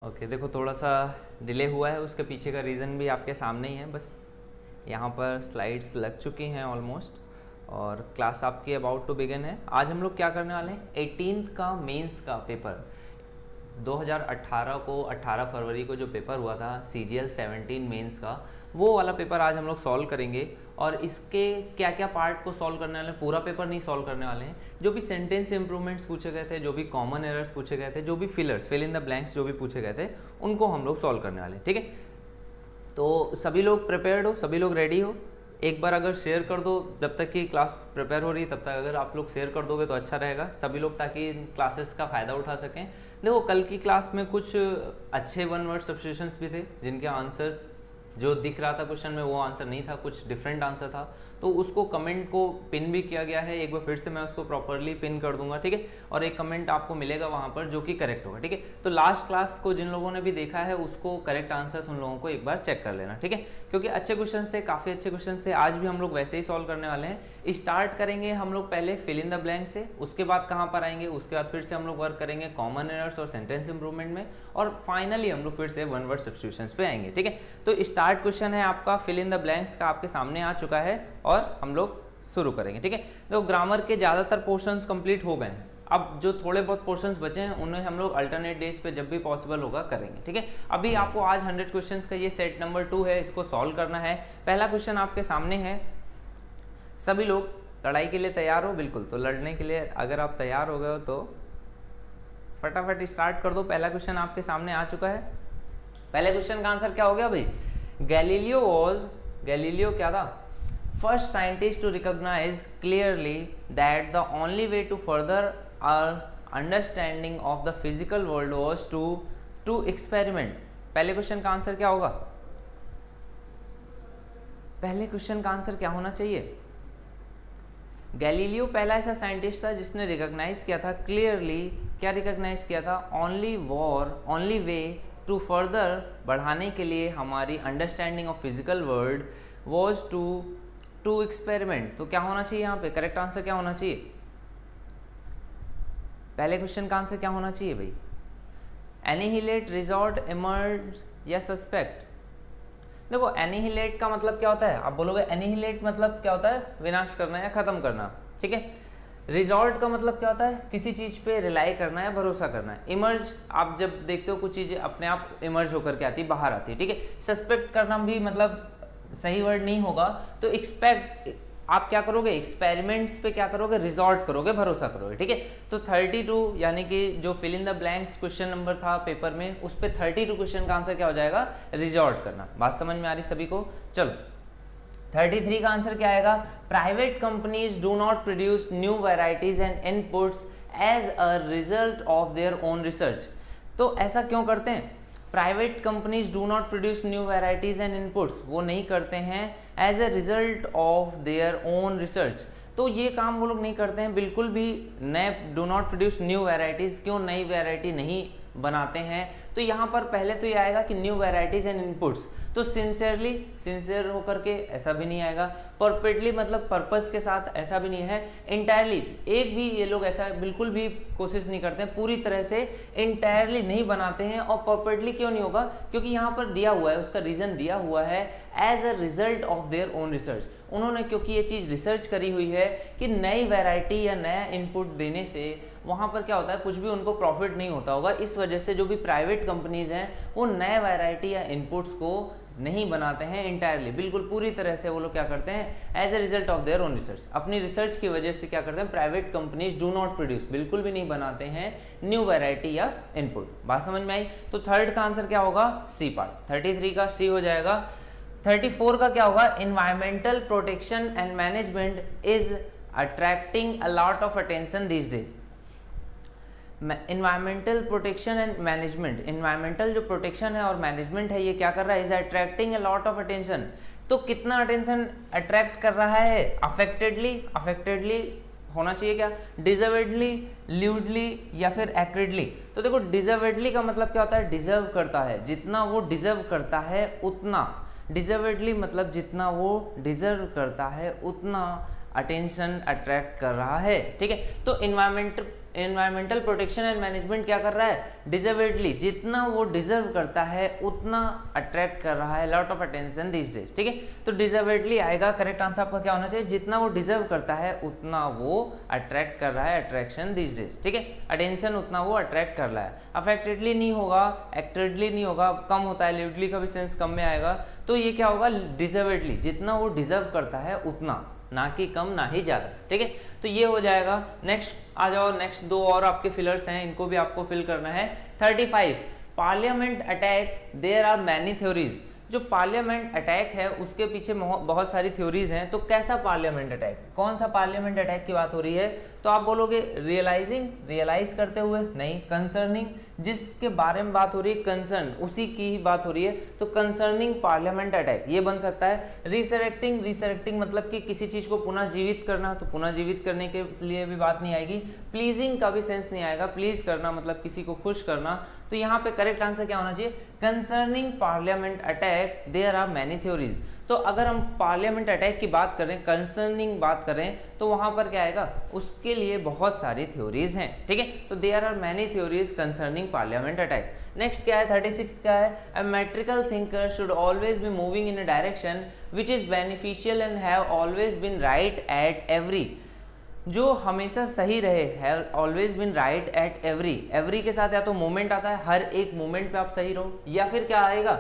Okay देखो थोड़ा सा डिले हुआ है, उसके पीछे का रीज़न भी आपके सामने ही है। बस यहाँ पर स्लाइड्स लग चुकी हैं ऑलमोस्ट और क्लास आपकी अबाउट टू बिगिन है। आज हम लोग क्या करने वाले हैं, 18th का मेंस का पेपर 2018 को 18 फरवरी को जो पेपर हुआ था CGL 17 मेंस का, वो वाला पेपर आज हम लोग सॉल्व करेंगे। और इसके क्या क्या पार्ट को सॉल्व करने वाले हैं, पूरा पेपर नहीं सॉल्व करने वाले हैं। जो भी सेंटेंस इंप्रूवमेंट्स पूछे गए थे, जो भी कॉमन एरर्स पूछे गए थे, जो भी fillers fill in the blanks जो भी पूछे गए थे, उनको हम लोग सॉल्व करने वाले हैं। ठीक है, तो सभी लोग प्रिपेयर्ड हो, सभी लोग रेडी हो। एक बार अगर शेयर कर दो, जब तक कि क्लास प्रिपेयर हो रही है तब तक अगर आप लोग शेयर कर दोगे तो अच्छा रहेगा सभी लोग, ताकि इन क्लासेस का फ़ायदा उठा सकें। देखो कल की क्लास में कुछ अच्छे वन वर्ड सब्स्टिट्यूशंस भी थे जिनके आंसर्स जो दिख रहा था क्वेश्चन में वो आंसर नहीं था, कुछ डिफरेंट आंसर था, तो उसको कमेंट को पिन भी किया गया है। एक बार फिर से मैं उसको प्रॉपरली पिन कर दूंगा, ठीक है। और एक कमेंट आपको मिलेगा वहां पर जो कि करेक्ट होगा, ठीक है। तो लास्ट क्लास को जिन लोगों ने भी देखा है उसको करेक्ट आंसर्स उन लोगों को एक बार चेक कर लेना, ठीक है, क्योंकि अच्छे क्वेश्चन थे, काफ़ी अच्छे क्वेश्चन थे। आज भी हम लोग वैसे ही सॉल्व करने वाले हैं। स्टार्ट करेंगे हम लोग पहले फिल इन द ब्लैंक से, उसके बाद कहाँ पर आएंगे, उसके बाद फिर से हम लोग वर्क करेंगे कॉमन एरर्स और सेंटेंस इंप्रूवमेंट में, और फाइनली हम लोग फिर से वन वर्ड सब्स्टिट्यूशंस पे आएंगे, ठीक है। तो स्टार्ट क्वेश्चन है आपका फिल इन द ब्लैंक्स का, आपके सामने आ चुका है और हम लोग शुरू करेंगे, ठीक है। तो ग्रामर के ज़्यादातर पोर्शंस कंप्लीट हो गए हैं, अब जो थोड़े बहुत पोर्शंस बचे हैं उन्हें हम लोग अल्टरनेट डेज पे जब भी पॉसिबल होगा करेंगे, ठीक है। अभी आपको आज 100 क्वेश्चंस का ये सेट नंबर 2 है, इसको सॉल्व करना है। पहला क्वेश्चन आपके सामने है, सभी लोग लड़ाई के लिए तैयार हो? बिल्कुल, तो लड़ने के लिए अगर आप तैयार हो गए हो तो फटाफट स्टार्ट कर दो। पहला क्वेश्चन आपके सामने आ चुका है। पहले क्वेश्चन का आंसर क्या हो गया भाई? गैलीलियो क्या था? First scientist to recognise clearly that the only way to further our understanding of the physical world was to experiment. पहले क्वेश्चन का आंसर क्या होगा? पहले क्वेश्चन का आंसर क्या होना चाहिए? गैलीलियो पहला ऐसा साइंटिस्ट था जिसने रिकॉग्नाइज किया था क्लियरली, क्या रिकॉग्नाइज किया था? ओनली वे टू फर्दर बढ़ाने के लिए हमारी understanding of physical world was to experiment. तो क्या होना चाहिए यहाँ पे? करेक्ट आंसर क्या होना चाहिए? पहले क्वेश्चन का आंसर क्या होना चाहिए भाई? एनिहिलेट, रिजॉर्ट, इमर्ज या सस्पेक्ट? देखो एनिहिलेट का मतलब क्या होता है? आप बोलोगे एनिहिलेट मतलब क्या होता है? विनाश करना या खत्म करना, ठीक है। रिजॉर्ट का मतलब क्या होता है? किसी चीज पे रिलाई करना या भरोसा करना है। इमर्ज, आप जब देखते हो कुछ चीजें अपने आप इमर्ज होकर के आती है, बाहर आती है, ठीक है। सस्पेक्ट करना भी मतलब सही वर्ड नहीं होगा, तो एक्सपेक्ट आप क्या करोगे? एक्सपेरिमेंट्स पे क्या करोगे? रिजॉर्ट करोगे, भरोसा करोगे, ठीक है। तो 32 यानी कि जो fill in the blanks question number था पेपर में, उस पे 32 क्वेश्चन का आंसर क्या हो जाएगा? रिजॉर्ट करना। बात समझ में आ रही सभी को? चलो 33 का आंसर क्या आएगा? Private companies do not produce new varieties and inputs as a result of their own research. तो ऐसा क्यों करते हैं? Private companies do not produce new varieties and inputs, वो नहीं करते हैं as a result of their own research. तो ये काम वो लोग नहीं करते हैं बिल्कुल भी। नए do not produce new varieties, क्यों नई वेराइटी नहीं बनाते हैं? तो यहाँ पर पहले तो ये आएगा कि न्यू वेराइटीज एंड इनपुट्स, तो सिंसियर होकर के ऐसा भी नहीं आएगा। परपेटली मतलब पर्पस के साथ, ऐसा भी नहीं है। इंटायरली, एक भी ये लोग ऐसा बिल्कुल भी कोशिश नहीं करते हैं, पूरी तरह से इंटायरली नहीं बनाते हैं। और परपेटली क्यों नहीं होगा? क्योंकि यहाँ पर दिया हुआ है, उसका रीजन दिया हुआ है as a result of their own research. उन्होंने क्योंकि ये चीज़ रिसर्च करी हुई है कि नई वैरायटी या नया इनपुट देने से वहाँ पर क्या होता है, कुछ भी उनको प्रॉफिट नहीं होता होगा। इस वजह से जो भी प्राइवेट कंपनीज हैं वो नए वैरायटी या इनपुट्स को नहीं बनाते हैं इंटायरली, बिल्कुल पूरी तरह से। वो लोग क्या करते हैं? As a result of their own research, अपनी रिसर्च की वजह से क्या करते हैं? Private companies do not produce, बिल्कुल भी नहीं बनाते हैं न्यू वैरायटी या इनपुट। बात समझ में आई? तो थर्ड का आंसर क्या होगा? C part. 33 का सी हो जाएगा। 34 का क्या होगा? Environmental protection and management is attracting a lot of attention these days. Environmental protection and management, environmental जो प्रोटेक्शन है और मैनेजमेंट है, ये क्या कर रहा है? Is attracting a lot of attention. तो कितना अटेंशन अट्रैक्ट कर रहा है? अफेक्टेडली होना चाहिए क्या? डिजर्वेडली, ल्यूडली या फिर एक्यूरेटली? तो देखो डिजर्वेडली का मतलब क्या होता है? डिजर्व करता है, जितना वो डिजर्व करता है उतना। डिजर्वेडली मतलब जितना वो डिजर्व करता है उतना अटेंशन अट्रैक्ट कर रहा है, ठीक है। तो environment environmental protection and management क्या कर रहा है, डिजर्वेडली, जितना वो डिजर्व करता है उतना अट्रैक्ट कर रहा है lot of attention this days, ठीक है। तो डिजर्वेडली आएगा, करेक्ट आंसर आपका क्या होना चाहिए, जितना वो डिजर्व करता है उतना वो अट्रैक्ट कर रहा है, अट्रैक्शन दिस डेज, ठीक है, अटेंशन उतना वो अट्रैक्ट कर रहा है। अफेक्टेडली नहीं होगा, एक्टेडली नहीं होगा, कम होता है, लिवडली का भी सेंस कम में आएगा, तो ये क्या होगा, डिजर्वेडली, जितना वो डिजर्व करता है उतना, ना कि कम ना ही ज्यादा, ठीक है। तो ये हो जाएगा। नेक्स्ट आ जाओ, नेक्स्ट दो और आपके फिलर्स हैं, इनको भी आपको फिल करना है। 35 parliament attack, there are many theories. जो पार्लियामेंट अटैक है उसके पीछे बहुत सारी थ्योरीज हैं। तो कैसा पार्लियामेंट अटैक, कौन सा पार्लियामेंट अटैक की बात हो रही है, तो आप बोलोगे रियलाइजिंग, रियलाइज करते हुए नहीं, कंसर्निंग, जिसके बारे में बात हो रही है, कंसर्न, उसी की ही बात हो रही है, तो कंसर्निंग पार्लियामेंट अटैक ये बन सकता है। रिसरेक्टिंग, रिसरेक्टिंग मतलब कि किसी चीज को पुनः जीवित करना, तो पुनः जीवित करने के लिए भी बात नहीं आएगी। प्लीजिंग का भी सेंस नहीं आएगा, प्लीज करना मतलब किसी को खुश करना, तो यहाँ पे करेक्ट आंसर क्या होना चाहिए, concerning parliament attack there are many theories. तो अगर हम पार्लियामेंट अटैक की बात करें, कंसर्निंग बात करें, तो वहां पर क्या आएगा, उसके लिए बहुत सारी थ्योरीज हैं, ठीक है। तो there are many theories concerning parliament attack. Next क्या है, 36 क्या है, a metrical thinker should always be moving in a direction which is beneficial and have always been right at every. जो हमेशा सही रहे, have always been right at every, every के साथ या तो मूवमेंट आता है, हर एक मूवमेंट पे आप सही रहो, या फिर क्या आएगा,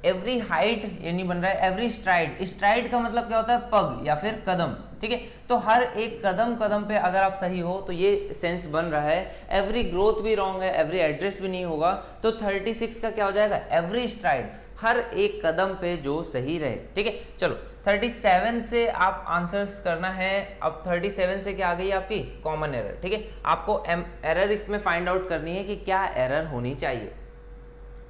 एवरी हाइट, ये नहीं बन रहा है, एवरी स्ट्राइड, स्ट्राइड का मतलब क्या होता है, पग या फिर कदम, ठीक है। तो हर एक कदम कदम पे अगर आप सही हो तो ये सेंस बन रहा है। एवरी ग्रोथ भी रॉन्ग है, एवरी एड्रेस भी नहीं होगा, तो 36 का क्या हो जाएगा, एवरी स्ट्राइड, हर एक कदम पे जो सही रहे, ठीक है। चलो 37 से आप आंसर्स करना है। अब 37 से क्या आ गई आपकी, कॉमन एरर, ठीक है। आपको एरर इसमें फाइंड आउट करनी है कि क्या एरर होनी चाहिए,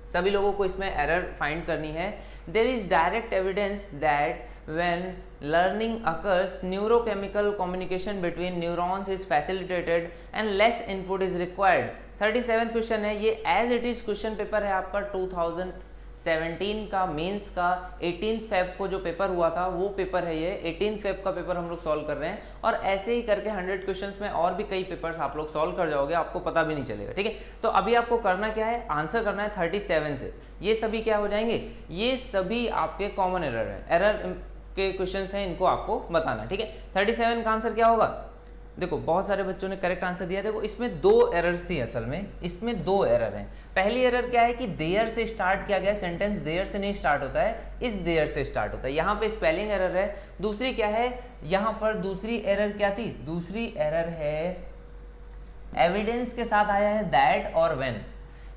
सभी लोगों को इसमें एरर फाइंड करनी है। There is direct evidence that when learning occurs neurochemical communication between neurons is facilitated and less input is required. 37 question है ये, as it is question paper है आपका 2017 का मेंस का 18 फेब को जो पेपर हुआ था वो पेपर है ये। 18 फेब का पेपर हम लोग सॉल्व कर रहे हैं, और ऐसे ही करके 100 क्वेश्चंस में और भी कई पेपर्स आप लोग सॉल्व कर जाओगे, आपको पता भी नहीं चलेगा, ठीक है। तो अभी आपको करना क्या है, आंसर करना है 37 से। ये सभी क्या हो जाएंगे, ये सभी आपके कॉमन एरर है, एरर के क्वेश्चंस हैं, इनको आपको बताना, ठीक है। 37 का आंसर क्या होगा, देखो बहुत सारे बच्चों ने करेक्ट आंसर दिया। देखो इसमें दो एरर्स थी, असल में इसमें दो एरर हैं। पहली एरर क्या है कि देयर से स्टार्ट किया गया, सेंटेंस देयर से नहीं स्टार्ट होता है, इस देयर से स्टार्ट होता है, यहाँ पे स्पेलिंग एरर है। दूसरी क्या है, यहाँ पर दूसरी एरर क्या थी, दूसरी एरर है एविडेंस के साथ आया है दैट और व्हेन,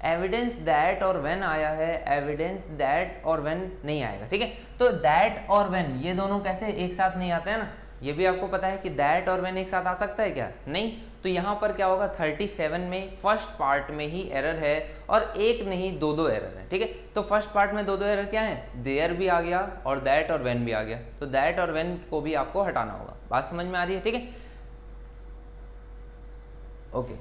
एविडेंस दैट और व्हेन आया है, एविडेंस दैट और व्हेन नहीं आएगा, ठीक है। तो दैट और व्हेन ये दोनों कैसे एक साथ नहीं आते हैं ना, ये भी आपको पता है कि दैट और व्हेन एक साथ आ सकता है क्या, नहीं। तो यहाँ पर क्या होगा, 37 में फर्स्ट पार्ट में ही एरर है, और एक नहीं दो दो एरर है, ठीक है। तो फर्स्ट पार्ट में दो दो एरर क्या है, देयर भी आ गया और दैट और व्हेन भी आ गया, तो दैट और व्हेन को भी आपको हटाना होगा। बात समझ में आ रही है, ठीक है, ओके।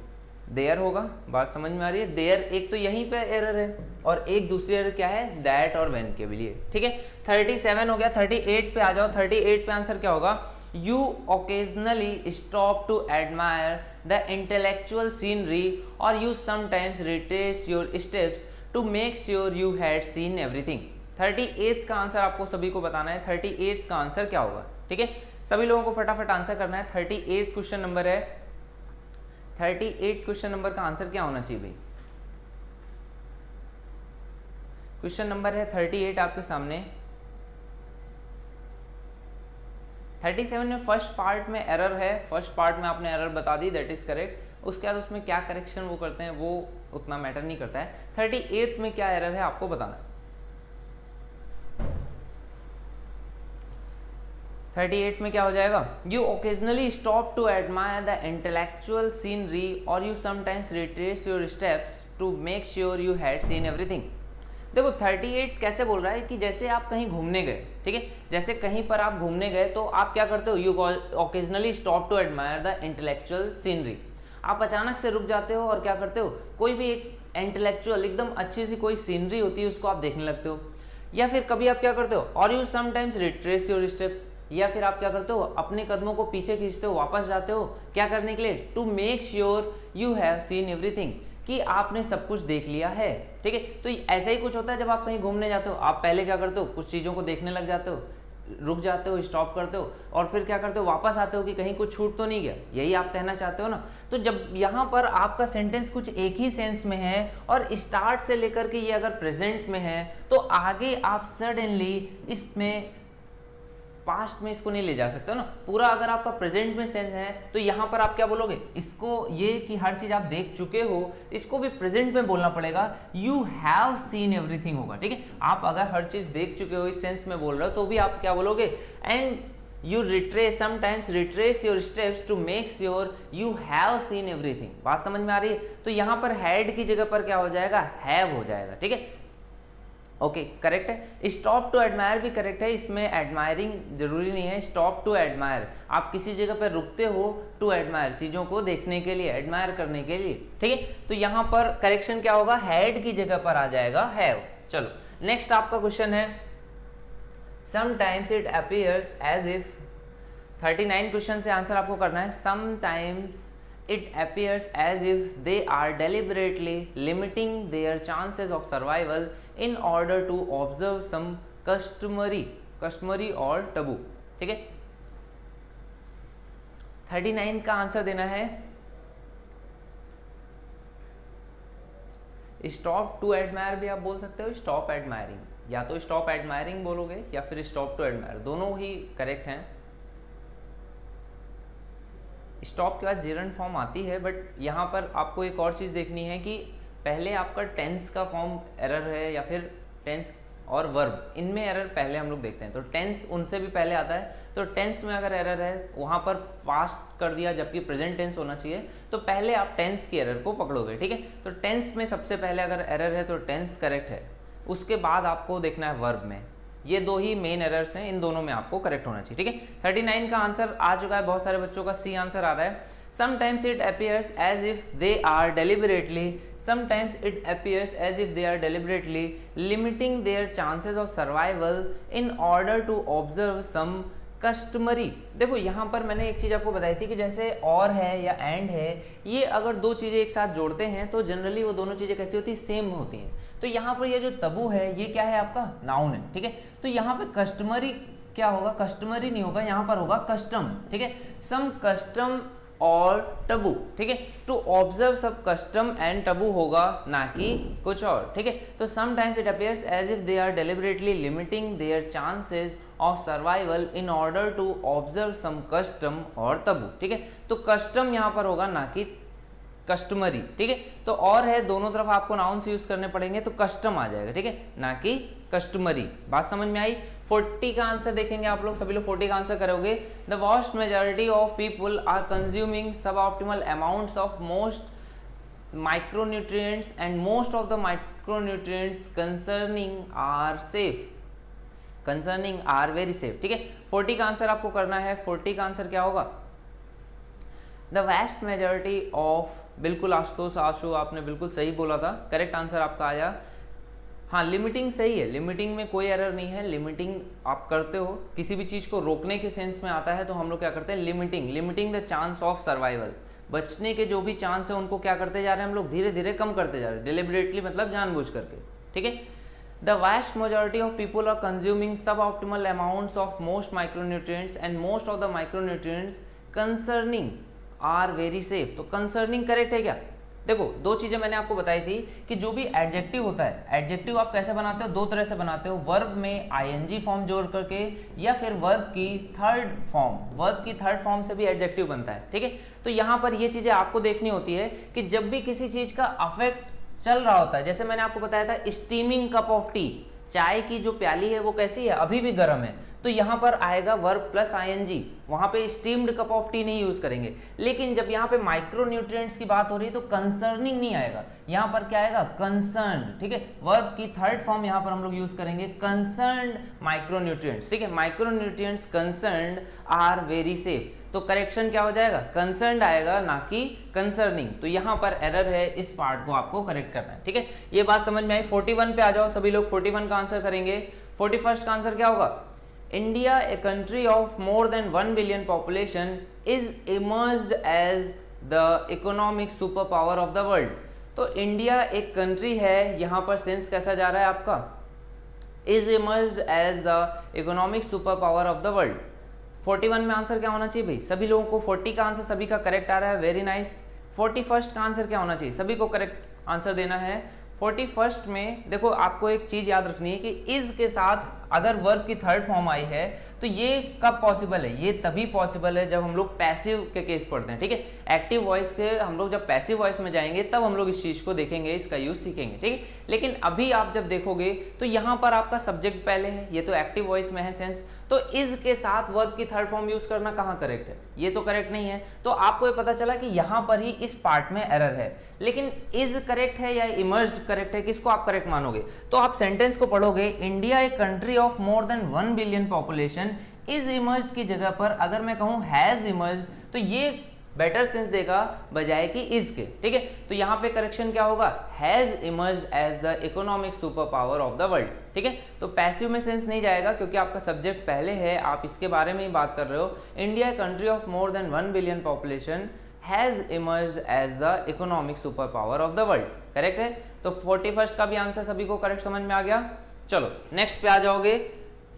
देयर होगा, बात समझ में आ रही है, देयर एक तो यहीं पे एरर है, और एक दूसरी एरर क्या है, दैट और व्हेन के लिए, ठीक है। 37 हो गया। 38 पे आ जाओ। 38 पे आंसर क्या होगा, You occasionally stop to admire the intellectual scenery, or you sometimes retrace your steps to make sure you had seen everything. 38 का आंसर आपको सभी को बताना है। 38 का आंसर क्या होगा, ठीक है, सभी लोगों को फटाफट आंसर करना है। 38 क्वेश्चन नंबर है। 38 क्वेश्चन नंबर का आंसर क्या होना चाहिए भाई, क्वेश्चन नंबर है 38 आपके सामने। 37 में फर्स्ट पार्ट में एरर है, फर्स्ट पार्ट में आपने एरर बता दी, दैट इज करेक्ट। उसके बाद उसमें क्या करेक्शन वो करते हैं वो उतना मैटर नहीं करता है। 38 में क्या एरर है आपको बताना है। 38 में क्या हो जाएगा, you occasionally stop to admire the intellectual scenery, और you sometimes retrace your steps to make sure you had seen everything. देखो 38 कैसे बोल रहा है कि जैसे आप कहीं घूमने गए, ठीक है, जैसे कहीं पर आप घूमने गए तो आप क्या करते हो, you occasionally stop to admire the intellectual scenery. आप अचानक से रुक जाते हो और क्या करते हो, कोई भी एक इंटेलेक्चुअल एकदम अच्छी सी कोई सीनरी होती है उसको आप देखने लगते हो। या फिर कभी आप क्या करते हो, और you sometimes retrace your steps, या फिर आप क्या करते हो, अपने कदमों को पीछे खींचते हो, वापस जाते हो, क्या करने के लिए, to make sure you have seen everything, कि आपने सब कुछ देख लिया है। ठीक है, तो ऐसा ही कुछ होता है जब आप कहीं घूमने जाते हो, आप पहले क्या करते हो, कुछ चीज़ों को देखने लग जाते हो, रुक जाते हो, स्टॉप करते हो, और फिर क्या करते हो, वापस आते हो कि कहीं कुछ छूट तो नहीं गया, यही आप कहना चाहते हो ना। तो जब यहाँ पर आपका सेंटेंस कुछ एक ही सेंस में है और स्टार्ट से लेकर के ये अगर प्रेजेंट में है, तो आगे आप सडनली इसमें पास्ट में इसको नहीं ले जा सकते हो ना। पूरा अगर आपका प्रेजेंट में सेंस है तो यहाँ पर आप क्या बोलोगे, इसको ये कि हर चीज आप देख चुके हो, इसको भी प्रेजेंट में बोलना पड़ेगा, यू हैव सीन एवरीथिंग होगा। ठीक है, आप अगर हर चीज देख चुके हो इस सेंस में बोल रहे हो तो भी आप क्या बोलोगे, and you retrace sometimes retrace your steps to make sure you have seen everything। बात समझ में आ रही है। तो यहाँ पर had की जगह पर क्या हो जाएगा, have हो जाएगा। ठीक है, ओके, करेक्ट है। स्टॉप टू एडमायर भी करेक्ट है, इसमें एडमायरिंग जरूरी नहीं है, स्टॉप टू एडमायर, आप किसी जगह पर रुकते हो टू एडमायर, चीजों को देखने के लिए, एडमायर करने के लिए। ठीक है, तो यहाँ पर करेक्शन क्या होगा, हैड की जगह पर आ जाएगा हैव। चलो नेक्स्ट आपका क्वेश्चन है, sometimes it appears as if, 39 question से आंसर आपको करना है। Sometimes it appears as if they are deliberately limiting their chances of survival in order to observe some customary और taboo। ठीक है, 39 का आंसर देना है स्टॉप टू एडमायर, भी आप बोल सकते हो स्टॉप एडमायरिंग, या तो स्टॉप एडमायरिंग बोलोगे या फिर स्टॉप टू एडमायर, दोनों ही करेक्ट हैं। स्टॉप के बाद जेरंड फॉर्म आती है, बट यहाँ पर आपको एक और चीज़ देखनी है कि पहले आपका टेंस का फॉर्म एरर है या फिर टेंस और वर्ब, इनमें एरर पहले हम लोग देखते हैं। तो टेंस उनसे भी पहले आता है, तो टेंस में अगर एरर है वहाँ पर पास्ट कर दिया जबकि प्रेजेंट टेंस होना चाहिए, तो पहले आप टेंस की एरर को पकड़ोगे। ठीक है, तो टेंस में सबसे पहले अगर एरर है तो टेंस करेक्ट है, उसके बाद आपको देखना है वर्ब में। ये दो ही मेन एरर्स हैं, इन दोनों में आपको करेक्ट होना चाहिए। ठीक है, 39 का आंसर आ चुका है, बहुत सारे बच्चों का सी आंसर आ रहा है। Sometimes it appears as if they are deliberately limiting their chances of survival in order to observe some customary। देखो यहाँ पर मैंने एक चीज आपको बताई थी कि जैसे और है या एंड है, ये अगर दो चीजें एक साथ जोड़ते हैं तो जनरली वो दोनों चीजें कैसी होती है, सेम होती हैं। तो यहाँ पर ये जो तबू है ये क्या है, आपका नाउन है। ठीक है, तो यहाँ पे कस्टमरी क्या होगा, कस्टमरी नहीं होगा, यहाँ पर होगा कस्टम। ठीक है, सम कस्टम और टबू। ठीक है, टू ऑब्जर्व सब कस्टम एंड टबू होगा, ना कि कुछ और। ठीक है, तो sometimes it appears as if they are deliberately limiting their chances of survival in order to observe some custom और तबू। ठीक है, तो कस्टम यहाँ पर होगा, ना कि कस्टमरी। ठीक है, तो और है, दोनों तरफ आपको नाउन्स यूज करने पड़ेंगे, तो कस्टम आ जाएगा। ठीक है, ना कि कस्टमरी। बात समझ में आई। 40 का आंसर देखेंगे आप लोग, सभी लोग 40 का आंसर करोगे। The vast majority of people are consuming suboptimal amounts of most micronutrients and most of the micronutrients concerning are safe, concerning are very safe. ठीक है, 40 का आंसर आपको करना है। 40 का आंसर क्या होगा, द वैस्ट मेजॉरिटी ऑफ, बिल्कुल आशुतोष आशु आपने बिल्कुल सही बोला था, करेक्ट आंसर आपका आया। हाँ, लिमिटिंग सही है, लिमिटिंग में कोई एरर नहीं है। लिमिटिंग आप करते हो, किसी भी चीज़ को रोकने के सेंस में आता है तो हम लोग क्या करते हैं, limiting the chance of survival, बचने के जो भी चांस है उनको क्या करते जा रहे हैं हम लोग, धीरे धीरे कम करते जा रहे हैं, डिलिबरेटली मतलब जानबूझ करके। ठीक है, the vast majority of people are consuming suboptimal amounts of most micronutrients and most of the micronutrients concerning are very safe. तो कंसर्निंग करेक्ट है क्या, देखो दो चीजें मैंने आपको बताई थी कि जो भी एडजेक्टिव होता है, एडजेक्टिव आप कैसे बनाते हो, दो तरह से बनाते हो, वर्ब में आईएनजी फॉर्म जोड़ करके या फिर वर्ब की थर्ड फॉर्म से भी एडजेक्टिव बनता है। ठीक है, तो यहाँ पर ये चीजें आपको देखनी होती है कि जब भी किसी चीज का अफेक्ट चल रहा होता है, जैसे मैंने आपको बताया था स्टीमिंग कप ऑफ टी, चाय की जो प्याली है वो कैसी है, अभी भी गर्म है, तो यहाँ पर आएगा वर्ब प्लस आईएनजी, वहां पे स्टीम्ड कप ऑफ टी नहीं यूज करेंगे। लेकिन जब यहाँ पे माइक्रो न्यूट्रिएंट्स की बात हो रही है तो कंसर्निंग नहीं आएगा, यहाँ पर क्या आएगा, कंसर्न्ड। ठीक है, वर्ब की थर्ड फॉर्म यहाँ पर हम लोग यूज करेंगे कंसर्न्ड माइक्रो न्यूट्रिएंट्स। ठीक है, micro nutrients concerned are very safe, तो करेक्शन क्या हो जाएगा, कंसर्न्ड आएगा, ना कि कंसर्निंग। तो यहाँ पर एरर है, इस पार्ट को आपको करेक्ट करना है। ठीक है, ये बात समझ में आई। 41 पे आ जाओ सभी लोग, 41 का आंसर करेंगे। 41 का आंसर क्या होगा, India, a country of more than 1 billion population, is emerged as the economic super power of the world. तो इंडिया एक कंट्री है, यहाँ पर सेंस कैसा जा रहा है आपका, is emerged as the economic super power of the world. 41 में आंसर क्या होना चाहिए भाई, सभी लोगों को 40 का आंसर सभी का करेक्ट आ रहा है, वेरी नाइस। 41st का आंसर क्या होना चाहिए, सभी को करेक्ट आंसर देना है। 41st में देखो आपको एक चीज याद रखनी है कि इज के साथ अगर वर्ब की थर्ड फॉर्म आई है तो ये कब पॉसिबल है, ये तभी पॉसिबल है जब हम लोग पैसिव के केस पढ़ते हैं, ठीक है। एक्टिव वॉइस के हम लोग जब पैसिव वॉइस में जाएंगे तब हम लोग इस चीज को देखेंगे, इसका यूज सीखेंगे, ठीक है। लेकिन अभी आप जब देखोगे तो यहाँ पर आपका सब्जेक्ट पहले है, ये तो एक्टिव वॉइस में है सेंस, तो इज के साथ वर्ब की थर्ड फॉर्म यूज करना कहाँ करेक्ट है, ये तो करेक्ट नहीं है। तो आपको ये पता चला कि यहाँ पर ही इस पार्ट में एरर है, लेकिन इज करेक्ट है या इमर्ज्ड करेक्ट है, किसको आप करेक्ट मानोगे। तो आप सेंटेंस को पढ़ोगे, India a country of more than 1 billion population, is emerged की जगह पर अगर मैं कहूं हैज इमर्ज्ड तो ये बेटर सेंस देगा बजाय कि इज के, ठीक है। तो यहाँ पे करेक्शन क्या होगा, has emerged as the economic super power of the world, ठीक है। तो पैसिव में सेंस नहीं जाएगा क्योंकि आपका सब्जेक्ट पहले है, आप इसके बारे में ही बात कर रहे हो। India country of more than 1 billion population has emerged as the economic super power of the world, correct है। तो 41st का भी आंसर सभी को करेक्ट समझ में आ गया। चलो नेक्स्ट पे आ जाओगे,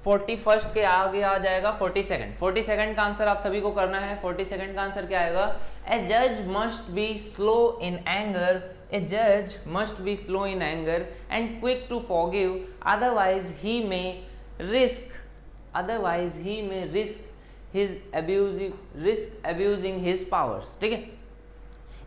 41st के आगे आ जाएगा 42nd का आंसर आप सभी को करना है। 42nd का आंसर क्या आएगा, ए जज must be slow in anger, a जज must be slow in anger and quick to forgive, otherwise he may risk abusing his powers, ठीक है।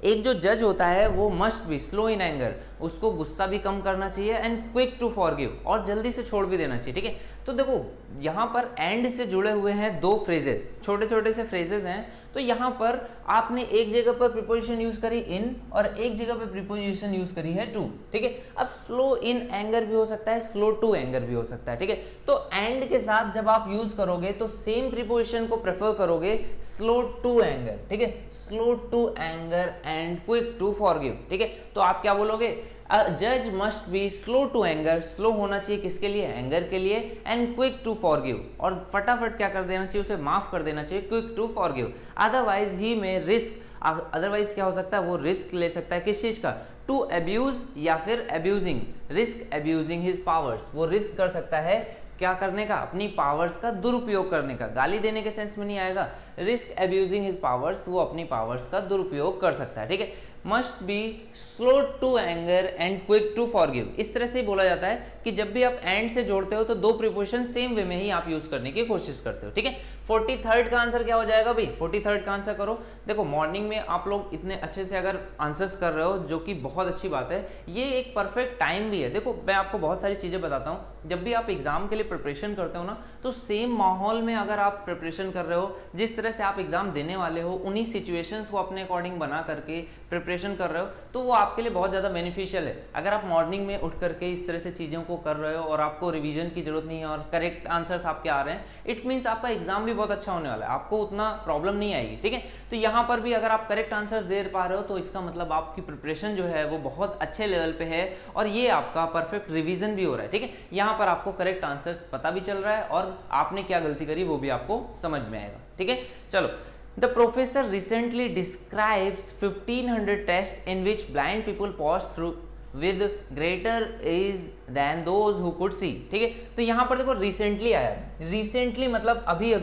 एक जो जज होता है वो must be slow in anger, उसको गुस्सा भी कम करना चाहिए, एंड क्विक टू फॉरगिव, और जल्दी से छोड़ भी देना चाहिए, ठीक है। तो देखो यहाँ पर एंड से जुड़े हुए हैं दो फ्रेजेस, छोटे छोटे से फ्रेजेस हैं। तो यहाँ पर आपने एक जगह पर प्रीपोजिशन यूज करी इन और एक जगह पर प्रीपोजिशन यूज करी है टू, ठीक है। अब स्लो इन एंगर भी हो सकता है, स्लो टू एंगर भी हो सकता है, ठीक है। तो एंड के साथ जब आप यूज करोगे तो सेम प्रीपोजिशन को प्रेफर करोगे, स्लो टू एंगर, ठीक है, slow to anger and quick to forgive, ठीक है। तो आप क्या बोलोगे, जज must be slow to anger, slow होना चाहिए किसके लिए, एंगर के लिए, एंड क्विक टू फॉरगिव, और फटाफट क्या कर देना चाहिए, उसे माफ कर देना चाहिए, quick to forgive, otherwise he may risk, otherwise क्या हो सकता है, वो रिस्क ले सकता है किस चीज का, टू अब्यूज या फिर abusing, risk abusing his powers, वो रिस्क कर सकता है क्या करने का, अपनी पावर्स का दुरुपयोग करने का, गाली देने के सेंस में नहीं आएगा, रिस्क अब्यूजिंग हिज पावर्स, वो अपनी पावर्स का दुरुपयोग कर सकता है, ठीक है। Must be slow to anger and quick to forgive, इस तरह से ही बोला जाता है कि जब भी आप एंड से जोड़ते हो तो दो प्रीपोजिशन सेम वे में ही आप यूज करने की कोशिश करते हो, ठीक है। 43rd का आंसर क्या हो जाएगा भाई, 43rd का आंसर करो। देखो मॉर्निंग में आप लोग इतने अच्छे से अगर आंसर्स कर रहे हो, जो कि बहुत अच्छी बात है, ये एक परफेक्ट टाइम भी है। देखो मैं आपको बहुत सारी चीजें बताता हूँ, जब भी आप एग्जाम के लिए प्रिपरेशन करते हो ना, तो सेम माहौल में अगर आप प्रिपरेशन कर रहे हो, जिस तरह से आप एग्जाम देने वाले हो, उन्हीं सिचुएशंस को अपने अकॉर्डिंग बना करके प्रिपरेशन कर रहे हो, तो वो आपके लिए बहुत ज़्यादा बेनिफिशियल है। अगर आप मॉर्निंग में उठ करके इस तरह से चीज़ों को कर रहे हो और आपको रिवीजन की जरूरत नहीं है और करेक्ट आंसर्स आपके आ रहे हैं, इट मीन्स आपका एग्जाम भी बहुत अच्छा होने वाला है, आपको उतना प्रॉब्लम नहीं आएगी, ठीक है। तो यहाँ पर भी अगर आप करेक्ट आंसर्स दे पा रहे हो तो इसका मतलब आपकी प्रिपरेशन जो है वो बहुत अच्छे लेवल पे है और ये आपका परफेक्ट रिवीजन भी हो रहा है, ठीक है। यहाँ पर आपको करेक्ट आंसर्स पता भी चल रहा है और आपने क्या गलती करी वो भी आपको समझ में आएगा, ठीक है। चलो, The professor recently describes 1500 tests in which blind people passed through with greater ease than those who could see, ठीक है। तो यहाँ पर देखो रिसेंटली आया, रिसेंटली मतलब अभी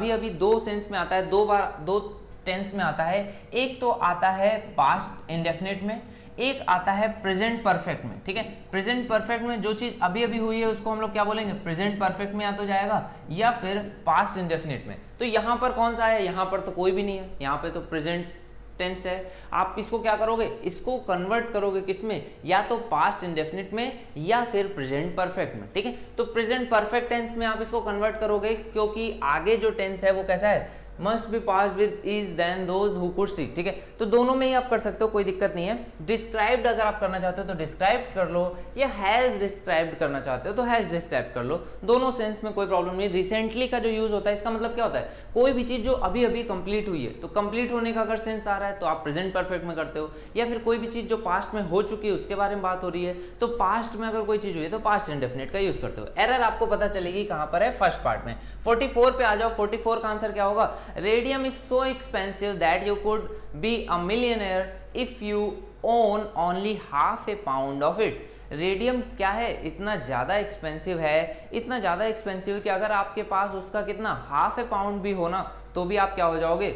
अभी दो सेंस में आता है, दो टेंस में आता है। एक तो आता है पास्ट इंडेफिनिट में, एक आता है प्रेजेंट परफेक्ट में, ठीक है। प्रेजेंट परफेक्ट में जो चीज अभी अभी हुई है उसको हम लोग क्या बोलेंगे, प्रेजेंट परफेक्ट में या तो जाएगा या फिर पास्ट इंडेफिनिट में। तो यहाँ पर कौन सा है, यहाँ पर तो कोई भी नहीं है, यहाँ पे तो प्रेजेंट टेंस है। आप इसको क्या करोगे, इसको कन्वर्ट करोगे किसमें, या तो पास्ट इंडेफिनिट में या फिर प्रेजेंट परफेक्ट में, ठीक है। तो प्रेजेंट परफेक्ट टेंस में आप इसको कन्वर्ट करोगे क्योंकि आगे जो टेंस है वो कैसा है, must be pass with is than those who could see, ठीक है। तो दोनों में ही आप कर सकते हो, कोई दिक्कत नहीं है। डिस्क्राइब्ड अगर आप करना चाहते हो तो डिस्क्राइब्ड कर लो, या हैज डिस्क्राइब्ड करना चाहते हो तो हैज डिस्क्राइब्ड कर लो, दोनों सेंस में कोई प्रॉब्लम नहीं। रिसेंटली का जो यूज होता है इसका मतलब क्या होता है, कोई भी चीज जो अभी अभी कंप्लीट हुई है, तो कंप्लीट होने का अगर सेंस आ रहा है तो आप प्रेजेंट परफेक्ट में करते हो, या फिर कोई भी चीज जो पास्ट में हो चुकी है उसके बारे में बात हो रही है तो पास्ट में अगर कोई चीज हुई है तो पास्ट इंडेफिनिट का यूज करते हो। एरर आपको पता चलेगी कहां पर है, फर्स्ट पार्ट में। 44 पे आ जाओ। 44 का आंसर क्या होगा, radium is so expensive that you could be a millionaire if you own only half A pound of it. Radium क्या है, इतना ज्यादा एक्सपेंसिव है, इतना ज्यादा एक्सपेंसिव कि अगर आपके पास उसका कितना हाफ ए पाउंड भी हो ना तो भी आप क्या हो जाओगे,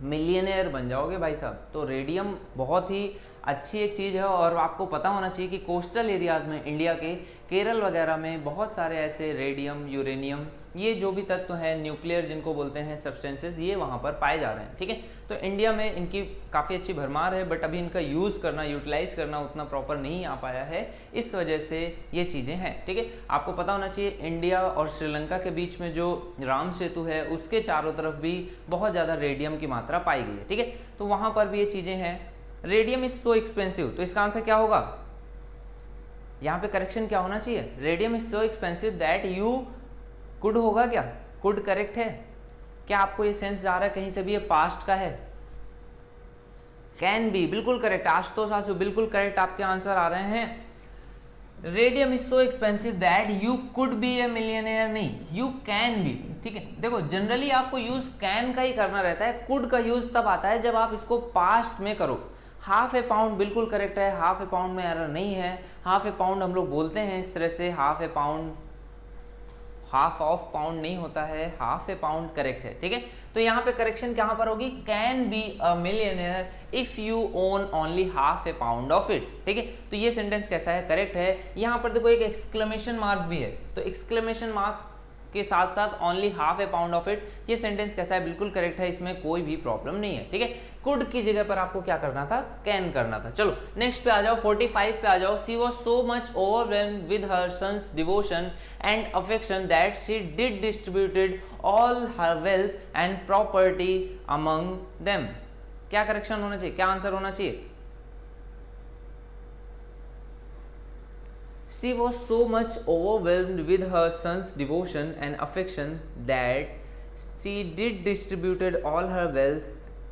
मिलियनेयर बन जाओगे भाई साहब। तो रेडियम बहुत ही अच्छी एक चीज़ है, और आपको पता होना चाहिए कि कोस्टल एरियाज़ में इंडिया के केरल वगैरह में बहुत सारे ऐसे रेडियम, यूरेनियम, ये जो भी तत्व हैं, न्यूक्लियर जिनको बोलते हैं सब्सटेंसेस, ये वहाँ पर पाए जा रहे हैं, ठीक है। तो इंडिया में इनकी काफ़ी अच्छी भरमार है, बट अभी इनका यूज़ करना, यूटिलाइज करना उतना प्रॉपर नहीं आ पाया है, इस वजह से ये चीज़ें हैं, ठीक है। आपको पता होना चाहिए इंडिया और श्रीलंका के बीच में जो राम सेतु है उसके चारों तरफ भी बहुत ज़्यादा रेडियम की मात्रा पाई गई है, ठीक है। तो वहाँ पर भी ये चीज़ें हैं। रेडियम इज सो एक्सपेंसिव, तो इसका आंसर क्या होगा, यहाँ पे करेक्शन क्या होना चाहिए, radium is so expensive that you could होगा क्या, कुड करेक्ट है क्या, आपको ये सेंस जा रहा है कहीं से भी ये पास्ट का है। कैन बी बिल्कुल करेक्ट, आशुतोष आशु बिल्कुल करेक्ट आपके आंसर आ रहे हैं। Radium is so expensive that you could be A millionaire, नहीं यू कैन बी, ठीक है। देखो जनरली आपको यूज कैन का ही करना रहता है, कुड का यूज तब आता है जब आप इसको पास्ट में करो। हाफ ए पाउंड बिल्कुल करेक्ट है, हाफ ए पाउंड में एरर नहीं है। हाफ ए पाउंड हम लोग बोलते हैं इस तरह से, half A pound, half of pound नहीं होता है, हाफ ए पाउंड करेक्ट है, ठीक है। तो यहाँ पे करेक्शन कहाँ पर होगी, can be a millionaire if you own only half A pound of it, ठीक है। तो ये सेंटेंस कैसा है, करेक्ट है। यहाँ पर देखो एक एक्सक्लेमेशन मार्क भी है, तो एक्सक्लेमेशन मार्क के साथ साथ only half A pound of it, ये सेंटेंस कैसा है, बिल्कुल करेक्ट है, इसमें कोई भी प्रॉब्लम नहीं है, ठीक है। कुड की जगह पर आपको क्या करना था, कैन करना था। चलो नेक्स्ट पे आ जाओ, 45 पे आ जाओ। She was so much overwhelmed with her son's devotion and affection that she did distributed all her wealth and property among them. क्या करेक्शन होना चाहिए, क्या आंसर होना चाहिए, She was so much overwhelmed with her son's devotion and affection that she did distributed all her wealth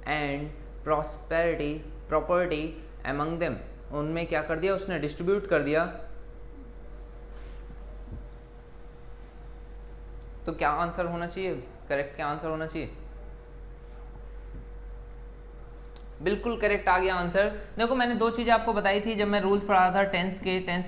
and property among them. उनमें क्या कर दिया, उसने डिस्ट्रीब्यूट कर दिया। तो क्या आंसर होना चाहिए, करेक्ट क्या आंसर होना चाहिए, बिल्कुल करेक्ट आ गया आंसर। देखो मैंने दो चीजें आपको बताई थी जब मैं रूल्स पढ़ा था टेंस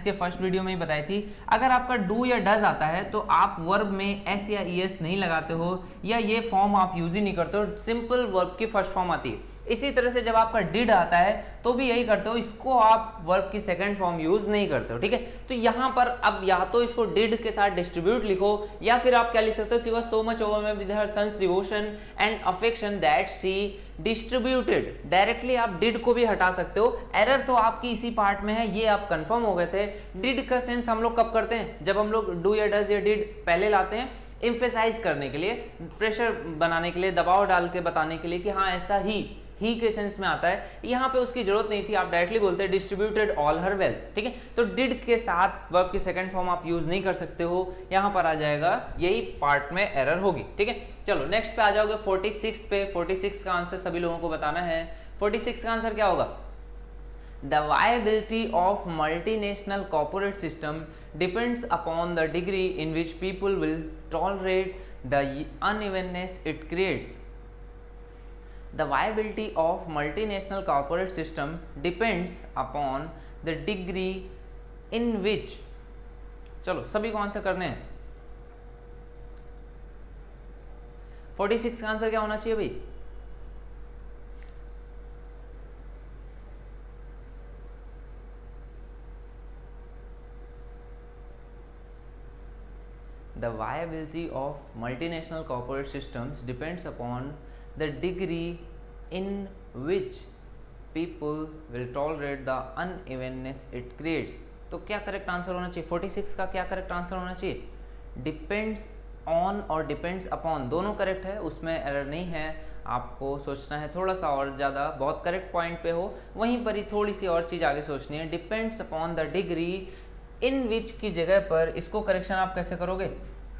के फर्स्ट वीडियो में ही बताई थी। अगर आपका डू या डज आता है तो आप वर्ब में एस या ई एस नहीं लगाते हो, या ये फॉर्म आप यूज ही नहीं करते हो, सिंपल वर्ब की फर्स्ट फॉर्म आती है। इसी तरह से जब आपका डिड आता है तो भी यही करते हो, इसको आप वर्ब की सेकंड फॉर्म यूज नहीं करते हो, ठीक है। तो यहाँ पर अब या तो इसको डिड के साथ डिस्ट्रीब्यूट लिखो, या फिर आप क्या लिख सकते हो, she was so much overwhelmed with her son's devotion and affection that she distributed. Directly आप डिड को भी हटा सकते हो, एरर तो आपकी इसी पार्ट में है, ये आप कंफर्म हो गए थे। डिड का सेंस हम लोग कब करते हैं, जब हम लोग डू या डज या डिड पहले लाते हैं, एम्फेसाइज करने के लिए, प्रेशर बनाने के लिए, दबाव डाल के बताने के लिए कि हाँ ऐसा ही के सेंस में आता है। यहाँ पे उसकी जरूरत नहीं थी, आप डायरेक्टली बोलते हैं डिस्ट्रीब्यूटेड ऑल हर वेल्थ, ठीक है। तो डिड के साथ वर्ब की सेकंड फॉर्म आप यूज नहीं कर सकते हो, यहाँ पर आ जाएगा, यही पार्ट में एरर होगी, ठीक है। चलो नेक्स्ट पे आ जाओगे 46 पे। 46 का आंसर सभी लोगों को बताना है। 46 का आंसर क्या होगा, The viability of multinational corporate system depends upon the degree in which people will tolerate the unevenness it creates. The viability of multinational corporate system depends upon the degree in which, चलो सभी को answer करने हैं। 46 का answer क्या होना चाहिए भाई, The viability of multinational corporate systems depends upon the degree in which people will tolerate the unevenness it creates. तो क्या करेक्ट आंसर होना चाहिए, 46 का क्या करेक्ट आंसर होना चाहिए, डिपेंड्स ऑन और डिपेंड्स अपॉन दोनों करेक्ट है, उसमें एरर नहीं है। आपको सोचना है थोड़ा सा और ज़्यादा, बहुत करेक्ट पॉइंट पे हो, वहीं पर ही थोड़ी सी और चीज़ आगे सोचनी है। Depends upon the degree in which की जगह पर इसको करेक्शन आप कैसे करोगे,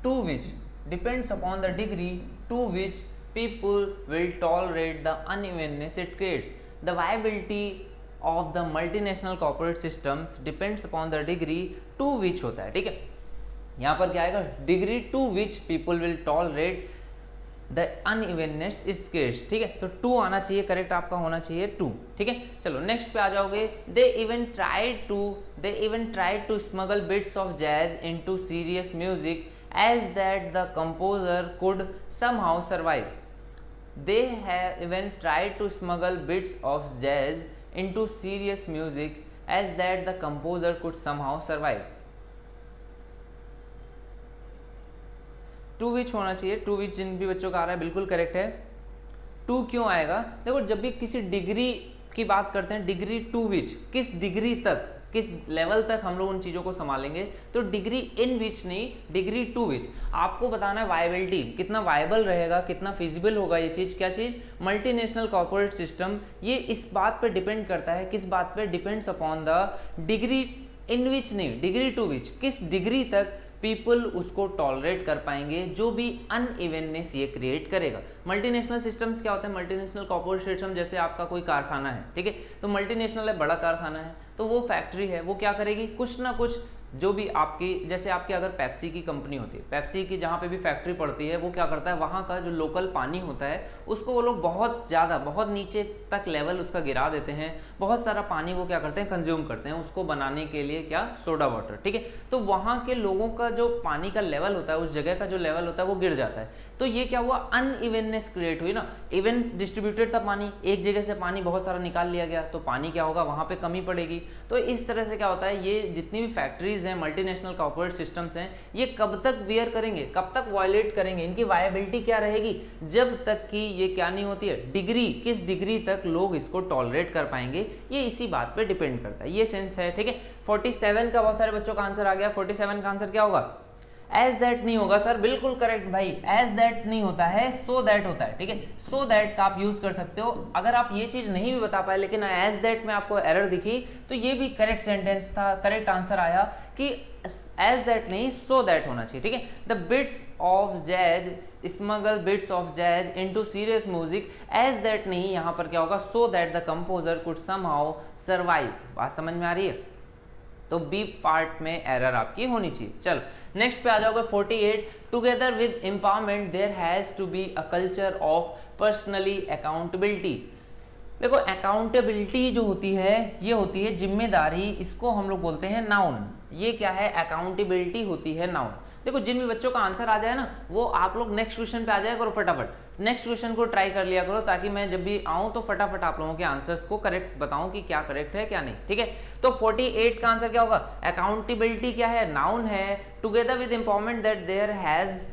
to which. Depends upon the degree to which people will tolerate the unevenness it creates. The viability of the multinational corporate systems depends upon the degree to which होता है, ठीक है। यहाँ पर क्या आएगा, degree to which people will tolerate the unevenness is scarce, ठीक है। तो टू आना चाहिए, करेक्ट आपका होना चाहिए टू, ठीक है। चलो नेक्स्ट पे आ जाओगे। They even tried to smuggle bits of jazz into serious music as that the composer could somehow survive. They have even tried to smuggle bits of jazz into serious music as that the composer could somehow survive. To which होना चाहिए, to विच जिन भी बच्चों का आ रहा है बिल्कुल correct है। To क्यों आएगा, देखो जब भी किसी डिग्री की बात करते हैं, डिग्री टू विच, किस डिग्री तक, किस लेवल तक हम लोग उन चीज़ों को संभालेंगे, तो डिग्री इन विच नहीं, डिग्री टू विच। आपको बताना है वायबिलिटी, कितना वायबल रहेगा, कितना फिजिबल होगा ये चीज़, क्या चीज़, मल्टीनेशनल कॉर्पोरेट सिस्टम। ये इस बात पे डिपेंड करता है, किस बात पे, depends upon the degree in which नहीं, डिग्री टू विच, किस डिग्री तक पीपल उसको टॉलरेट कर पाएंगे, जो भी अनइवननेस ये क्रिएट करेगा। मल्टीनेशनल सिस्टम्स क्या होते हैं, मल्टीनेशनल कॉर्पोरेट सिस्टम, जैसे आपका कोई कारखाना है, ठीक है, तो मल्टीनेशनल है, बड़ा कारखाना है, तो वो फैक्ट्री है, वो क्या करेगी, कुछ ना कुछ जो भी आपकी, जैसे आपकी अगर पेप्सी की कंपनी होती है, पेप्सी की जहाँ पे भी फैक्ट्री पड़ती है, वो क्या करता है, वहाँ का जो लोकल पानी होता है उसको वो लोग बहुत ज़्यादा, बहुत नीचे तक लेवल उसका गिरा देते हैं, बहुत सारा पानी वो क्या करते हैं, कंज्यूम करते हैं उसको बनाने के लिए, क्या, सोडा वाटर, ठीक है। तो वहाँ के लोगों का जो पानी का लेवल होता है, उस जगह का जो लेवल होता है वो गिर जाता है। तो ये क्या हुआ, अनइवननेस क्रिएट हुई ना, इवन डिस्ट्रीब्यूटेड था पानी, एक जगह से पानी बहुत सारा निकाल लिया गया, तो पानी क्या होगा, वहाँ पे कमी पड़ेगी। तो इस तरह से क्या होता है, ये जितनी भी फैक्ट्रीज हैं, मल्टीनेशनल कॉर्पोरेट सिस्टम्स हैं, ये कब तक वियर करेंगे, कब तक वायलेट करेंगे, इनकी वायबिलिटी क्या रहेगी, जब तक कि ये क्या नहीं होती है, डिग्री, किस डिग्री तक लोग इसको टॉलरेट कर पाएंगे, ये इसी बात पे डिपेंड करता है, ये सेंस है, ठीक है। 47 का बहुत सारे बच्चों का आंसर आ गया। 47 का आंसर क्या होगा, एज दैट नहीं होगा सर, बिल्कुल करेक्ट भाई, एज दैट नहीं होता है, सो दैट होता है, ठीक है। सो दैट का आप यूज कर सकते हो। अगर आप ये चीज नहीं भी बता पाए लेकिन एज दैट में आपको एरर दिखी, तो ये भी करेक्ट सेंटेंस था, करेक्ट आंसर आया कि एज दैट नहीं, सो दैट होना चाहिए, ठीक है। The bits of jazz, smuggle bits of jazz into serious music, as that नहीं, यहां पर क्या होगा, so that the composer could somehow survive. बात समझ में आ रही है, तो बी पार्ट में एरर आपकी होनी चाहिए। चलो नेक्स्ट पे आ जाओगे 48। Together with empowerment there has to be a culture of personally accountability. देखो अकाउंटेबिलिटी जो होती है, ये होती है जिम्मेदारी, इसको हम लोग बोलते हैं नाउन। ये क्या है, अकाउंटेबिलिटी होती है नाउन। देखो जिन भी बच्चों का आंसर आ जाए ना, वो आप लोग नेक्स्ट क्वेश्चन पे आ जाया करो फटाफट, नेक्स्ट क्वेश्चन को ट्राई कर लिया करो, ताकि मैं जब भी आऊं तो फटाफट आप लोगों के आंसर्स को करेक्ट बताऊं कि क्या करेक्ट है क्या नहीं, ठीक है। तो 48 का आंसर क्या होगा, अकाउंटेबिलिटी क्या है, नाउन है। Together with empowerment that there has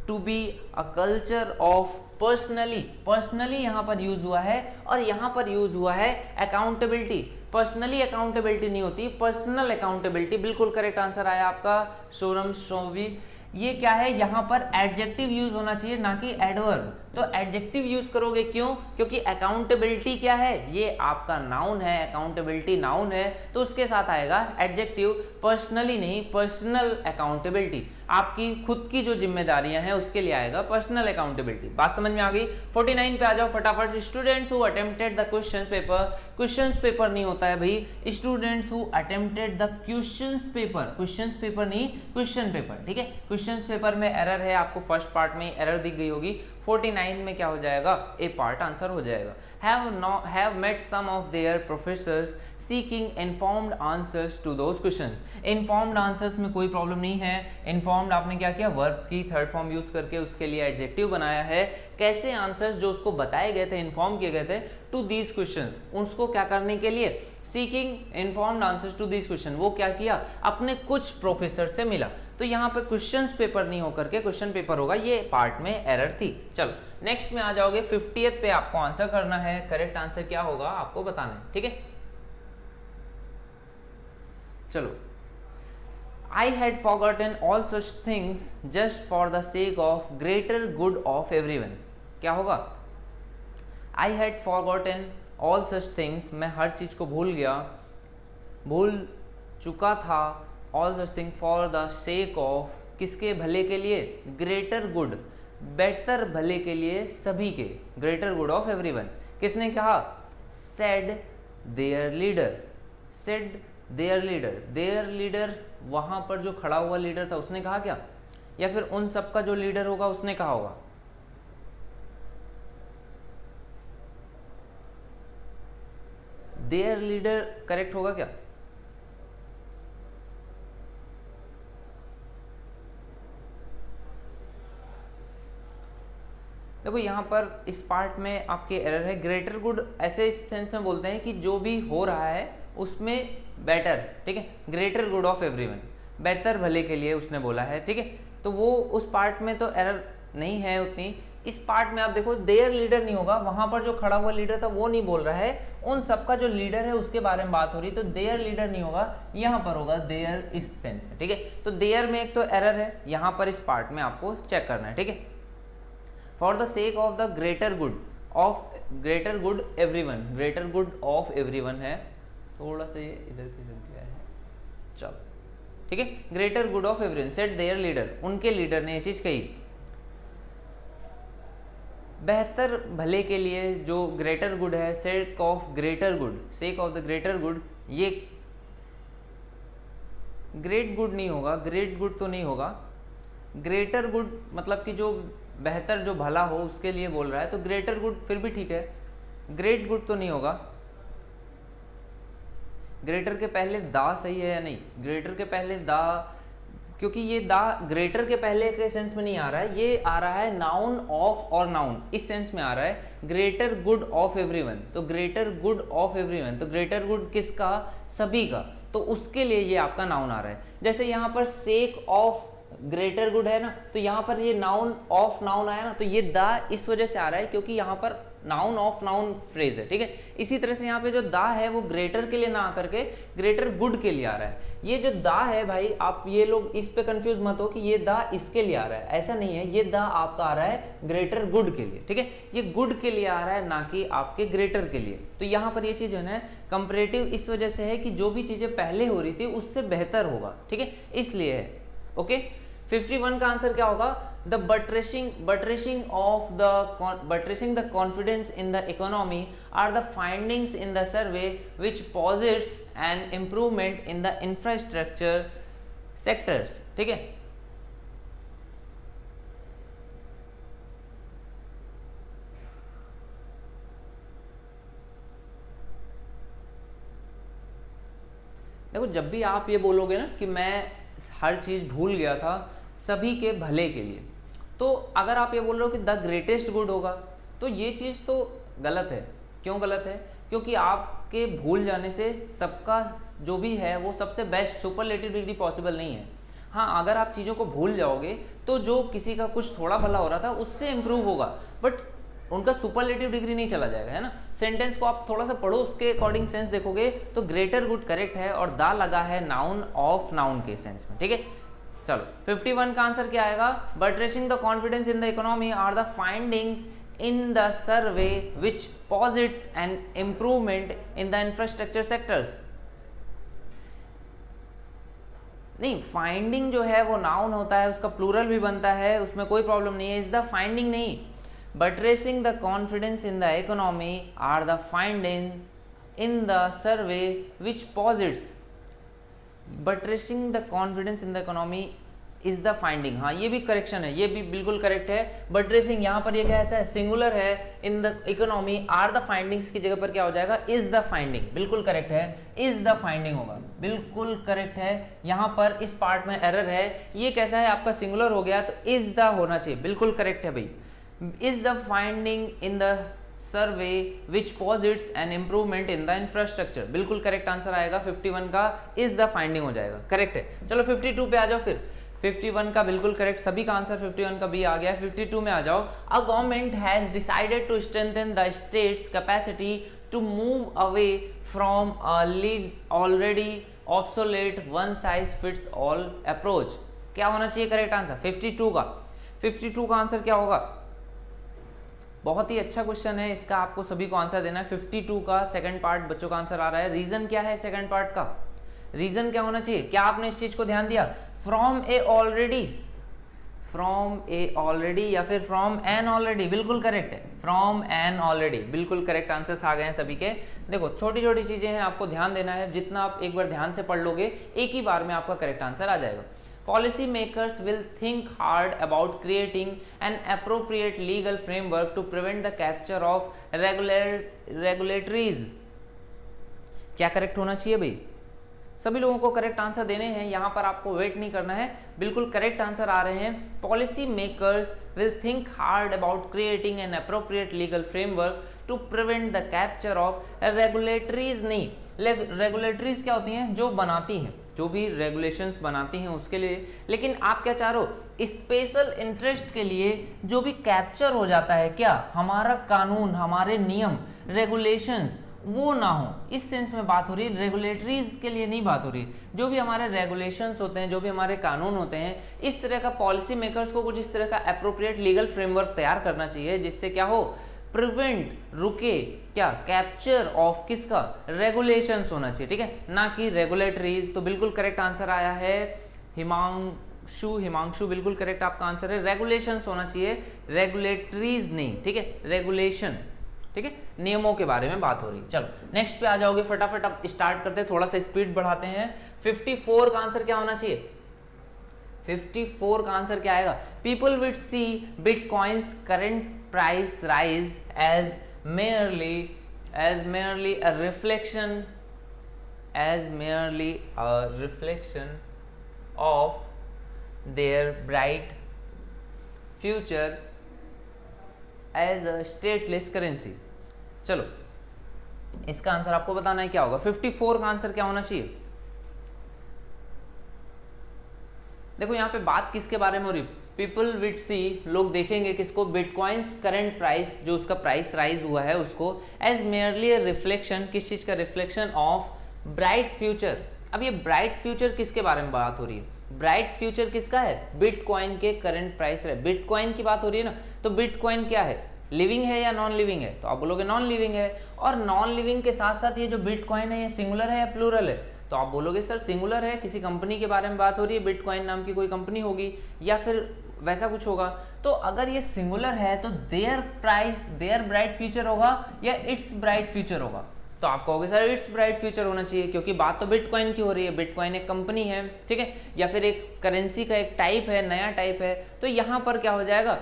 to be a culture of personally, personally यहाँ पर यूज हुआ है, और यहाँ पर यूज हुआ है अकाउंटेबिलिटी। पर्सनली अकाउंटेबिलिटी नहीं होती, पर्सनल अकाउंटेबिलिटी। बिल्कुल करेक्ट आंसर आया आपका सोरम शोवी। ये क्या है, यहाँ पर एडजेक्टिव यूज होना चाहिए, ना कि एडवर्ब। तो एडजेक्टिव यूज करोगे, क्यों, क्योंकि अकाउंटेबिलिटी क्या है, ये आपका नाउन है, अकाउंटेबिलिटी नाउन है, तो उसके साथ आएगा एडजेक्टिव। पर्सनली नहीं, पर्सनल अकाउंटेबिलिटी, आपकी खुद की जो जिम्मेदारियां हैं उसके लिए आएगा पर्सनल अकाउंटेबिलिटी। बात समझ में आ गई। 49 पे आ जाओ फटाफट से। Students who attempted the questions paper, questions paper नहीं होता है भाई, students who attempted the questions paper, questions paper नहीं, क्वेश्चन पेपर, ठीक है। क्वेश्चंस पेपर में एरर है, आपको फर्स्ट पार्ट में एरर दिख गई होगी। 49 में क्या हो जाएगा, ए पार्ट आंसर हो जाएगा। have met some of their professors seeking informed answers to those questions। informed answers में कोई प्रॉब्लम नहीं है। informed आपने क्या किया, वर्ब की थर्ड फॉर्म यूज करके उसके लिए एडजेक्टिव बनाया है। कैसे आंसर्स जो उसको बताए गए थे, इन्फॉर्म किए गए थे टू दीज क्वेश्चंस, उसको क्या करने के लिए, seeking informed answers to these question, वो क्या किया, अपने कुछ प्रोफेसर से मिला। तो यहाँ पे क्वेश्चंस पेपर नहीं होकर के क्वेश्चन पेपर होगा, ये पार्ट में एरर थी। चलो नेक्स्ट में आ जाओगे 50th पे, आपको आंसर करना है। करेक्ट आंसर क्या होगा आपको बताना है, ठीक है। चलो I had forgotten all such things just for the sake of greater good of everyone. क्या होगा? I had forgotten all such things, मैं हर चीज़ को भूल गया, भूल चुका था, all such things for the sake of, किसके भले के लिए? greater good, बेहतर भले के लिए सभी के, greater good of everyone. किसने कहा? said their leader, said their leader, their leader वहां पर जो खड़ा हुआ लीडर था उसने कहा क्या? या फिर उन सब का जो लीडर होगा उसने कहा होगा? their leader करेक्ट होगा क्या? देखो यहाँ पर इस पार्ट में आपके एरर है. ग्रेटर गुड ऐसे इस सेंस में बोलते हैं कि जो भी हो रहा है उसमें बेटर, ठीक है, ग्रेटर गुड ऑफ एवरीवन, बेहतर भले के लिए उसने बोला है, ठीक है. तो वो उस पार्ट में तो एरर नहीं है उतनी. इस पार्ट में आप देखो देयर लीडर नहीं होगा, वहां पर जो खड़ा हुआ लीडर था वो नहीं बोल रहा है, उन सबका जो लीडर है उसके बारे में बात हो रही, तो देयर लीडर नहीं होगा, यहाँ पर होगा देयर इस सेंस में, ठीक है. तो देयर में एक तो एरर है, यहाँ पर इस पार्ट में आपको चेक करना है, ठीक है. For the sake of the greater good of, greater good everyone, greater good of everyone है, थोड़ा सा ये इधर की जगह है, चलो ठीक है. Greater good of everyone said there leader, उनके लीडर ने ये चीज कही. बेहतर भले के लिए जो ग्रेटर गुड है, sake of greater good, sake of the greater good, ये ग्रेट गुड नहीं होगा, ग्रेट गुड तो नहीं होगा, ग्रेटर गुड मतलब कि जो बेहतर जो भला हो उसके लिए बोल रहा है, तो ग्रेटर गुड फिर भी ठीक है, ग्रेट गुड तो नहीं होगा. ग्रेटर के पहले दा सही है या नहीं? ग्रेटर के पहले दा, क्योंकि ये दा ग्रेटर के पहले के सेंस में नहीं आ रहा है, ये आ रहा है नाउन ऑफ और नाउन इस सेंस में आ रहा है. ग्रेटर गुड ऑफ एवरीवन, तो ग्रेटर गुड ऑफ एवरीवन, तो ग्रेटर गुड किसका? सभी का, तो उसके लिए ये आपका नाउन आ रहा है. जैसे यहाँ पर सेक ऑफ ग्रेटर गुड है ना, तो यहाँ पर ये नाउन ऑफ नाउन आया ना, तो ये दा इस वजह से आ रहा है क्योंकि यहाँ पर नाउन ऑफ नाउन फ्रेज है, ठीक है. इसी तरह से यहाँ पे जो दा है वो ग्रेटर के लिए ना आकर के ग्रेटर गुड के लिए आ रहा है. ये जो दा है भाई, आप ये लोग इस पे कंफ्यूज मत हो कि ये दा इसके लिए आ रहा है, ऐसा नहीं है. ये दा आपका आ रहा है ग्रेटर गुड के लिए, ठीक है. ये गुड के लिए आ रहा है, ना कि आपके ग्रेटर के लिए. तो यहाँ पर ये चीज है ना कंपैरेटिव इस वजह से है कि जो भी चीजें पहले हो रही थी उससे बेहतर होगा, ठीक है, इसलिए है. ओके, 51 का आंसर क्या होगा? The buttressing the confidence in the economy are the findings in the survey which posits an improvement in the infrastructure sectors. ठीक है. देखो जब भी आप ये बोलोगे ना कि मैं हर चीज भूल गया था सभी के भले के लिए, तो अगर आप ये बोल रहे हो कि द ग्रेटेस्ट गुड होगा, तो ये चीज़ तो गलत है. क्यों गलत है? क्योंकि आपके भूल जाने से सबका जो भी है वो सबसे बेस्ट सुपरलेटिव डिग्री पॉसिबल नहीं है. हाँ, अगर आप चीज़ों को भूल जाओगे तो जो किसी का कुछ थोड़ा भला हो रहा था उससे इम्प्रूव होगा, बट उनका सुपरलेटिव डिग्री नहीं चला जाएगा, है ना. सेंटेंस को आप थोड़ा सा पढ़ो, उसके अकॉर्डिंग सेंस देखोगे तो ग्रेटर गुड करेक्ट है और दा लगा है नाउन ऑफ नाउन के सेंस में, ठीक है. चलो 51 का आंसर क्या आएगा? Buttressing the confidence in the economy are the findings in the survey which posits an improvement in the infrastructure sectors. नहीं, फाइंडिंग जो है वो नाउन होता है, उसका प्लूरल भी बनता है, उसमें कोई प्रॉब्लम नहीं है. इज द फाइंडिंग नहीं. Buttressing the confidence in the economy are the finding in the survey which posits. Buttressing the confidence in the economy is the finding. हाँ, ये भी करेक्शन है, ये भी बिल्कुल करेक्ट है. Buttressing यहाँ पर ये कैसा है? सिंगुलर है. in the economy are the findings की जगह पर क्या हो जाएगा? is the finding. बिल्कुल करेक्ट है, is the finding होगा, बिल्कुल करेक्ट है. यहाँ पर इस पार्ट में एरर है. ये कैसा है? आपका सिंगुलर हो गया तो is the होना चाहिए. बिल्कुल करेक्ट है भाई. is the finding in the survey which posits an improvement in the infrastructure. बिल्कुल करेक्ट आंसर आएगा 51 का, is the finding हो जाएगा, करेक्ट है. चलो 52 पे आ जाओ फिर. 51 का बिल्कुल करेक्ट, सभी का आंसर 51 का भी आ गया. 52 में आ जाओ. A government has decided to strengthen the state's capacity to move away from a lead already obsolete one size fits all approach. क्या होना चाहिए करेक्ट आंसर? 52 का। 52 का आंसर क्या होगा? बहुत ही अच्छा क्वेश्चन है, इसका आपको सभी को आंसर देना है। 52 का सेकंड पार्ट बच्चों का आंसर आ रहा है। रीजन क्या है सेकंड पार्ट का? रीजन क्या होना चाहिए? क्या आपने इस चीज को ध्यान दिया? From A already, from A already या फिर फ्रॉम एन ऑलरेडी, बिल्कुल करेक्ट है। फ्रॉम एन ऑलरेडी, बिल्कुल करेक्ट आंसर्स आ गए हैं सभी के। देखो छोटी छोटी चीजें हैं, आपको ध्यान देना है। जितना आप एक बार ध्यान से पढ़ लोगे एक ही बार में आपका करेक्ट आंसर आ जाएगा। Policy makers will think hard about creating an appropriate legal framework to prevent the capture of regulatories। क्या करेक्ट होना चाहिए भाई? सभी लोगों को करेक्ट आंसर देने हैं, यहां पर आपको वेट नहीं करना है, बिल्कुल करेक्ट आंसर आ रहे हैं। Policy makers will think hard about creating an appropriate legal framework to prevent the capture of regulatories. नहीं, रेगुलेटरीज क्या होती हैं? जो बनाती हैं, जो भी रेगुलेशंस बनाती हैं उसके लिए। लेकिन आप क्या चाह रहे हो? स्पेशल इंटरेस्ट के लिए जो भी कैप्चर हो जाता है, क्या हमारा कानून, हमारे नियम, रेगुलेशंस, वो ना हो, इस सेंस में बात हो रही है। रेगुलेटरीज के लिए नहीं बात हो रही। जो भी हमारे रेगुलेशंस होते हैं, जो भी हमारे कानून होते हैं, इस तरह का पॉलिसी मेकर्स को कुछ इस तरह का अप्रोप्रिएट लीगल फ्रेमवर्क तैयार करना चाहिए जिससे क्या हो? प्रिवेंट, रुके क्या? कैप्चर ऑफ किसका? रेगुलेशंस होना चाहिए, ठीक है, ना कि रेगुलेटरीज। तो बिल्कुल करेक्ट आंसर आया है हिमांशु बिल्कुल करेक्ट आपका आंसर है। रेगुलेशंस होना चाहिए, रेगुलेटरीज नहीं, ठीक है, रेगुलेशन, ठीक है, नियमों के बारे में बात हो रही है। चलो नेक्स्ट पे आ जाओगे, फटाफट अब स्टार्ट करते हैं, थोड़ा सा स्पीड बढ़ाते हैं। 54 का आंसर क्या होना चाहिए? 54 का आंसर क्या आएगा? People will see bitcoins current price rise as merely a reflection of their bright future as a stateless currency। चलो इसका आंसर आपको बताना है क्या होगा। 54 का आंसर क्या होना चाहिए? देखो यहाँ पे बात किसके बारे में हो रही है? पीपल विल सी, लोग देखेंगे किसको? बिटकॉइंस करंट प्राइस, जो उसका प्राइस राइज हुआ है उसको, एज मेयरली ए रिफ्लेक्शन, किस चीज का? Reflection of bright future. अब ये ब्राइट फ्यूचर किसके बारे में बात हो रही है? ब्राइट फ्यूचर किसका है? बिटकॉइन के करंट प्राइस है, बिटकॉइन की बात हो रही है ना। तो बिटकॉइन क्या है? लिविंग है या नॉन लिविंग है? तो आप बोलोगे नॉन लिविंग है। और नॉन लिविंग के साथ साथ ये जो बिटकॉइन है ये सिंगुलर है या प्लूरल है? तो आप बोलोगे सर सिंगुलर है, किसी कंपनी के बारे में बात हो रही है, बिटकॉइन नाम की कोई कंपनी होगी या फिर वैसा कुछ होगा। तो अगर ये सिंगुलर है तो their price, their bright future होगा या इट्स ब्राइट फ्यूचर होगा? तो आप कहोगे सर इट्स ब्राइट फ्यूचर होना चाहिए, क्योंकि बात तो बिटकॉइन की हो रही है। बिटकॉइन एक कंपनी है, ठीक है, या फिर एक करेंसी का एक टाइप है, नया टाइप है। तो यहां पर क्या हो जाएगा?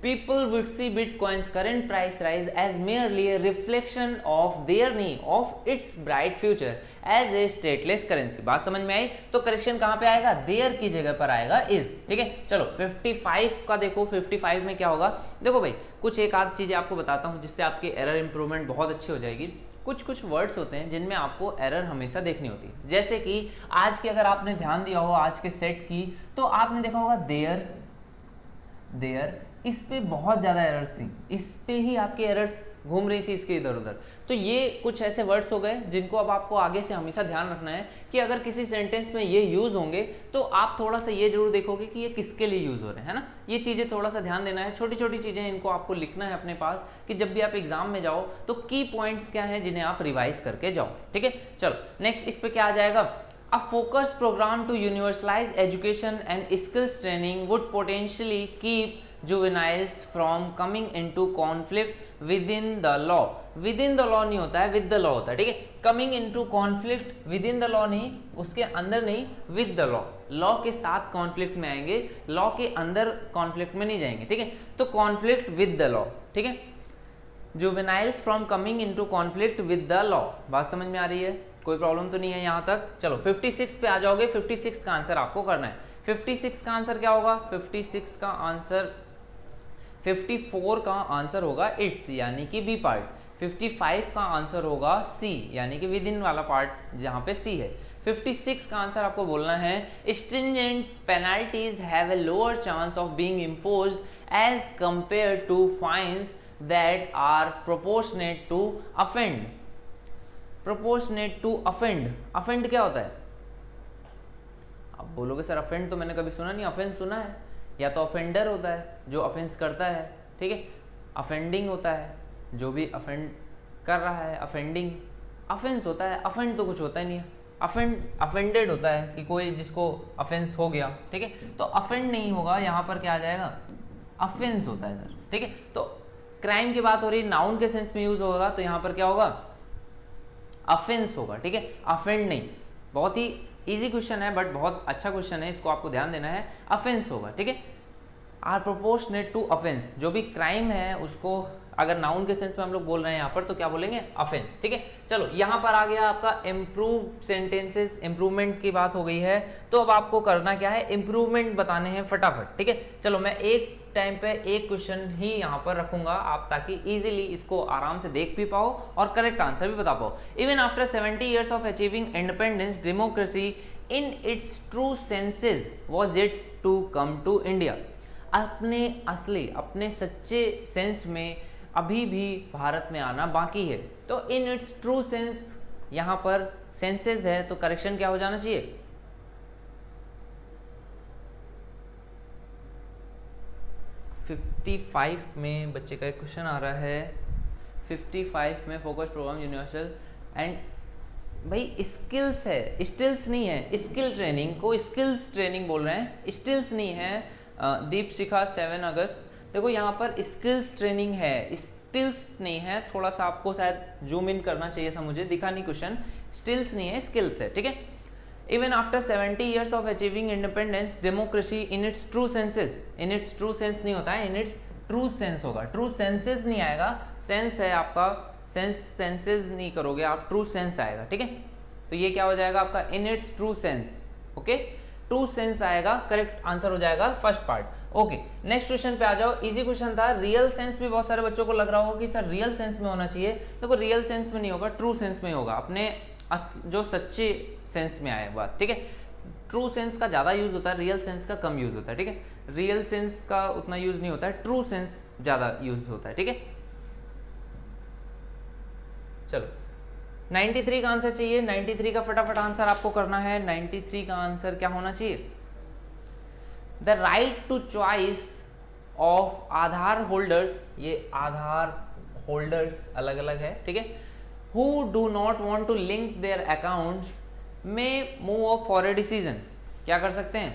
People would see Bitcoin's current price rise as merely a reflection of their need of its bright future as a stateless currency। बात समझ में आई? तो करेक्शन कहाँ पे आएगा? देयर की जगह पर आएगा इज, ठीक है। चलो 55 का देखो, 55 में क्या होगा? देखो भाई कुछ एक आध चीजें आपको बताता हूँ जिससे आपकी एरर इंप्रूवमेंट बहुत अच्छी हो जाएगी। कुछ वर्ड्स होते हैं जिनमें आपको एरर हमेशा देखनी होती है। जैसे कि आज की अगर आपने ध्यान दिया हो, आज के सेट की, तो आपने देखा होगा देयर, इस पे बहुत ज़्यादा एरर्स थी, इस पे ही आपकी एरर्स घूम रही थी इसके इधर उधर। तो ये कुछ ऐसे वर्ड्स हो गए जिनको अब आपको आगे से हमेशा ध्यान रखना है कि अगर किसी सेंटेंस में ये यूज़ होंगे तो आप थोड़ा सा ये जरूर देखोगे कि ये किसके लिए यूज़ हो रहे हैं, है ना। ये चीज़ें थोड़ा सा ध्यान देना है, छोटी छोटी चीज़ें इनको आपको लिखना है अपने पास कि जब भी आप एग्जाम में जाओ तो की पॉइंट्स क्या हैं जिन्हें आप रिवाइज करके जाओ, ठीक है। चलो नेक्स्ट इस पे क्या आ जाएगा? A focused program to universalize education and skills training would potentially keep juveniles from coming into conflict within the law। within the law नहीं होता है, with the law होता है, ठीक है। coming into conflict within the law नहीं, उसके अंदर नहीं, with the law। law के साथ conflict में आएंगे, law के अंदर conflict में नहीं जाएंगे, ठीक है। तो conflict with the law, ठीक है। juveniles from coming into conflict with the law। बात समझ में आ रही है? कोई प्रॉब्लम तो नहीं है यहाँ तक? चलो 56 पे आ जाओगे। 56 का आंसर आपको करना है। 56 का आंसर क्या होगा? 56 का आंसर 54 का आंसर होगा इट्स यानी कि बी पार्ट। 55 का आंसर होगा सी यानी कि विद इन वाला पार्ट जहाँ पे सी है। 56 का आंसर आपको बोलना है stringent penalties have a lower chance of being imposed as compared to fines that are proportionate to offend। Proportionate to offend, offend क्या होता है? अब बोलोगे सर अफेंड तो मैंने कभी सुना नहीं, अफेंस सुना है, या तो अफेंडर होता है जो अफेंस करता है, ठीक है, अफेंडिंग होता है जो भी अफेंड कर रहा है, अफेंडिंग, अफेंस होता है, अफेंड तो कुछ होता ही नहीं है, अफेंडेड होता है कि कोई जिसको अफेंस हो गया, ठीक है, तो अफेंड नहीं होगा, यहाँ पर क्या आ जाएगा, अफेंस होता है सर, ठीक है। तो क्राइम की बात हो रही है, नाउन के सेंस में यूज होगा तो यहाँ पर क्या होगा, अफेंस होगा, ठीक है, अफेंड नहीं। बहुत ही इजी क्वेश्चन है बट बहुत अच्छा क्वेश्चन है, इसको आपको ध्यान देना है, अफेंस होगा, ठीक है। आर प्रोपोर्शनेट टू अफेंस, जो भी क्राइम है उसको अगर नाउन के सेंस में हम लोग बोल रहे हैं यहाँ पर तो क्या बोलेंगे, अफेंस, ठीक है। चलो यहाँ पर आ गया आपका इम्प्रूव सेंटेंसेस, इंप्रूवमेंट की बात हो गई है, तो अब आपको करना क्या है, इंप्रूवमेंट बताने हैं फटाफट, ठीक है। चलो मैं एक टाइम पे एक क्वेश्चन ही यहाँ पर रखूंगा आप, ताकि इजीली इसको आराम से देख भी पाओ और करेक्ट आंसर भी बता पाओ। Even after 70 years of achieving independence, democracy in its true senses was yet to come to India. अपने असली, अपने सच्चे सेंस में अभी भी भारत में आना बाकी है। तो इन इट्स ट्रू सेंस, यहाँ पर सेंसेस है तो करेक्शन क्या हो जाना चाहिए, 55 में बच्चे का एक क्वेश्चन आ रहा है, 55 में फोकस प्रोग्राम यूनिवर्सल एंड भाई स्किल्स है, स्टिल्स नहीं है, स्किल ट्रेनिंग को स्किल्स ट्रेनिंग बोल रहे हैं, स्टिल्स नहीं है। दीप शिखा 7 अगस्त, देखो यहाँ पर स्किल्स ट्रेनिंग है, स्टिल्स नहीं है, थोड़ा सा आपको शायद जूम इन करना चाहिए था, मुझे दिखा नहीं क्वेश्चन, स्टिल्स नहीं है, स्किल्स है, ठीक है। Even after 70 years of achieving independence, democracy in its true senses, in its true sense नहीं होता है, in its true sense होगा, true senses नहीं आएगा, sense है आपका, sense senses नहीं करोगे आप, true sense आएगा, ठीक है। तो ये क्या हो जाएगा आपका, in its true sense, okay, true sense आएगा, करेक्ट आंसर हो जाएगा first part. Okay, next question पे आ जाओ, इजी क्वेश्चन था, रियल सेंस भी बहुत सारे बच्चों को लग रहा होगा कि सर रियल सेंस में होना चाहिए, देखो रियल सेंस में नहीं होगा, ट्रू सेंस में होगा, अपने जो सच्चे सेंस में आए बात, ठीक है। ट्रू सेंस का ज़्यादा यूज होता है, रियल सेंस का कम यूज होता है, ठीक है। रियल सेंस का उतना यूज नहीं होता है, ट्रू सेंस ज़्यादा यूज होता है, ठीक है। चलो 93 का आंसर चाहिए, 93 का फटाफट आंसर आपको करना है। 93 का आंसर क्या होना चाहिए, the right to choice of Aadhaar holders, ये आधार होल्डर्स अलग अलग है, ठीक है, who do not want to link their accounts may move up for a decision। क्या कर सकते हैं,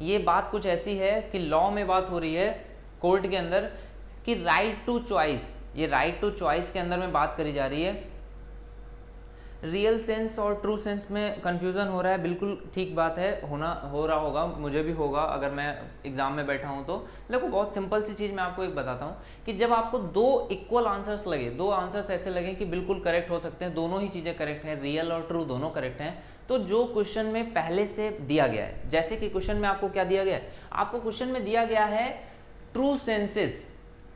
ये बात कुछ ऐसी है कि लॉ में बात हो रही है कोर्ट के अंदर कि राइट टू चॉइस, ये राइट टू चॉइस के अंदर में बात करी जा रही है। रियल सेंस और ट्रू सेंस में कंफ्यूजन हो रहा है, बिल्कुल ठीक बात है, हो रहा होगा, मुझे भी होगा अगर मैं एग्जाम में बैठा हूं तो। देखो बहुत सिंपल सी चीज़ मैं आपको एक बताता हूं कि जब आपको दो इक्वल आंसर्स लगे, दो आंसर्स ऐसे लगे कि बिल्कुल करेक्ट हो सकते हैं, दोनों ही चीज़ें करेक्ट हैं, रियल और ट्रू दोनों करेक्ट हैं, तो जो क्वेश्चन में पहले से दिया गया है, जैसे कि क्वेश्चन में आपको क्या दिया गया है, आपको क्वेश्चन में दिया गया है ट्रू सेंसेस,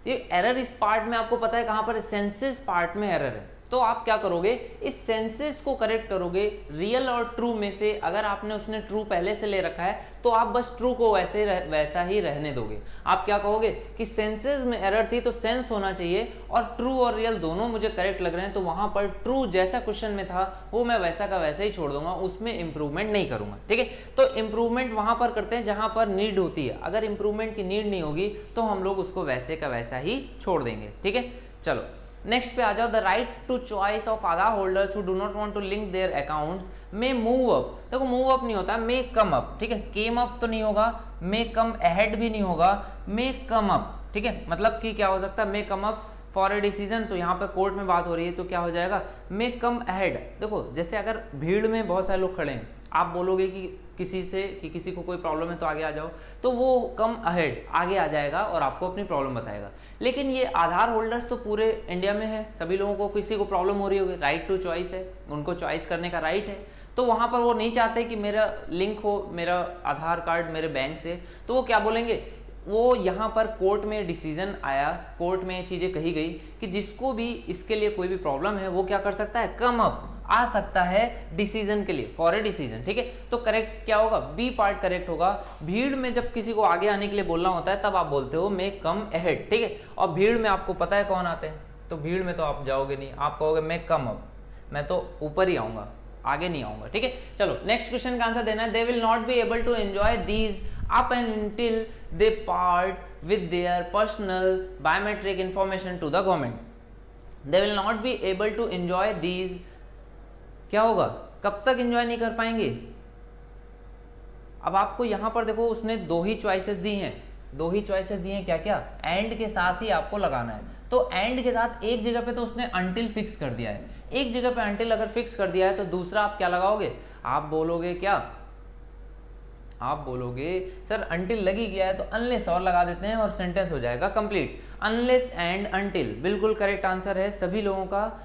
ये एरर इस पार्ट में आपको पता है कहाँ पर, सेंसेस पार्ट में एरर है, तो आप क्या करोगे, इस सेंसेस को करेक्ट करोगे रियल और ट्रू में से। अगर आपने उसने ट्रू पहले से ले रखा है तो आप बस ट्रू को वैसा ही रहने दोगे। आप क्या कहोगे कि सेंसेस में एरर थी तो सेंस होना चाहिए, और ट्रू और रियल दोनों मुझे करेक्ट लग रहे हैं, तो वहां पर ट्रू जैसा क्वेश्चन में था वो मैं वैसा का वैसा ही छोड़ दूंगा, उसमें इंप्रूवमेंट नहीं करूंगा, ठीक है। तो इंप्रूवमेंट वहां पर करते हैं जहां पर नीड होती है, अगर इंप्रूवमेंट की नीड नहीं होगी तो हम लोग उसको वैसे का वैसा ही छोड़ देंगे, ठीक है। चलो नेक्स्ट पे आ जाओ, the right to choice of Aadhaar holders who do not want to link their accounts may move up. देखो मूव अप नहीं होता, मे कम अप, ठीक है, केम अप तो नहीं होगा, मे कम अहेड भी नहीं होगा, मे कम अप, ठीक है। मतलब कि क्या हो सकता है, may come up for a decision, तो यहाँ पे कोर्ट में बात हो रही है तो क्या हो जाएगा, मे कम अहेड। देखो जैसे अगर भीड़ में बहुत सारे लोग खड़े हैं, आप बोलोगे कि किसी को कोई प्रॉब्लम है तो आगे आ जाओ, तो वो कम अहेड आगे आ जाएगा और आपको अपनी प्रॉब्लम बताएगा। लेकिन ये आधार होल्डर्स तो पूरे इंडिया में है, सभी लोगों को किसी को प्रॉब्लम हो रही होगी, राइट टू चॉइस है, उनको चॉइस करने का राइट है, तो वहां पर वो नहीं चाहते कि मेरा लिंक हो, मेरा आधार कार्ड मेरे बैंक से, तो वो क्या बोलेंगे, वो यहाँ पर कोर्ट में डिसीजन आया, कोर्ट में चीजें कही गई कि जिसको भी इसके लिए कोई भी प्रॉब्लम है वो क्या कर सकता है, कम अप आ सकता है डिसीजन के लिए, फॉर ए डिसीजन, ठीक है। तो करेक्ट क्या होगा, बी पार्ट करेक्ट होगा। भीड़ में जब किसी को आगे आने के लिए बोलना होता है तब आप बोलते हो मे कम अहेड, ठीक है। और भीड़ में आपको पता है कौन आते हैं, तो भीड़ में तो आप जाओगे नहीं, आप कहोगे मैं कम अप, मैं तो ऊपर ही आऊंगा, आगे नहीं आऊंगा, ठीक है। चलो नेक्स्ट क्वेश्चन का आंसर देना है, they will not be able to enjoy these up and until they part with their personal biometric information to the government. They will not be able to enjoy these. क्या होगा, कब तक enjoy नहीं कर पाएंगे? अब आपको यहां पर देखो उसने दो ही चॉइसेस दी हैं, क्या क्या, एंड के साथ ही आपको लगाना है। तो एंड के साथ एक जगह पे तो उसने until फिक्स कर दिया है, एक जगह पे until अगर फिक्स कर दिया है तो दूसरा आप क्या लगाओगे, आप बोलोगे क्या, आप बोलोगे सर अनटिल लग ही गया है तो अनलेस और लगा देते हैं और सेंटेंस हो जाएगा कंप्लीट। अनलेस एंड अनटिल बिल्कुल करेक्ट आंसर है सभी लोगों का।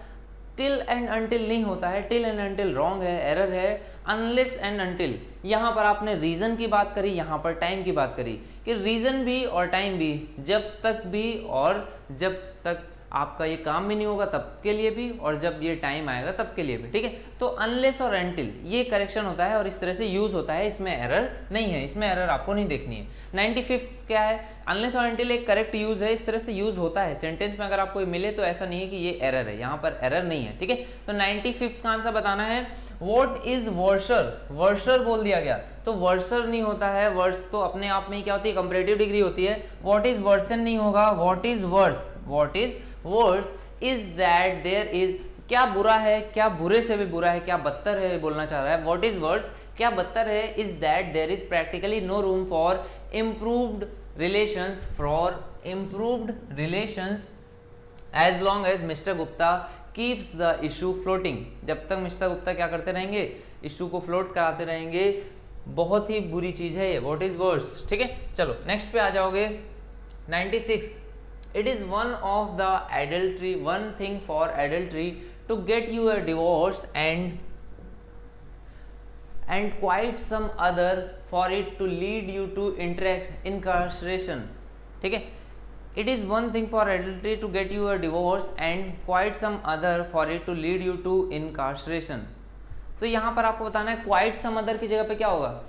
टिल एंड अनटिल नहीं होता है, टिल एंड अनटिल रॉन्ग है, एरर है। अनलेस एंड अनटिल, यहाँ पर आपने रीजन की बात करी, यहाँ पर टाइम की बात करी कि रीजन भी और टाइम भी, जब तक भी और जब तक आपका ये काम भी नहीं होगा तब के लिए भी, और जब ये टाइम आएगा तब के लिए भी, ठीक है। तो अनलेस और अनटिल ये करेक्शन होता है और इस तरह से यूज होता है, इसमें एरर नहीं है, इसमें एरर आपको नहीं देखनी है। 95 क्या है, अनलेस और अनटिल एक करेक्ट यूज है, इस तरह से यूज होता है सेंटेंस में, अगर आपको मिले तो ऐसा नहीं है कि ये एरर है, यहाँ पर एरर नहीं है, ठीक है। तो 95 का आंसर बताना है, व्हाट इज वर्सर, वर्सर बोल दिया गया तो वर्सर नहीं होता है, वर्स तो अपने आप में ही क्या होती है, कंपैरेटिव डिग्री होती है। व्हाट इज वर्सन नहीं होगा, what is worse, what is worse is that there is, क्या बुरा है, क्या बुरे से भी बुरा है, क्या बदतर है बोलना चाह रहा है। व्हाट इज वर्स, क्या बदतर है, is that there is practically no room for improved relations, for improved relations as long as Mr Gupta keeps the issue floating, जब तक मिस्टर गुप्ता क्या करते रहेंगे, इशू को फ्लोट कराते रहेंगे, बहुत ही बुरी चीज है ये, व्हाट इज वर्स, ठीक है। चलो नेक्स्ट पे आ जाओगे 96, it is one of the adultery, one thing for adultery to get you a divorce and quite some other for it to lead you to incarceration, ठीक है। it is one thing for adultery to get you a divorce and quite some other for it to lead you to incarceration। तो यहाँ पर आपको बताना है quite some other की जगह पे क्या होगा,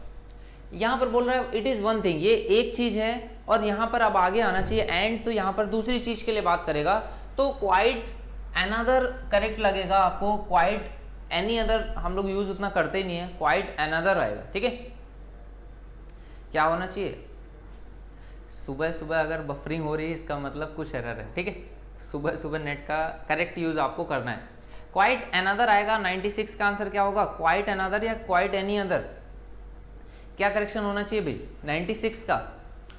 यहाँ पर बोल रहा है इट इज वन थिंग, ये एक चीज है, और यहाँ पर अब आगे आना चाहिए एंड, तो यहाँ पर दूसरी चीज के लिए बात करेगा, तो क्वाइट अनदर करेक्ट लगेगा आपको, क्वाइट एनी अदर हम लोग यूज उतना करते ही नहीं है, क्वाइट अनदर आएगा, ठीक है। क्या होना चाहिए, सुबह सुबह अगर बफरिंग हो रही है इसका मतलब कुछ एरर है, ठीक है। सुबह सुबह नेट का करेक्ट यूज आपको करना है। क्वाइट अनदर आएगा, 96 का आंसर क्या होगा, क्वाइट अनदर या क्वाइट एनी अदर, क्या करेक्शन होना चाहिए भाई 96 का,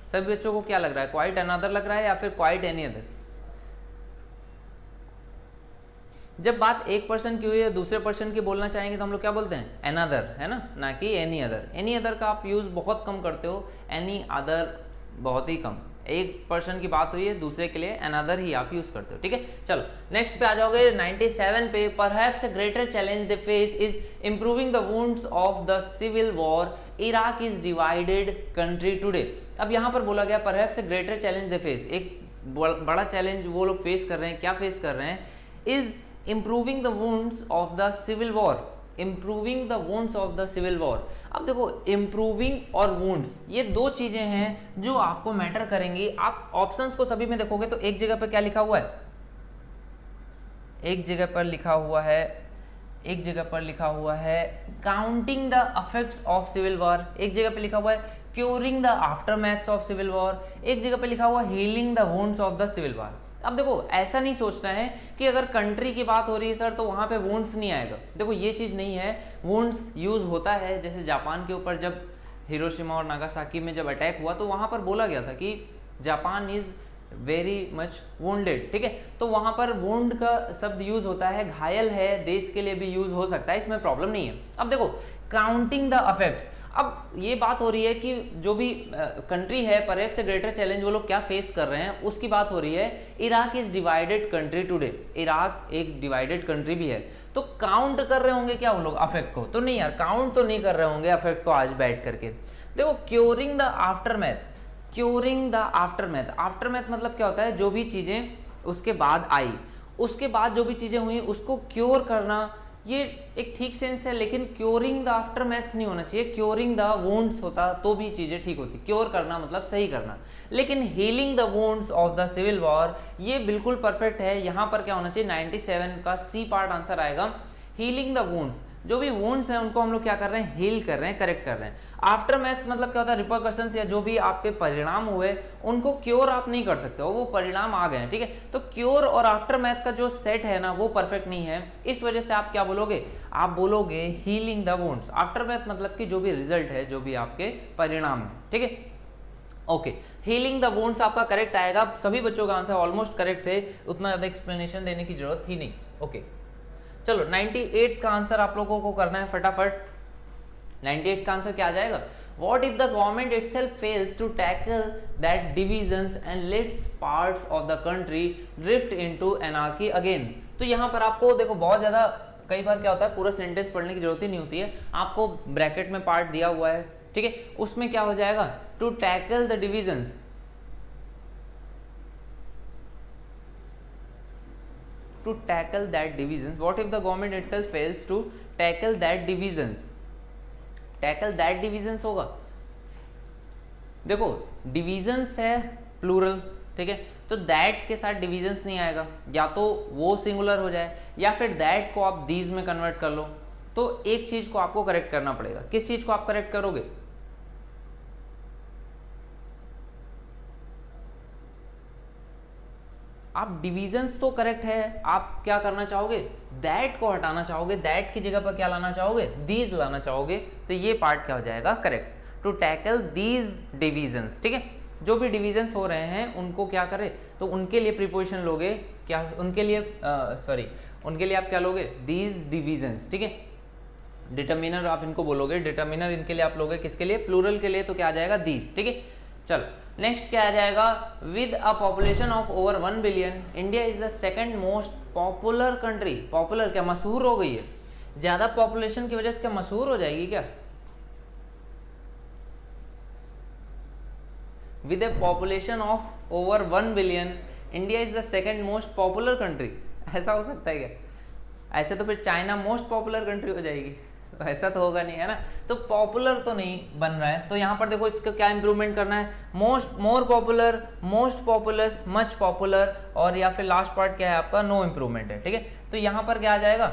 सभी बच्चों को क्या लग रहा है, क्वाइट अनदर लग रहा है या फिर क्वाइट एनी अदर। जब बात एक पर्सन की हुई है दूसरे पर्सन की बोलना चाहेंगे तो हम लोग क्या बोलते हैं, अनदर, है ना कि एनी अदर। एनी अदर का आप यूज बहुत कम करते हो, एनी अदर बहुत ही कम, एक पर्सन की बात हुई है दूसरे के लिए अनदर ही आप यूज करते हो, ठीक है। चलो नेक्स्ट पे आ जाओगे 97 पे, perhaps a greater challenge they face is improving the wounds of the civil war, Iraq is divided country today. अब यहाँ पर बोला गया perhaps a greater challenge they face, एक बड़ा चैलेंज वो लोग फेस कर रहे हैं, क्या फेस कर रहे हैं, is improving the wounds of the civil war, improving the wounds of the civil war. अब देखो इम्प्रूविंग और वुंड्स ये दो चीजें हैं जो आपको मैटर करेंगी। आप ऑप्शंस को सभी में देखोगे तो एक जगह पर क्या लिखा हुआ है, एक जगह पर लिखा हुआ है counting the effects of civil war, एक जगह पे लिखा हुआ है curing the aftermaths of civil war, एक जगह पे लिखा हुआ है healing the wounds of the civil war. अब देखो ऐसा नहीं सोचना है कि अगर कंट्री की बात हो रही है सर तो वहां पे वुंड्स नहीं आएगा, देखो ये चीज नहीं है, वुंड्स यूज होता है। जैसे जापान के ऊपर जब हिरोशिमा और नागासाकी में जब अटैक हुआ तो वहां पर बोला गया था कि Japan is very much wounded, ठीक है, तो वहां पर वुंड का शब्द यूज होता है, घायल है, देश के लिए भी यूज हो सकता है, इसमें प्रॉब्लम नहीं है। अब देखो काउंटिंग द इफेक्ट्स, अब ये बात हो रही है कि जो भी कंट्री है परहैप्स से ग्रेटर चैलेंज वो लोग क्या फेस कर रहे हैं उसकी बात हो रही है। Iraq is divided country today, Iraq एक डिवाइडेड कंट्री भी है, तो काउंट कर रहे होंगे क्या वो लोग अफेक्ट को, तो नहीं यार काउंट तो नहीं कर रहे होंगे अफेक्ट को आज बैठ करके। देखो curing the aftermath, curing the aftermath, aftermath मतलब क्या होता है, जो भी चीजें उसके बाद आई, उसके बाद जो भी चीजें हुई उसको क्योर करना, ये एक ठीक सेंस है, लेकिन क्योरिंग द आफ्टरमैथ्स नहीं होना चाहिए, क्योरिंग द वुंड्स होता तो भी चीजें ठीक होती, क्योर करना मतलब सही करना, लेकिन healing the wounds of the civil war ये बिल्कुल परफेक्ट है। यहाँ पर क्या होना चाहिए 97 का सी पार्ट आंसर आएगा, हीलिंग द वुंड्स, जो भी वुंड्स हैं उनको हम लोग क्या कर रहे हैं, हील कर रहे हैं, करेक्ट कर रहे हैं। आफ्टर मैथ्स मतलब क्या होता है, रिपरकशंस या जो भी आपके परिणाम हुए उनको क्योर आप नहीं कर सकते हो, वो परिणाम आ गए हैं, ठीक है। तो क्योर और आफ्टर मैथ का जो सेट है ना वो परफेक्ट नहीं है, इस वजह से आप क्या बोलोगे, आप बोलोगे healing the wounds. After math मतलब कि जो भी रिजल्ट है, जो भी आपके परिणाम है, ठीक है। ओके, हीलिंग द वुंड्स आपका करेक्ट आएगा। सभी बच्चों का आंसर ऑलमोस्ट करेक्ट थे, उतना ज्यादा एक्सप्लेनेशन देने की जरूरत थी नहीं। ओके, चलो 98 का आंसर आप लोगों को करना है फटाफट। 98 का आंसर क्या आ जाएगा, what if the government itself fails to tackle that divisions and lets parts of the country drift into anarchy again. तो यहाँ पर आपको देखो बहुत ज्यादा कई बार क्या होता है, पूरा सेंटेंस पढ़ने की जरूरत ही नहीं होती है, आपको ब्रैकेट में पार्ट दिया हुआ है, ठीक है। उसमें क्या हो जाएगा, to tackle the divisions, to tackle that divisions. What if the government itself fails to tackle that divisions? tackle that divisions होगा, देखो डिविजन्स है प्लूरल, ठीक है, तो दैट के साथ डिविजन्स नहीं आएगा, या तो वो सिंगुलर हो जाए या फिर दैट को आप दीज में कन्वर्ट कर लो। तो एक चीज को आपको करेक्ट करना पड़ेगा, किस चीज को आप करेक्ट करोगे, आप डिविजन्स तो करेक्ट है, आप क्या करना चाहोगे, दैट को हटाना चाहोगे, दैट की जगह पर क्या लाना चाहोगे, दीज लाना चाहोगे, तो ये पार्ट क्या हो जाएगा correct, to tackle these divisions, ठीक है। जो भी डिविजन्स हो रहे हैं उनको क्या करें, तो उनके लिए प्रीपोजिशन लोगे क्या, उनके लिए उनके लिए आप क्या लोगे, दीज डिविजन्स, ठीक है। डिटर्मिनर आप इनको बोलोगे, डिटर्मिनर इनके लिए आप लोगे, किसके लिए, प्लूरल के लिए, तो क्या आ जाएगा दीज, ठीक है। चलो नेक्स्ट क्या आ जाएगा, with a population of over 1 billion India is the second most popular country. Popular क्या, मशहूर हो गई है, ज्यादा पॉपुलेशन की वजह से क्या मशहूर हो जाएगी क्या, with a population of over 1 billion India is the second most popular country, ऐसा हो सकता है क्या, ऐसे तो फिर चाइना मोस्ट पॉपुलर कंट्री हो जाएगी, ऐसा तो होगा नहीं, है ना। तो पॉपुलर तो नहीं बन रहा है, तो यहाँ पर देखो इसका क्या इंप्रूवमेंट करना है, most, more popular, most populous, much popular, और या फिर लास्ट पार्ट क्या है आपका, नो इंप्रूवमेंट है, ठीक है। तो यहाँ पर क्या आ जाएगा,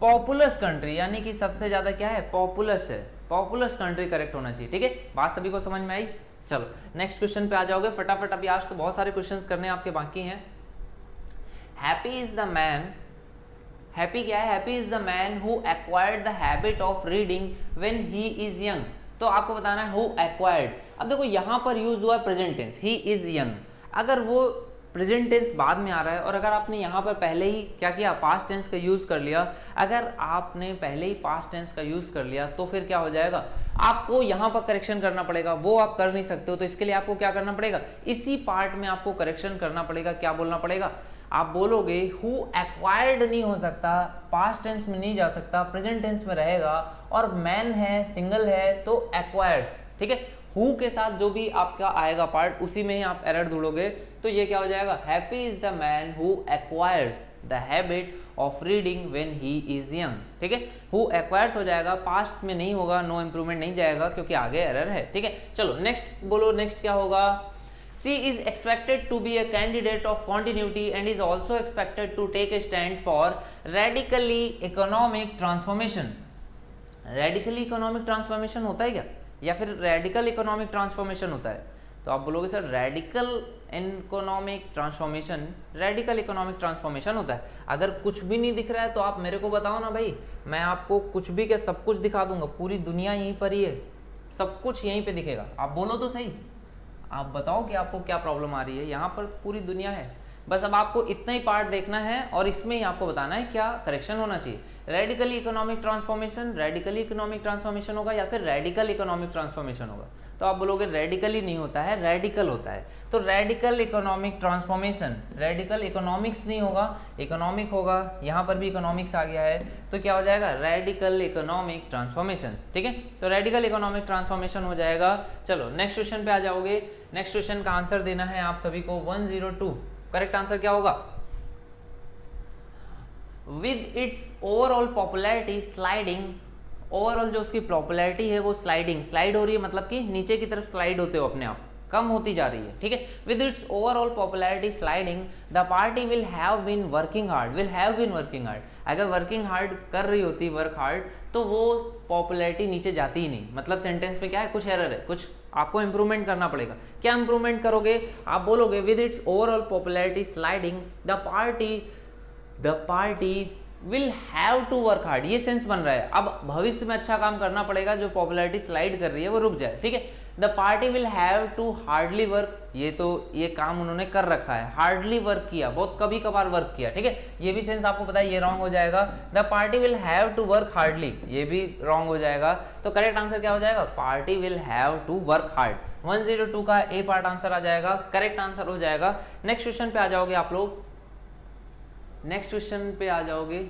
पॉपुलस कंट्री, यानी कि सबसे ज्यादा क्या है, पॉपुलस है, पॉपुलस कंट्री करेक्ट होना चाहिए, ठीक है। बात सभी को समझ में आई। चलो नेक्स्ट क्वेश्चन पे आ जाओगे फटाफट, अभी आज तो बहुत सारे क्वेश्चंस करने आपके बाकी हैं। Happy is the man, happy क्या है, happy is the man who acquired the habit of reading when he is young. तो आपको बताना है हु एक्वायर्ड। अब देखो यहाँ पर यूज हुआ present tense, he is young, अगर वो प्रेजेंट टेंस बाद में आ रहा है और अगर आपने यहाँ पर पहले ही क्या किया, पास्ट टेंस का यूज कर लिया, अगर आपने पहले ही पास्ट टेंस का यूज कर लिया तो फिर क्या हो जाएगा, आपको यहाँ पर करेक्शन करना पड़ेगा, वो आप कर नहीं सकते हो, तो इसके लिए आपको क्या करना पड़ेगा, इसी पार्ट में आपको करेक्शन करना पड़ेगा। क्या बोलना पड़ेगा, आप बोलोगे हु एक्वायर्ड नहीं हो सकता, पास्ट टेंस में नहीं जा सकता, प्रेजेंट टेंस में रहेगा, और मैन है, सिंगल है, तो एक्वायर्स, ठीक है। हु के साथ जो भी आपका आएगा पार्ट उसी में ही आप एरर ढूंढोगे, तो ये क्या हो जाएगा, happy is the man who acquires the habit of reading when he is young, ठीक है। हु एक्वायर्स हो जाएगा, पास्ट में नहीं होगा, नो इंप्रूवमेंट नहीं जाएगा क्योंकि आगे एरर है, ठीक है। चलो नेक्स्ट बोलो, नेक्स्ट क्या होगा, C is expected to be a candidate of continuity and is also expected to take a stand for radically economic transformation। radically economic transformation होता है क्या, या फिर radical economic transformation होता है, तो आप बोलोगे sir radical economic transformation, radical economic transformation होता है। अगर कुछ भी नहीं दिख रहा है तो आप मेरे को बताओ ना भाई, मैं आपको कुछ भी क्या सब कुछ दिखा दूंगा, पूरी दुनिया यहीं पर ही है, सब कुछ यहीं पे दिखेगा, आप बोलो तो सही, आप बताओ कि आपको क्या प्रॉब्लम आ रही है, यहाँ पर पूरी दुनिया है, बस अब आपको इतना ही पार्ट देखना है और इसमें ही आपको बताना है क्या करेक्शन होना चाहिए। Radically economic transformation, radically economic transformation होगा या फिर रेडिकल इकोनॉमिक ट्रांसफॉर्मेशन होगा, तो आप बोलोगे रेडिकली नहीं होता है, रेडिकल होता है, तो radical economic transformation, radical economics नहीं होगा, इकोनॉमिक होगा, यहाँ पर भी इकोनॉमिक्स आ गया है, तो क्या हो जाएगा, रेडिकल इकोनॉमिक ट्रांसफॉर्मेशन, ठीक है। तो रेडिकल इकोनॉमिक ट्रांसफॉर्मेशन हो जाएगा। चलो नेक्स्ट क्वेश्चन पे आ जाओगे, नेक्स्ट क्वेश्चन का आंसर देना है आप सभी को 102। करेक्ट आंसर क्या होगा, with its overall popularity sliding, overall जो उसकी पॉपुलैरिटी है वो स्लाइडिंग, स्लाइड हो रही है मतलब कि नीचे की तरफ स्लाइड होते हो अपने आप, कम होती जा रही है, ठीक है। With its overall popularity sliding the party will have been working hard, अगर वर्किंग हार्ड कर रही होती, वर्क हार्ड, तो वो पॉपुलैरिटी नीचे जाती ही नहीं। मतलब सेंटेंस में क्या है, कुछ एरर है, कुछ आपको इंप्रूवमेंट करना पड़ेगा। क्या इंप्रूवमेंट करोगे, आप बोलोगे with its overall popularity sliding the party will have to work hard, ये सेंस बन रहा है। अब भविष्य में अच्छा काम करना पड़ेगा, जो पॉपुलैरिटी स्लाइड कर रही है वो रुक जाए, ठीक है। The party will have to hardly work, ये काम उन्होंने कर रखा है, हार्डली वर्क किया, बहुत कभी कभार वर्क किया, ठीक है। ये भी सेंस आपको पता है, ये रॉन्ग हो जाएगा। The party will have to work hardly, ये भी रॉन्ग हो जाएगा। तो करेक्ट आंसर क्या हो जाएगा, party will have to work hard. 102 का ए पार्ट आंसर आ जाएगा, करेक्ट आंसर हो जाएगा। नेक्स्ट क्वेश्चन पे आ जाओगे आप लोग, नेक्स्ट क्वेश्चन पे आ जाओगे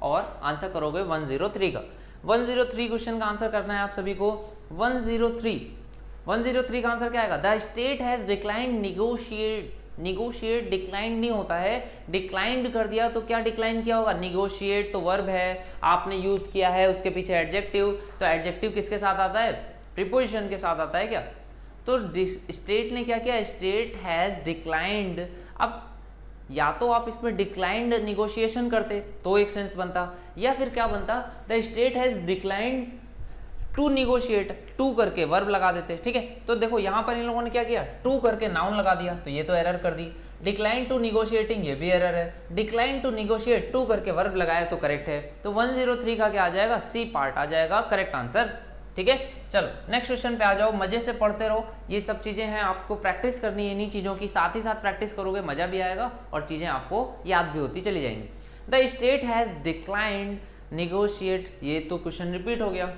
और आंसर करोगे 103 का। 103 क्वेश्चन का आंसर करना है आप सभी को। 103 का आंसर क्या आएगा, the state has declined negotiate declined नहीं होता है, डिक्लाइंड कर दिया तो क्या डिक्लाइन किया होगा, निगोशिएट तो वर्ब है, आपने यूज किया है, उसके पीछे एडजेक्टिव, तो एडजेक्टिव किसके साथ आता है, प्रीपोजिशन के साथ आता है क्या। तो स्टेट ने क्या किया, स्टेट हैज डिक्लाइंड। अब या तो आप इसमें डिक्लाइंड निगोशिएशन करते तो एक सेंस बनता, या फिर क्या बनता, the state has declined to negotiate, to करके वर्ब लगा देते, ठीक है। तो देखो यहाँ पर इन लोगों ने क्या किया, टू करके नाउन लगा दिया, तो ये तो एरर कर दी। डिक्लाइन टू निगोशिएटिंग, ये भी एरर है। डिक्लाइन टू निगोशिएट, टू करके वर्ब लगाया तो करेक्ट है। तो 103 का क्या आ जाएगा, सी पार्ट आ जाएगा करेक्ट आंसर, ठीक है। चलो नेक्स्ट क्वेश्चन पे आ जाओ, मजे से पढ़ते रहो, ये सब चीजें हैं, आपको प्रैक्टिस करनी है इन्हीं चीजों की, साथ ही साथ प्रैक्टिस करोगे मजा भी आएगा और चीजें आपको याद भी होती चली जाएंगी। The state has declined negotiate, ये तो क्वेश्चन रिपीट हो गया,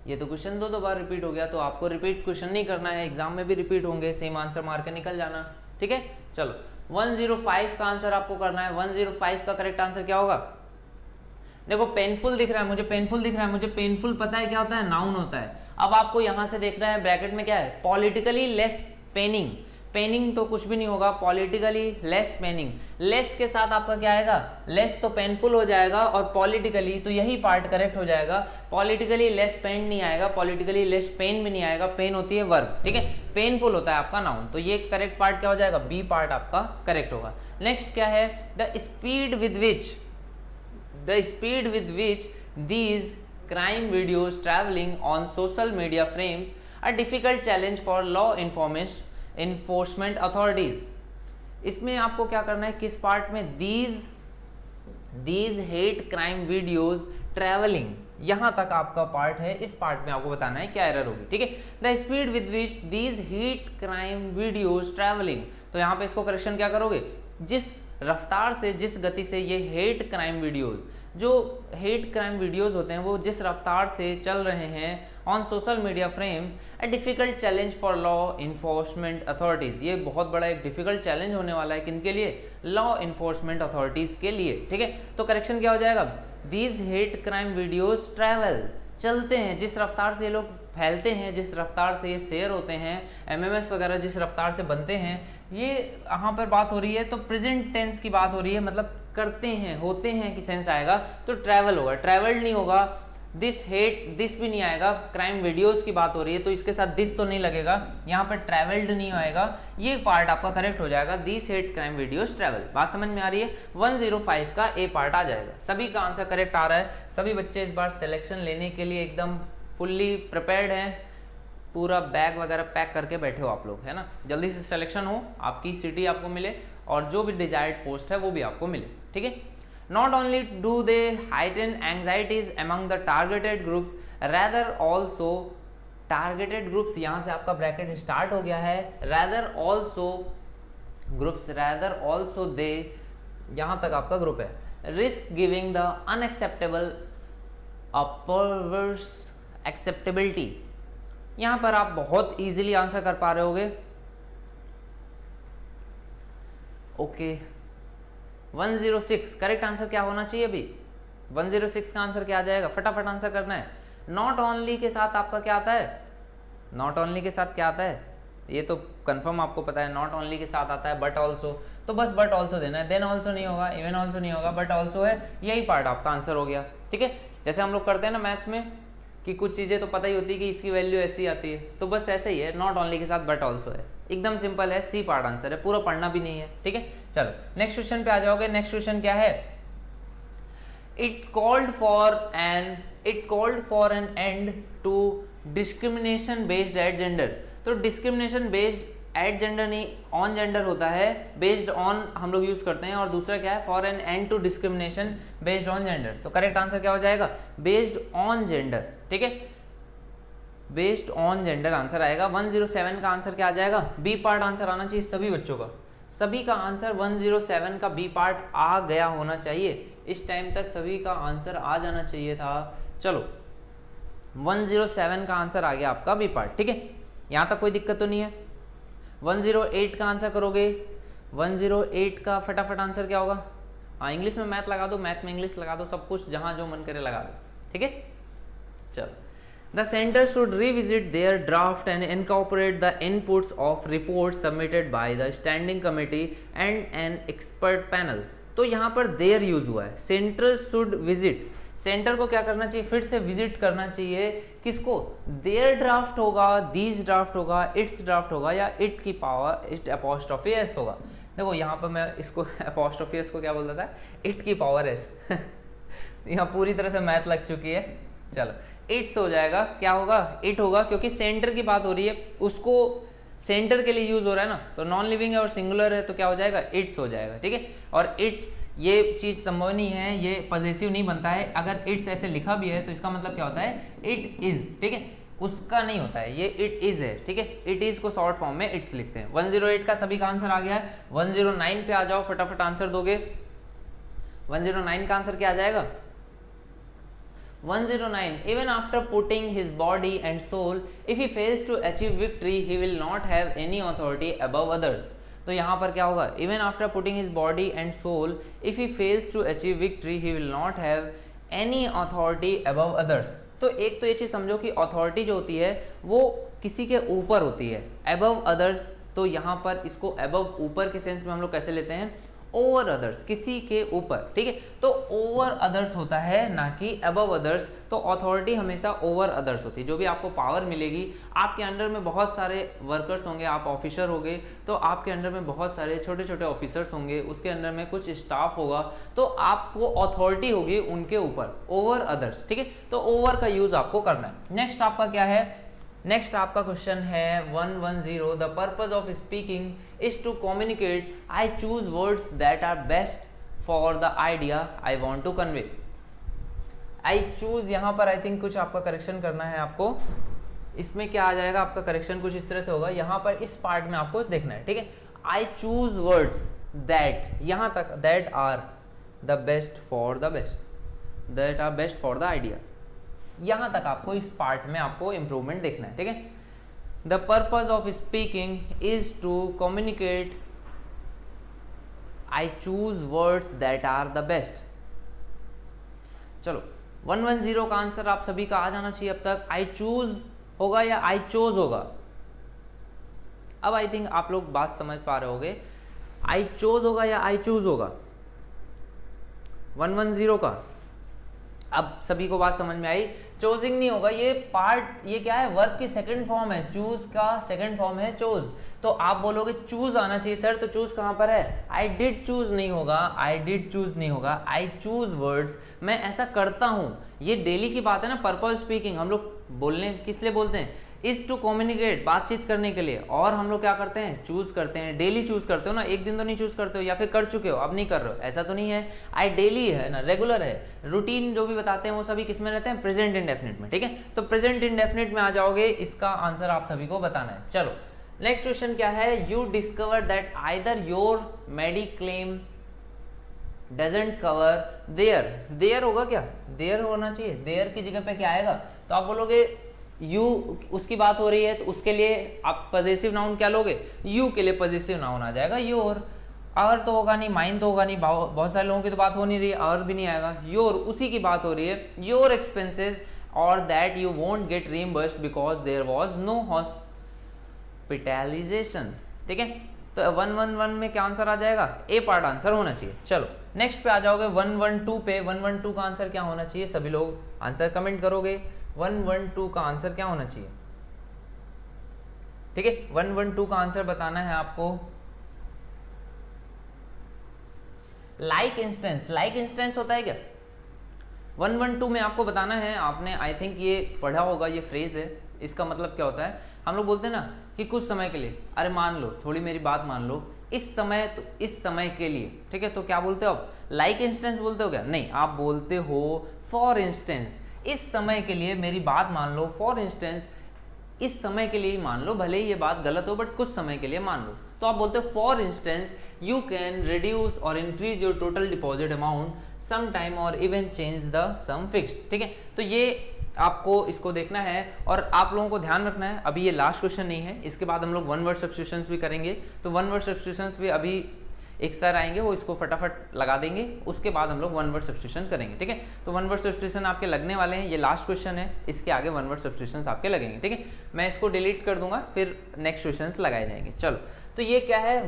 ये तो क्वेश्चन दो बार रिपीट हो गया, तो आपको रिपीट क्वेश्चन नहीं करना है, एग्जाम में भी रिपीट होंगे, सेम आंसर मार के निकल जाना, ठीक है। चलो 105 का आंसर आपको करना है। 105 का करेक्ट आंसर क्या होगा, देखो पेनफुल दिख रहा है मुझे, पेनफुल दिख रहा है मुझे, पेनफुल पता है क्या होता है, नाउन होता है। अब आपको यहां से देखना है ब्रैकेट में क्या है, पॉलिटिकली लेस पेनिंग, पेनिंग तो कुछ भी नहीं होगा, पॉलिटिकली लेस पेनिंग, लेस के साथ आपका क्या आएगा, लेस तो पेनफुल हो जाएगा, और पॉलिटिकली तो यही पार्ट करेक्ट हो जाएगा। पॉलिटिकली लेस पेन नहीं आएगा, पॉलिटिकली लेस पेन भी नहीं आएगा, पेन होती है वर्ब, ठीक है, पेनफुल होता है आपका नाउन, तो ये करेक्ट पार्ट क्या हो जाएगा, बी पार्ट आपका करेक्ट होगा। नेक्स्ट क्या है, the speed with which these crime videos traveling on social media frames a difficult challenge for law enforcement authorities। इसमें आपको क्या करना है, किस पार्ट में, these hate crime videos traveling, यहां तक आपका पार्ट है, इस पार्ट में आपको बताना है क्या एरर होगी, ठीक है। The speed with which these hate crime videos traveling, तो यहां पे इसको करेक्शन क्या करोगे, जिस रफ्तार से, जिस गति से ये हेट क्राइम वीडियोस, जो हेट क्राइम वीडियोस होते हैं वो जिस रफ्तार से चल रहे हैं on social media frames, a difficult challenge for law enforcement authorities, ये बहुत बड़ा एक डिफिकल्ट चैलेंज होने वाला है किनके लिए, लॉ इन्फोर्समेंट अथॉरिटीज़ के लिए, ठीक है। तो करेक्शन क्या हो जाएगा, these hate crime videos travel, चलते हैं, जिस रफ्तार से ये लोग फैलते हैं, जिस रफ्तार से ये शेयर होते हैं, एमएमएस वगैरह जिस रफ्तार से बनते हैं, ये यहाँ पर बात हो रही है तो प्रेजेंट टेंस की बात हो रही है, मतलब करते हैं, होते हैं की सेंस आएगा, तो ट्रैवल होगा, ट्रैवल्ड नहीं होगा। दिस हेट, दिस भी नहीं आएगा, क्राइम वीडियोस की बात हो रही है तो इसके साथ दिस तो नहीं लगेगा, यहाँ पर ट्रैवल्ड नहीं आएगा, ये पार्ट आपका करेक्ट हो जाएगा, this hate crime videos travel. बात समझ में आ रही है, 105 का ए पार्ट आ जाएगा, सभी का आंसर करेक्ट आ रहा है, सभी बच्चे इस बार सिलेक्शन लेने के लिए एकदम फुल्ली प्रिपेयर्ड हैं, पूरा बैग वगैरह पैक करके बैठे हो आप लोग, है ना, जल्दी से सिलेक्शन हो, आपकी सिटी आपको मिले और जो भी डिजायर्ड पोस्ट है वो भी आपको मिले, ठीक है। Not only do they heighten anxieties among the targeted groups, rather also targeted groups, यहाँ से आपका ब्रैकेट स्टार्ट हो गया है, rather also groups, rather also they, यहाँ तक आपका ग्रुप है, risk giving the unacceptable a perverse acceptability, यहाँ पर आप बहुत इजीली आंसर कर पा रहे होगे, ओके। 106 करेक्ट आंसर क्या होना चाहिए अभी, 106 का आंसर क्या आ जाएगा, फटाफट आंसर करना है। नॉट ओनली के साथ आपका क्या आता है, नॉट ओनली के साथ क्या आता है, ये तो कंफर्म आपको पता है, नॉट ओनली के साथ आता है बट ऑल्सो, तो बस बट ऑल्सो देना है, देन ऑल्सो नहीं होगा, इवन ऑल्सो नहीं होगा, बट ऑल्सो है, यही पार्ट आपका आंसर हो गया, ठीक है। जैसे हम लोग करते हैं ना मैथ्स में कि कुछ चीज़ें तो पता ही होती है कि इसकी वैल्यू ऐसी आती है, तो बस ऐसे ही है, नॉट ओनली के साथ बट ऑल्सो है, एकदम सिंपल है, सी पार्ट आंसर है, पूरा पढ़ना भी नहीं है, ठीक है। चलो नेक्स्ट क्वेश्चन पे आ जाओगे। नेक्स्ट क्वेश्चन क्या है, it called for an end to discrimination based at gender. तो डिस्क्रिमिनेशन बेस्ड एट जेंडर नहीं, ऑन जेंडर होता है, बेस्ड ऑन हम लोग यूज करते हैं, और दूसरा क्या है, for an end to discrimination based on gender. तो करेक्ट आंसर क्या हो जाएगा, बेस्ड ऑन जेंडर, ठीक है, बेस्ड ऑन जेंडर आंसर आएगा। 107 का आंसर क्या आ जाएगा, बी पार्ट आंसर आना चाहिए सभी बच्चों का, सभी का आंसर 107 का बी पार्ट आ गया होना चाहिए, इस टाइम तक सभी का आंसर आ जाना चाहिए था। चलो 107 का आंसर आ गया आपका बी पार्ट, ठीक है, यहाँ तक कोई दिक्कत तो नहीं है। 108 का आंसर करोगे, 108 का फटाफट आंसर क्या होगा, हाँ इंग्लिश में मैथ लगा दो, मैथ में इंग्लिश लगा दो, सब कुछ जहाँ जो मन करे लगा दो, ठीक है। चलो, the centre should revisit their draft and incorporate the inputs of report submitted by the standing committee and an expert panel. तो यहाँ पर देयर यूज हुआ है, सेंटर शुड विजिट, सेंटर को क्या करना चाहिए, फिर से विजिट करना चाहिए, किसको, देयर ड्राफ्ट होगा, दीज ड्राफ्ट होगा, इट्स ड्राफ्ट होगा, या इट की पावर इट अपॉस्ट्रोफी एस होगा। देखो यहाँ पर मैं इसको अपॉस्ट्रोफी एस को क्या बोलता था, इट की पावर एस यहाँ पूरी तरह से मैथ लग चुकी है। चलो इट्स हो जाएगा, क्या होगा, इट होगा, क्योंकि सेंटर की बात हो रही है, उसको सेंटर के लिए यूज हो रहा है ना, तो नॉन लिविंग है और सिंगुलर है, तो क्या हो जाएगा, इट्स हो जाएगा, ठीक है। और इट्स ये चीज संभव नहीं है, ये पॉजेसिव नहीं बनता है, अगर इट्स ऐसे लिखा भी है तो इसका मतलब क्या होता है, इट इज, ठीक है, उसका नहीं होता है, ये इट इज है, ठीक है, इट इज को शॉर्ट फॉर्म में इट्स लिखते हैं। 108 का सभी का आंसर आ गया है। 109 पे आ जाओ, फटाफट आंसर दोगे। 109 का आंसर क्या आ जाएगा, 109, even after putting his body and soul, if he fails to achieve victory, he will not have any authority above others. तो यहाँ पर क्या होगा, even after putting his body and soul, if he fails to achieve victory, he will not have any authority above others. तो एक तो ये चीज़ समझो कि अथॉरिटी जो होती है वो किसी के ऊपर होती है, above others, तो यहाँ पर इसको above ऊपर के सेंस में हम लोग कैसे लेते हैं, ओवर अदर्स, किसी के ऊपर, ठीक है, तो ओवर अदर्स होता है ना कि अबव अदर्स। तो अथॉरिटी हमेशा ओवर अदर्स होती है, जो भी आपको पावर मिलेगी, आपके अंडर में बहुत सारे वर्कर्स होंगे, आप ऑफिसर होंगे तो आपके अंडर में बहुत सारे छोटे छोटे ऑफिसर्स होंगे, उसके अंडर में कुछ स्टाफ होगा, तो आपको अथॉरिटी होगी उनके ऊपर, ओवर अदर्स, ठीक है, तो ओवर का यूज आपको करना है। नेक्स्ट आपका क्या है, नेक्स्ट आपका क्वेश्चन है 110, the purpose of speaking is to communicate, I choose words that are best for the idea I want to convey. I choose, यहाँ पर आई थिंक कुछ आपका करेक्शन करना है आपको, इसमें क्या आ जाएगा आपका करेक्शन कुछ इस तरह से होगा, यहाँ पर इस पार्ट में आपको देखना है, ठीक है, आई चूज वर्ड्स दैट, यहाँ तक that are the best for the best, that are best for the idea, यहां तक आपको इस पार्ट में आपको इंप्रूवमेंट देखना है, ठीक है। The purpose of speaking is to communicate, I choose words that are the best. चलो 110 का आंसर आप सभी का आ जाना चाहिए अब तक, आई चूज होगा या आई चोज होगा। अब आई थिंक आप लोग बात समझ पा रहे होगे, आई चोज होगा या आई चूज होगा 110 का, अब सभी को बात समझ में आई। चोजिंग नहीं होगा, ये पार्ट, ये क्या है, वर्ब की सेकंड फॉर्म है, चूज का सेकंड फॉर्म है चोज, तो आप बोलोगे चूज आना चाहिए सर, तो चूज कहां पर है, आई डिड चूज नहीं होगा, आई डिड चूज नहीं होगा, आई चूज वर्ड्स, मैं ऐसा करता हूं, ये डेली की बात है ना। पर्पज स्पीकिंग हम लोग बोलने किस लिए बोलते हैं, इज टू कम्युनिकेट, बातचीत करने के लिए, और हम लोग क्या करते हैं, चूज करते हैं, डेली चूज करते हो ना, एक दिन तो नहीं चूज करते हो, या फिर कर चुके हो अब नहीं कर रहे हो, ऐसा तो नहीं है, आई डेली है ना, रेगुलर है, रूटीन जो भी बताते हैं वो सभी किस में रहते हैं, प्रेजेंट इंडेफिनिट में, ठीक है, तो प्रेजेंट इंडेफिनिट में आ जाओगे, इसका आंसर आप सभी को बताना है। चलो नेक्स्ट क्वेश्चन क्या है, you discover that either your mediclaim doesn't cover their, their होगा क्या, देयर होना चाहिए, देयर की जगह पे क्या आएगा, तो आप बोलोगे यू, उसकी बात हो रही है तो उसके लिए आप पॉजेसिव नाउन क्या लोगे, यू के लिए पॉजेसिव नाउन आ जाएगा योर, और तो होगा नहीं, माइन तो होगा नहीं, बहुत सारे लोगों की तो बात हो नहीं रही है, और भी नहीं आएगा, योर उसी की बात हो रही है, योर एक्सपेंसेस और that you won't get reimbursed because there was no hospitalisation, ठीक है, तो 111 में क्या आंसर आ जाएगा, ए पार्ट आंसर होना चाहिए। चलो नेक्स्ट पे आ जाओगे 112 पे, 112 का आंसर क्या होना चाहिए, सभी लोग आंसर कमेंट करोगे, 112 का आंसर क्या होना चाहिए? ठीक है, 112 का आंसर बताना है आपको। लाइक इंस्टेंस, लाइक इंस्टेंस होता है क्या? 112 में आपको बताना है, आपने आई थिंक ये पढ़ा होगा, ये फ्रेज है। इसका मतलब क्या होता है? हम लोग बोलते हैं ना कि कुछ समय के लिए, अरे मान लो, थोड़ी मेरी बात मान लो, इस समय, तो इस समय के लिए, ठीक है, तो क्या बोलते हो आप? लाइक इंस्टेंस बोलते हो क्या? नहीं, आप बोलते हो फॉर इंस्टेंस, इस समय के लिए मेरी बात मान लो। फॉर इंस्टेंस, इस समय के लिए मान लो, भले ही ये बात गलत हो बट कुछ समय के लिए मान लो, तो आप बोलते हो for instance you can reduce और increase your total deposit amount some time और even change the sum fixed. ठीक है, तो ये आपको इसको देखना है और आप लोगों को ध्यान रखना है। अभी ये लास्ट क्वेश्चन नहीं है, इसके बाद हम लोग वन वर्ड सब्स्टिट्यूशंस भी करेंगे। तो वन वर्ड सब्स्टिट्यूशंस भी अभी एक सर आएंगे, वो इसको फटाफट लगा देंगे, उसके बाद हम लोग वन वर्ड सब्स्टिट्यूशन करेंगे। ठीक है, तो वन वर्ड सब्स्टिट्यूशन आपके लगने वाले हैं, ये लास्ट क्वेश्चन है, इसके आगे वन वर्ड सब्स्टिट्यूशंस आपके लगेंगे। ठीक है, मैं इसको डिलीट कर दूंगा, फिर नेक्स्ट क्वेश्चंस लगाए जाएंगे। चलो, तो ये क्या है?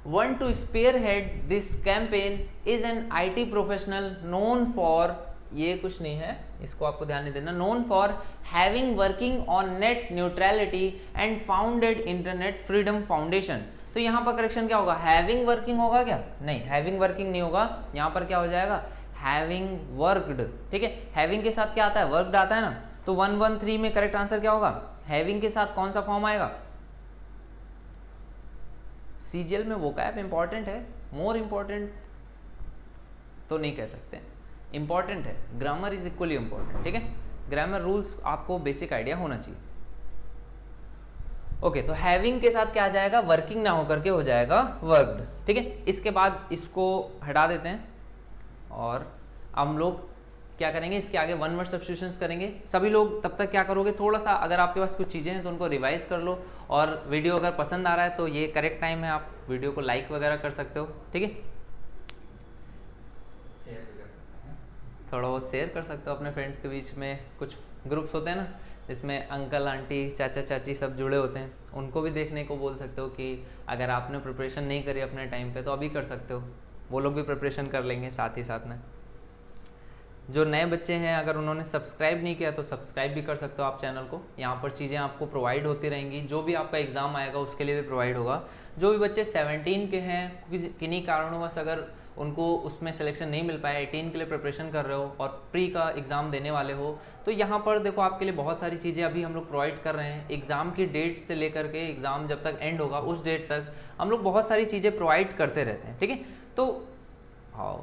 Want to spearhead this campaign is an IT professional known for, ये कुछ नहीं है, इसको आपको ध्यान नहीं देना, known for having working on net neutrality and founded internet freedom foundation। तो यहाँ पर करेक्शन क्या होगा? having working होगा क्या? नहीं, having working नहीं होगा, यहाँ पर क्या हो जाएगा? having worked। ठीक है, having के साथ क्या आता है? worked आता है ना, तो 113 में करेक्ट आंसर क्या होगा? having के साथ कौन सा फॉर्म आएगा? सीजीएल में वोकैब इंपॉर्टेंट है, मोर इंपॉर्टेंट तो नहीं कह सकते, इंपॉर्टेंट है। Grammar is equally important. ठीक है, ग्रामर रूल्स आपको बेसिक आइडिया होना चाहिए। ओके, तो हैविंग के साथ क्या आ जाएगा? वर्किंग ना होकर के हो जाएगा वर्कड। ठीक है, इसके बाद इसको हटा देते हैं और हम लोग क्या करेंगे? इसके आगे वन वर्ड सब्स्टिट्यूशंस करेंगे। सभी लोग तब तक क्या करोगे? थोड़ा सा अगर आपके पास कुछ चीज़ें हैं तो उनको रिवाइज कर लो, और वीडियो अगर पसंद आ रहा है तो ये करेक्ट टाइम है, आप वीडियो को लाइक वगैरह कर सकते हो। ठीक है, थोड़ा बहुत शेयर कर सकते हो अपने फ्रेंड्स के बीच में। कुछ ग्रुप्स होते हैं ना जिसमें अंकल आंटी चाचा चाची सब जुड़े होते हैं, उनको भी देखने को बोल सकते हो कि अगर आपने प्रिपरेशन नहीं करी अपने टाइम पे तो अभी कर सकते हो, वो लोग भी प्रिपरेशन कर लेंगे साथ ही साथ में। जो नए बच्चे हैं, अगर उन्होंने सब्सक्राइब नहीं किया तो सब्सक्राइब भी कर सकते हो आप चैनल को। यहाँ पर चीज़ें आपको प्रोवाइड होती रहेंगी, जो भी आपका एग्ज़ाम आएगा उसके लिए भी प्रोवाइड होगा। जो भी बच्चे 17 के हैं, किन्हीं कारणोंवश अगर उनको उसमें सिलेक्शन नहीं मिल पाया, 18 के लिए प्रिपरेशन कर रहे हो और प्री का एग्ज़ाम देने वाले हो, तो यहाँ पर देखो आपके लिए बहुत सारी चीज़ें अभी हम लोग प्रोवाइड कर रहे हैं। एग्ज़ाम की डेट से लेकर के एग्ज़ाम जब तक एंड होगा उस डेट तक हम लोग बहुत सारी चीज़ें प्रोवाइड करते रहते हैं। ठीक है, तो हाँ,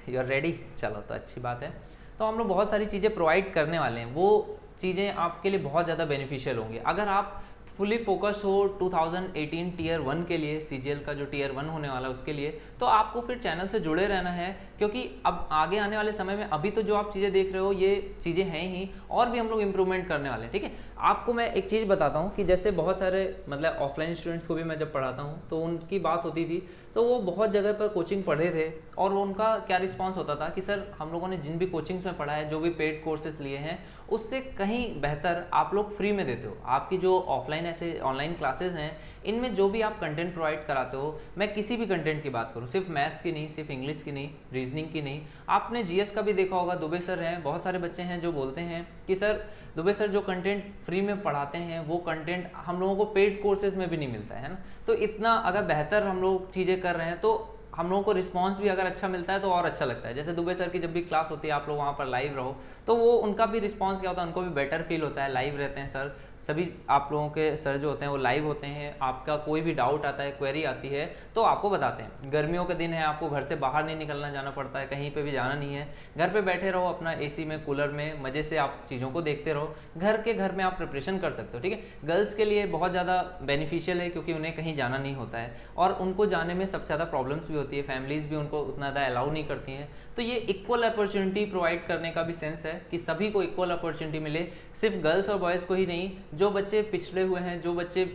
यू आर रेडी? चलो, तो अच्छी बात है। तो हम लोग बहुत सारी चीज़ें प्रोवाइड करने वाले हैं, वो चीज़ें आपके लिए बहुत ज़्यादा बेनिफिशियल होंगी। अगर आप फुली फोकस हो 2018 टीयर 1 के लिए, सीजीएल का जो टीयर 1 होने वाला है उसके लिए, तो आपको फिर चैनल से जुड़े रहना है, क्योंकि अब आगे आने वाले समय में अभी तो जो आप चीज़ें देख रहे हो ये चीज़ें हैं ही, और भी हम लोग इम्प्रूवमेंट करने वाले हैं। ठीक है, आपको मैं एक चीज़ बताता हूँ कि जैसे बहुत सारे मतलब ऑफलाइन स्टूडेंट्स को भी मैं जब पढ़ाता हूँ तो उनकी बात होती थी, तो वो बहुत जगह पर कोचिंग पढ़े थे और उनका क्या रिस्पॉन्स होता था कि सर हम लोगों ने जिन भी कोचिंग्स में पढ़ा है, जो भी पेड कोर्सेज लिए हैं, उससे कहीं बेहतर आप लोग फ्री में देते हो। आपकी जो ऑफलाइन ऐसे ऑनलाइन क्लासेस हैं, इनमें जो भी आप कंटेंट प्रोवाइड कराते हो, मैं किसी भी कंटेंट की बात करूँ, सिर्फ मैथ्स की नहीं, सिर्फ इंग्लिश की नहीं, रीजनिंग की नहीं, आपने जीएस का भी देखा होगा, दुबे सर हैं, बहुत सारे बच्चे हैं जो बोलते हैं कि सर दुबे सर जो कंटेंट फ्री में पढ़ाते हैं वो कंटेंट हम लोगों को पेड कोर्सेज में भी नहीं मिलता है ना। तो इतना अगर बेहतर हम लोग चीज़ें कर रहे हैं तो हम लोगों को रिस्पांस भी अगर अच्छा मिलता है तो और अच्छा लगता है। जैसे दुबे सर की जब भी क्लास होती है, आप लोग वहाँ पर लाइव रहो तो वो उनका भी रिस्पांस क्या होता है, उनको भी बेटर फील होता है। लाइव रहते हैं सर, सभी आप लोगों के सर जो होते हैं वो लाइव होते हैं, आपका कोई भी डाउट आता है, क्वेरी आती है तो आपको बताते हैं। गर्मियों के दिन है, आपको घर से बाहर नहीं निकलना जाना पड़ता है, कहीं पे भी जाना नहीं है, घर पे बैठे रहो अपना एसी में, कूलर में, मज़े से आप चीज़ों को देखते रहो, घर में आप प्रिपरेशन कर सकते हो। ठीक है, गर्ल्स के लिए बहुत ज़्यादा बेनिफिशियल है क्योंकि उन्हें कहीं जाना नहीं होता है और उनको जाने में सबसे ज़्यादा प्रॉब्लम्स भी होती है, फैमिलीज़ भी उनको उतना ज़्यादा अलाउ नहीं करती हैं। तो ये इक्वल अपॉर्चुनिटी प्रोवाइड करने का भी सेंस है कि सभी को इक्वल अपॉर्चुनिटी मिले, सिर्फ गर्ल्स और बॉयज़ को ही नहीं। जो बच्चे पिछड़े हुए हैं, जो बच्चे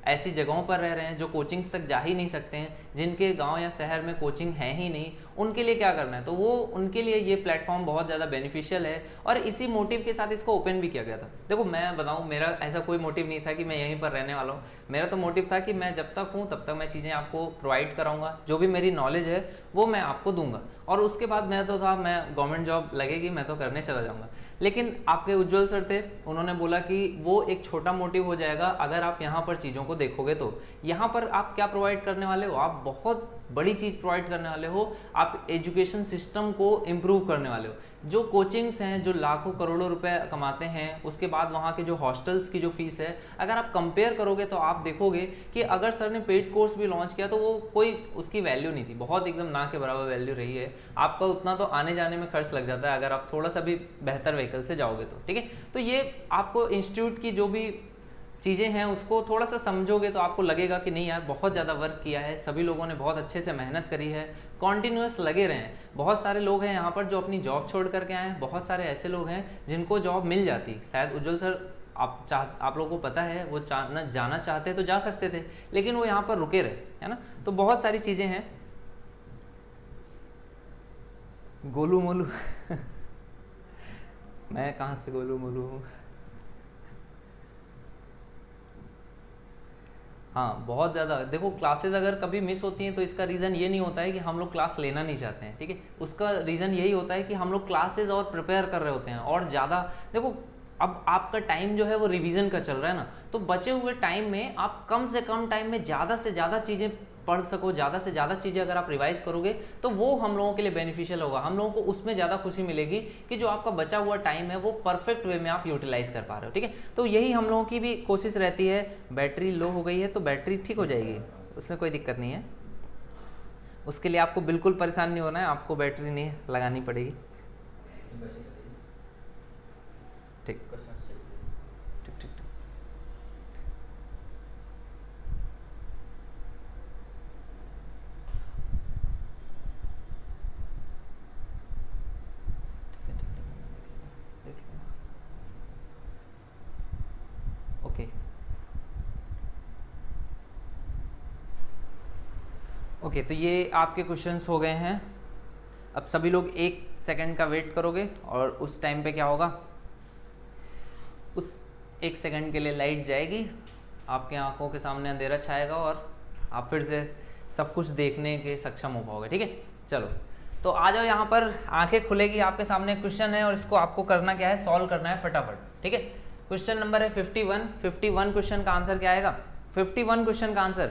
ऐसी जगहों पर रह रहे हैं जो कोचिंग्स तक जा ही नहीं सकते हैं, जिनके गांव या शहर में कोचिंग है ही नहीं, उनके लिए क्या करना है, तो वो उनके लिए ये प्लेटफॉर्म बहुत ज़्यादा बेनिफिशियल है और इसी मोटिव के साथ इसको ओपन भी किया गया था। देखो मैं बताऊं, मेरा ऐसा कोई मोटिव नहीं था कि मैं यहीं पर रहने वाला हूँ। मेरा तो मोटिव था कि मैं जब तक हूँ तब तक मैं चीज़ें आपको प्रोवाइड कराऊंगा, जो भी मेरी नॉलेज है वो मैं आपको दूंगा। और उसके बाद मैं तो था, मैं गवर्नमेंट जॉब लगेगी मैं तो करने चला जाऊंगा। लेकिन आपके उज्जवल सर थे, उन्होंने बोला कि वो एक छोटा मोटिव हो जाएगा अगर आप यहाँ पर चीज़ों को देखोगे। तो यहाँ पर आप क्या प्रोवाइड करने वाले हो, आप बहुत बड़ी चीज़ प्रोवाइड करने वाले हो, आप एजुकेशन सिस्टम को इम्प्रूव करने वाले हो। जो कोचिंग्स हैं जो लाखों करोड़ों रुपए कमाते हैं, उसके बाद वहाँ के जो हॉस्टल्स की जो फीस है, अगर आप कंपेयर करोगे तो आप देखोगे कि अगर सर ने पेड कोर्स भी लॉन्च किया तो वो कोई उसकी वैल्यू नहीं थी, बहुत एकदम ना के बराबर वैल्यू रही है। आपका उतना तो आने जाने में खर्च लग जाता है अगर आप थोड़ा सा भी बेहतर व्हीकल से जाओगे तो, ठीक है। तो ये आपको इंस्टीट्यूट की जो भी चीज़ें हैं उसको थोड़ा सा समझोगे तो आपको लगेगा कि नहीं यार बहुत ज़्यादा वर्क किया है, सभी लोगों ने बहुत अच्छे से मेहनत करी है, कॉन्टिन्यूस लगे रहे हैं। बहुत सारे लोग हैं यहाँ पर जो अपनी जॉब छोड़ करके आए हैं, बहुत सारे ऐसे लोग हैं जिनको जॉब मिल जाती। शायद उज्जवल सर आप लोगों को पता है वो जाना चाहते तो जा सकते थे, लेकिन वो यहाँ पर रुके रहे, है ना। तो बहुत सारी चीज़ें हैं। गोलू मोलू मैं कहाँ से गोलू मोलू हूँ। हाँ बहुत ज़्यादा, देखो क्लासेस अगर कभी मिस होती हैं तो इसका रीज़न ये नहीं होता है कि हम लोग क्लास लेना नहीं चाहते हैं, ठीक है। उसका रीज़न यही होता है कि हम लोग क्लासेस और प्रिपेयर कर रहे होते हैं और ज़्यादा। देखो अब आपका टाइम जो है वो रिवीजन का चल रहा है ना, तो बचे हुए टाइम में आप कम से कम टाइम में ज़्यादा से ज़्यादा चीज़ें पढ़ सको, ज़्यादा से ज़्यादा चीज़ें अगर आप रिवाइज करोगे तो वो हम लोगों के लिए बेनिफिशियल होगा। हम लोगों को उसमें ज़्यादा खुशी मिलेगी कि जो आपका बचा हुआ टाइम है वो परफेक्ट वे में आप यूटिलाइज कर पा रहे हो, ठीक है। तो यही हम लोगों की भी कोशिश रहती है। बैटरी लो हो गई है तो बैटरी ठीक हो जाएगी, उसमें कोई दिक्कत नहीं है। उसके लिए आपको बिल्कुल परेशान नहीं होना है, आपको बैटरी नहीं लगानी पड़ेगी, ठीक ठीक ठीक। ओके ओके, तो ये आपके क्वेश्चंस हो गए हैं। अब सभी लोग 1 सेकंड का वेट करोगे और उस टाइम पे क्या होगा, उस 1 सेकंड के लिए लाइट जाएगी, आपके आंखों के सामने अंधेरा छाएगा और आप फिर से सब कुछ देखने के सक्षम हो पाओगे, ठीक है। चलो तो आ जाओ यहाँ पर, आंखें खुलेगी, आपके सामने क्वेश्चन है और इसको आपको करना क्या है, सॉल्व करना है फटाफट, ठीक है। क्वेश्चन नंबर है 51 क्वेश्चन का आंसर क्या आएगा। 51 क्वेश्चन का answer,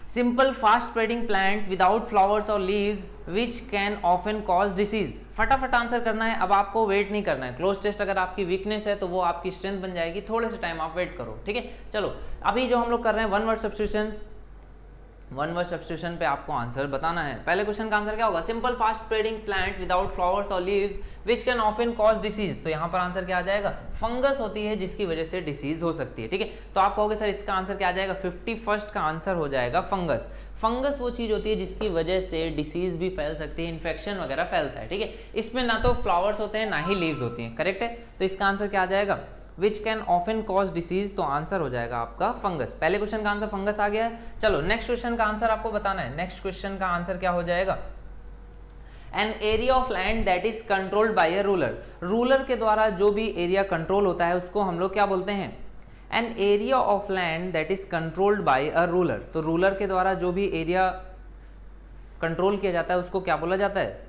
simple fast spreading plant without flowers और leaves which can often cause disease. फटाफट आंसर करना है, अब आपको वेट नहीं करना है। क्लोज टेस्ट अगर आपकी वीकनेस है तो वो आपकी स्ट्रेंथ बन जाएगी, थोड़े से टाइम आप वेट करो, ठीक है। चलो अभी जो हम लोग कर रहे हैं one word substitutions, one word substitution पे आपको आंसर बताना है। पहले क्वेश्चन का आंसर क्या होगा, simple fast spreading plant without flowers और leaves which can often cause disease. तो यहाँ पर आंसर क्या आ जाएगा, फंगस होती है जिसकी वजह से डिसीज हो सकती है, ठीक है। तो आप कहोगे सर इसका आंसर क्या आ जाएगा, 51 का आंसर हो जाएगा फंगस। फंगस वो चीज होती है जिसकी वजह से डिसीज भी फैल सकती है, इन्फेक्शन वगैरह फैलता है, ठीक है। इसमें ना तो फ्लावर्स होते हैं ना ही लीव्स होती हैं, करेक्ट है। तो इसका आंसर क्या आ जाएगा, विच कैन ऑफन कॉज डिसीज, तो आंसर हो जाएगा आपका फंगस। पहले क्वेश्चन का आंसर फंगस आ गया है। चलो नेक्स्ट क्वेश्चन का आंसर आपको बताना है। नेक्स्ट क्वेश्चन का आंसर क्या हो जाएगा, an area of land that is controlled by a ruler. Ruler के द्वारा जो भी एरिया कंट्रोल होता है उसको हम लोग क्या बोलते हैं, an area of land that is controlled by a ruler. तो रूलर के द्वारा जो भी एरिया कंट्रोल किया जाता है उसको क्या बोला जाता है,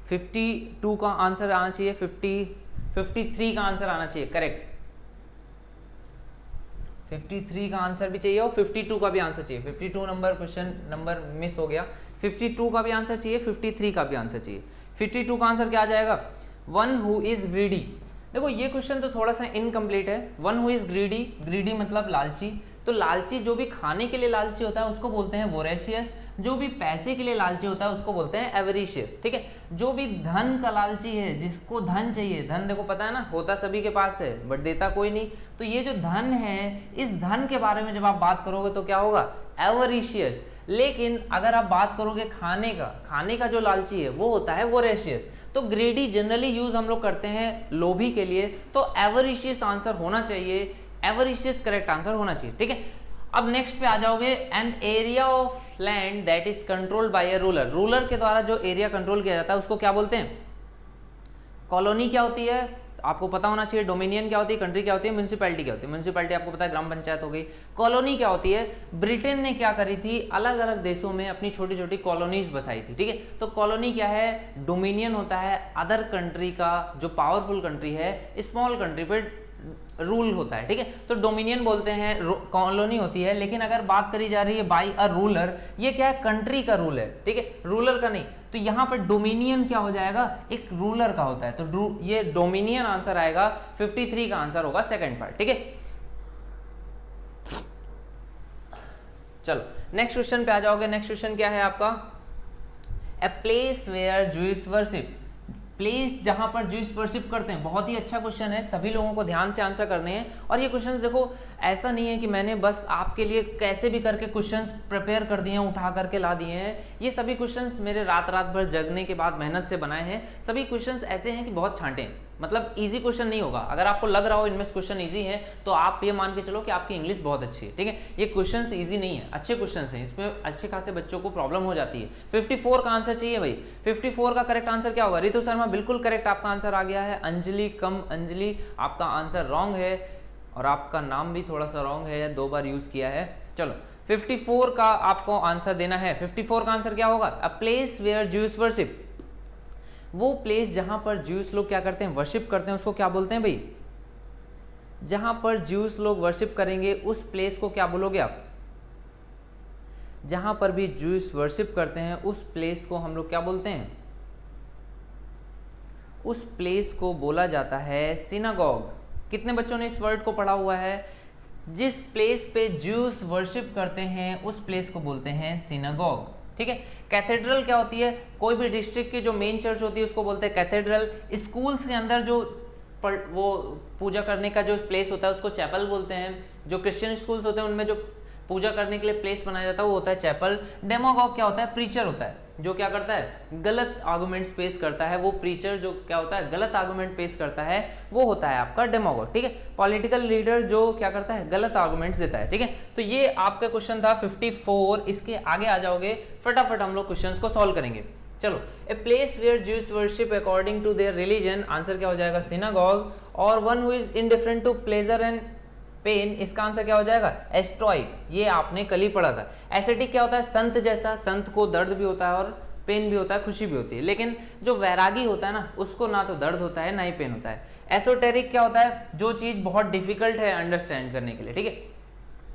52 का आंसर आना चाहिए, 53 का आंसर आना चाहिए, करेक्ट। 53 का आंसर भी चाहिए और 52 का भी आंसर चाहिए। 52 नंबर क्वेश्चन नंबर मिस हो गया, 52 का भी आंसर चाहिए, 53 का भी आंसर चाहिए। 52 का आंसर क्या आ जाएगा, वन हु इज ग्रीडी। देखो ये क्वेश्चन तो थोड़ा सा इनकम्प्लीट है। One who is greedy, greedy मतलब लालची। तो लालची जो भी खाने के लिए लालची होता है उसको बोलते हैं वोरेशियस, जो भी पैसे के लिए लालची होता है उसको बोलते हैं एवरिशियस, ठीक है। जो भी धन का लालची है, जिसको धन चाहिए, धन देखो पता है ना होता सभी के पास है बट देता कोई नहीं, तो ये जो धन है, इस धन के बारे में जब आप बात करोगे तो क्या होगा, एवरिशियस। लेकिन अगर आप बात करोगे खाने का जो लालची है वो होता है वोरेशियस। तो ग्रीडी जनरली यूज हम लोग करते हैं लोभी के लिए, तो एवरिशियस आंसर होना चाहिए, एवरिशियस करेक्ट आंसर होना चाहिए, ठीक है। अब नेक्स्ट पे आ जाओगे, an area of land that is controlled by a ruler. Ruler के द्वारा जो एरिया कंट्रोल किया जाता है उसको क्या बोलते हैं, कॉलोनी क्या होती है, आपको पता होना चाहिए डोमिनियन क्या होती है, कंट्री क्या होती है, म्यूनिसिपैलिटी क्या होती है। म्यूनिसिपैलिटी आपको पता है ग्राम पंचायत हो गई। कॉलोनी क्या होती है, ब्रिटेन ने क्या करी थी, अलग अलग देशों में अपनी छोटी छोटी कॉलोनीज बसाई थी, ठीक है। तो कॉलोनी क्या है, डोमिनियन होता है अदर कंट्री का, जो पावरफुल कंट्री है स्मॉल कंट्री पे रूल होता है, ठीक है। तो डोमिनियन बोलते हैं, कॉलोनी होती है। लेकिन अगर बात करी जा रही है बाई अ रूलर, ये क्या है, कंट्री का रूल है, ठीक है, रूलर का नहीं। तो यहां पर डोमिनियन क्या हो जाएगा, एक रूलर का होता है। तो ये डोमिनियन आंसर आएगा, 53 का आंसर होगा सेकंड पार्ट, ठीक है। चलो नेक्स्ट क्वेश्चन पे आ जाओगे। नेक्स्ट क्वेश्चन क्या है आपका, a place where Jewish worship, place जहां पर ज्यूइश वर्शिप करते हैं। बहुत ही अच्छा क्वेश्चन है, सभी लोगों को ध्यान से आंसर करने हैं। और ये क्वेश्चंस देखो, ऐसा नहीं है कि मैंने बस आपके लिए कैसे भी करके क्वेश्चंस प्रिपेयर कर दिए हैं, उठा करके ला दिए हैं। ये सभी क्वेश्चंस मेरे रात भर जगने के बाद मेहनत से बनाए हैं। सभी क्वेश्चंस ऐसे हैं कि बहुत छांटे हैं, मतलब इजी क्वेश्चन नहीं होगा। अगर आपको लग रहा हो इनमें क्वेश्चन इजी है तो आप ये मान के चलो कि आपकी इंग्लिश बहुत अच्छी है, ठीक है। ये क्वेश्चंस इजी नहीं है, अच्छे क्वेश्चंस हैं, इसमें अच्छे खासे बच्चों को प्रॉब्लम हो जाती है। 54 का आंसर चाहिए भाई। 54 का करेक्ट आंसर क्या होगा, रितु शर्मा बिल्कुल करेक्ट आपका आंसर आ गया है। अंजलि कम अंजलि आपका आंसर रॉन्ग है, और आपका नाम भी थोड़ा सा रॉन्ग है, 2 बार यूज किया है। चलो 54 का आपको आंसर देना है। 54 का आंसर क्या होगा, a place where Jewish worship, वो प्लेस जहां पर ज्यूस लोग क्या करते हैं, वर्शिप करते हैं, उसको क्या बोलते हैं भाई। जहां पर ज्यूस लोग वर्शिप करेंगे उस प्लेस को क्या बोलोगे आप, जहां पर भी ज्यूस वर्शिप करते हैं उस प्लेस को हम लोग क्या बोलते हैं, उस प्लेस को बोला जाता है सिनागॉग। कितने बच्चों ने इस वर्ड को पढ़ा हुआ है, जिस प्लेस पे ज्यूस वर्शिप करते हैं उस प्लेस को बोलते हैं सिनागॉग, ठीक है। कैथेड्रल क्या होती है, कोई भी डिस्ट्रिक्ट की जो मेन चर्च होती है उसको बोलते हैं कैथेड्रल। स्कूल्स के अंदर जो वो पूजा करने का जो प्लेस होता है उसको चैपल बोलते हैं। जो क्रिश्चियन स्कूल्स होते हैं उनमें जो पूजा करने के लिए प्लेस बनाया जाता है वो होता है चैपल। डेमागॉग क्या होता है, प्रीचर होता है जो क्या करता है, गलत आर्गुमेंट्स पेश करता है। वो प्रीचर जो क्या होता है, गलत आर्गुमेंट पेश करता है, वो होता है आपका डेमागॉग, ठीक है। पॉलिटिकल लीडर जो क्या करता है, गलत आर्गुमेंट्स देता है, ठीक है। तो ये आपका क्वेश्चन था 54। इसके आगे आ जाओगे, फटाफट हम लोग क्वेश्चंस को सॉल्व करेंगे। चलो, a place where Jews worship according to their religion, answer क्या हो जाएगा, सिनागॉग। और one who is indifferent to pleasure and pain, इसका आंसर क्या हो जाएगा, एस्ट्रॉइक। ये आपने कल ही पढ़ा था। एसेटिक क्या होता है, संत जैसा, संत को दर्द भी होता है और पेन भी होता है, खुशी भी होती है। लेकिन जो वैरागी होता है ना, उसको ना तो दर्द होता है ना ही पेन होता है। एसोटेरिक क्या होता है, जो चीज बहुत डिफिकल्ट है अंडरस्टैंड करने के लिए, ठीक है,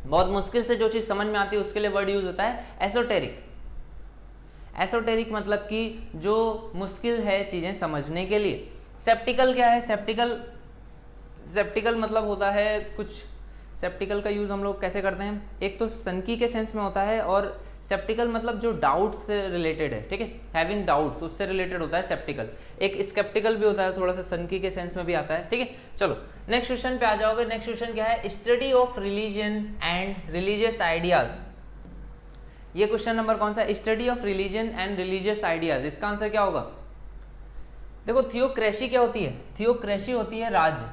बहुत मुश्किल से जो चीज समझ में आती है उसके लिए वर्ड यूज होता है एसोटेरिक। एसोटेरिक मतलब कि जो मुश्किल है चीजें समझने के लिए। सेप्टिकल क्या है, सेप्टिकल मतलब होता है कुछ, सेप्टिकल का यूज हम लोग कैसे करते हैं, एक तो सनकी के सेंस में होता है, और सेप्टिकल मतलब जो डाउट्स से रिलेटेड है, ठीक है, हैविंग डाउट्स, उससे रिलेटेड होता है सेप्टिकल। एक स्केप्टिकल भी होता है, थोड़ा सा सनकी के सेंस में भी आता है, ठीक है। चलो नेक्स्ट क्वेश्चन पे आ जाओगे। नेक्स्ट क्वेश्चन क्या है, study of religion and religious ideas. ये क्वेश्चन नंबर कौन सा, study of religion and religious ideas. इसका आंसर क्या होगा, देखो थियोक्रेसी क्या होती है, थियोक्रेसी होती है राज,